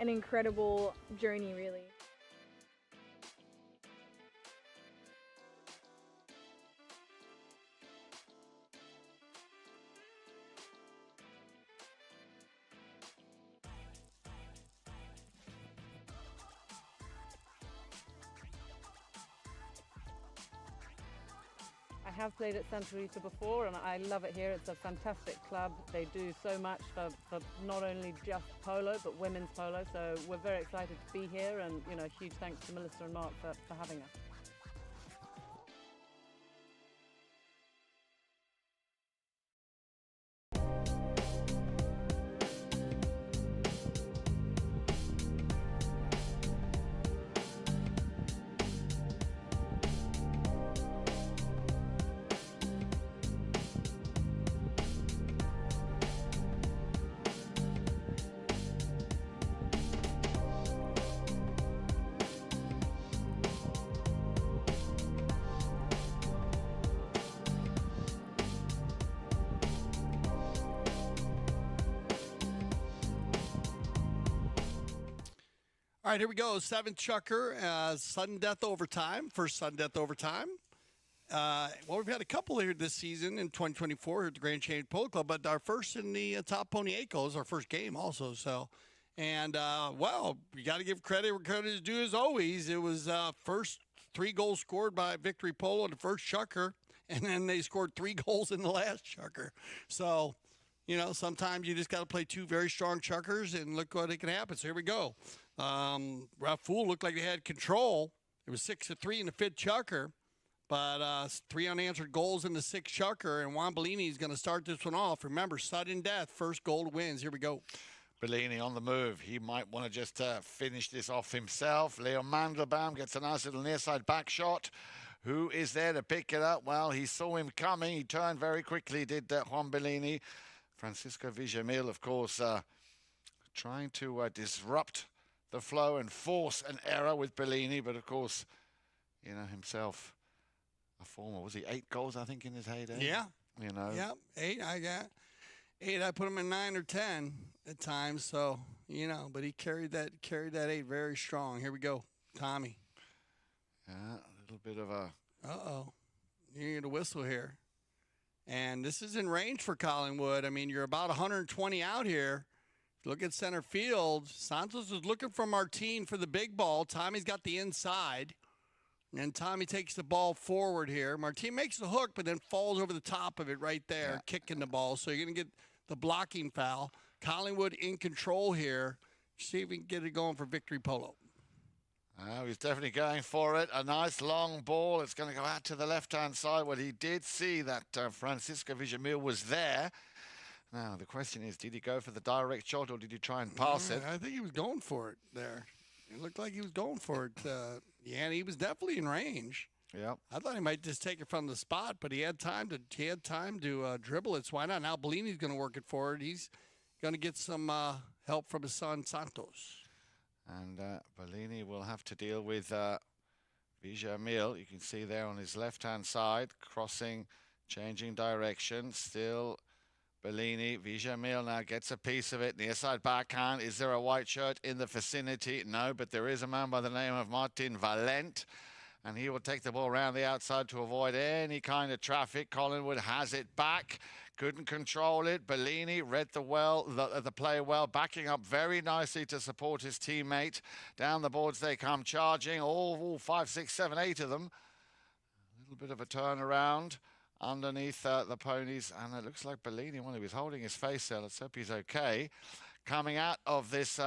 an incredible journey, really. I have played at Santa Rita before and I love it here. It's a fantastic club. They do so much for not only just polo but women's polo. So we're very excited to be here, and huge thanks to Melissa and Mark for having us. All right, here we go. 7th chukker, sudden death overtime. First sudden death overtime. Well, we've had a couple here this season in 2024 here at the Grand Change Polo Club, but our first in the top Pony Acos, our first game also. So, and well, you got to give credit where credit is due as always. It was first 3 goals scored by Victory Polo in the first chukker, and then they scored 3 goals in the last chukker. So, you know, sometimes you just got to play 2 very strong chukkers and look what it can happen. So here we go. Rafool looked like they had control. It was 6-3 in the 5th chukker. But 3 unanswered goals in the 6th chukker, and Juan Bellini is going to start this one off. Remember, sudden death, first goal wins. Here we go. Bellini on the move. He might want to just finish this off himself. Leo Mandelbaum gets a nice little near side back shot. Who is there to pick it up? Well, he saw him coming. He turned very quickly, did Juan Bellini. Francisco Villamil, of course, trying to disrupt the flow and force an error with Bellini. But, of course, you know, himself, a former, was he 8 goals, I think, in his heyday? Yeah. You know? Yeah, 8. I got 8. I put him in 9 or 10 at times. So, you know, but he carried that 8 very strong. Here we go. Tommy. Yeah, a little bit of a... Uh-oh. You need a whistle here. And this is in range for Collingwood. I mean, you're about 120 out here. Look at center field. Santos is looking for Martin for the big ball. Tommy's got the inside. And Tommy takes the ball forward here. Martin makes the hook, but then falls over the top of it right there, kicking the ball. So you're going to get the blocking foul. Collingwood in control here. See if we can get it going for Victory Polo. He's definitely going for it. A nice long ball. It's going to go out to the left-hand side. Well, he did see that Francisco Villamil was there. Now, the question is, did he go for the direct shot or did he try and pass it? I think he was going for it there. It looked like he was going for it. Yeah, and he was definitely in range. Yeah. I thought he might just take it from the spot, but he had time to dribble it. So why not? Now Bellini's going to work it forward. He's going to get some help from his son Santos. And Bellini will have to deal with Villamil. You can see there on his left-hand side, crossing, changing direction. Still Bellini. Villamil now gets a piece of it. Near side backhand. Is there a white shirt in the vicinity? No, but there is a man by the name of Martin Valent. And he will take the ball around the outside to avoid any kind of traffic. Collingwood has it back. Couldn't control it. Bellini read the play well, backing up very nicely to support his teammate. Down the boards they come charging. All 5, 6, 7, 8 of them. A little bit of a turnaround underneath the ponies. And it looks like Bellini, when he was holding his face there, let's hope he's okay. Coming out of this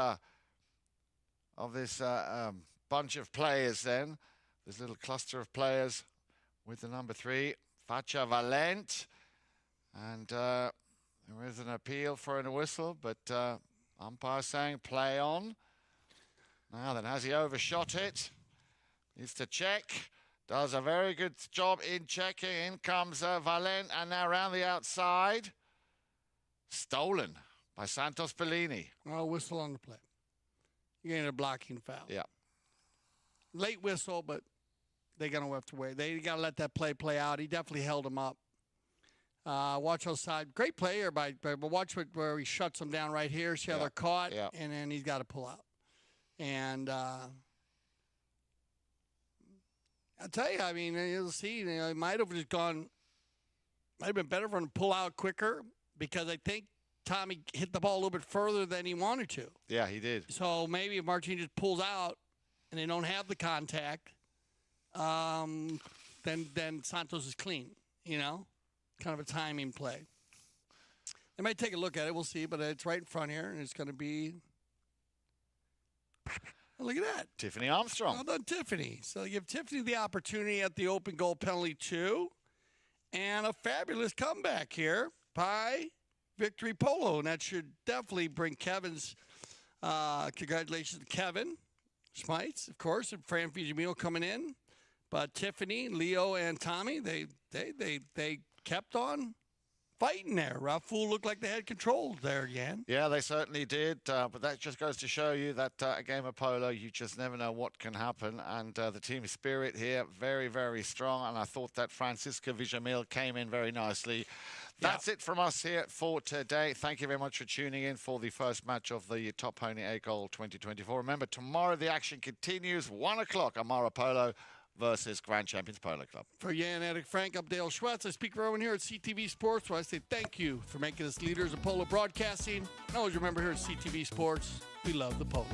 bunch of players then. This little cluster of players with the number 3, Facha Valent. And there is an appeal for a whistle, but umpire saying play on. Now then, has he overshot it? Needs to check. Does a very good job in checking. In comes Valent, and now around the outside. Stolen by Santos Bellini. Oh, whistle on the play. You're getting a blocking foul. Yeah. Late whistle, but they're going to have to wait. They got to let that play out. He definitely held him up. Watch outside. Great player, but watch where he shuts them down right here. See how they're caught, and then he's got to pull out. And I'll tell you, I mean, you'll see, it might have just gone, might have been better for him to pull out quicker because I think Tommy hit the ball a little bit further than he wanted to. Yeah, he did. So maybe if Martin just pulls out and they don't have the contact, then Santos is clean, kind of a timing play. They might take a look at it. We'll see, but it's right in front here, and it's going to be. Look at that. Tiffany Armstrong. Well done, Tiffany. So you give Tiffany the opportunity at the open goal penalty 2, and a fabulous comeback here by Victory Polo, and that should definitely bring Kevin's congratulations to Kevin Schmeitz, of course, and Fran Fujimio coming in. But Tiffany, Leo, and Tommy, they kept on fighting there. Rafool looked like they had control there again. Yeah, they certainly did. But that just goes to show you that a game of polo, you just never know what can happen. And the team spirit here, very, very strong. And I thought that Francisco Villamil came in very nicely. That's it from us here for today. Thank you very much for tuning in for the first match of the Top Pony A Goal 2024. Remember, tomorrow the action continues, 1 o'clock, Amara Polo versus Grand Champions Polo Club. For Jan Erik Frank, I'm Dale Schwetz. I speak for everyone here at CTV Sports, where I say thank you for making us leaders of polo broadcasting. And always remember here at CTV Sports, we love the polo.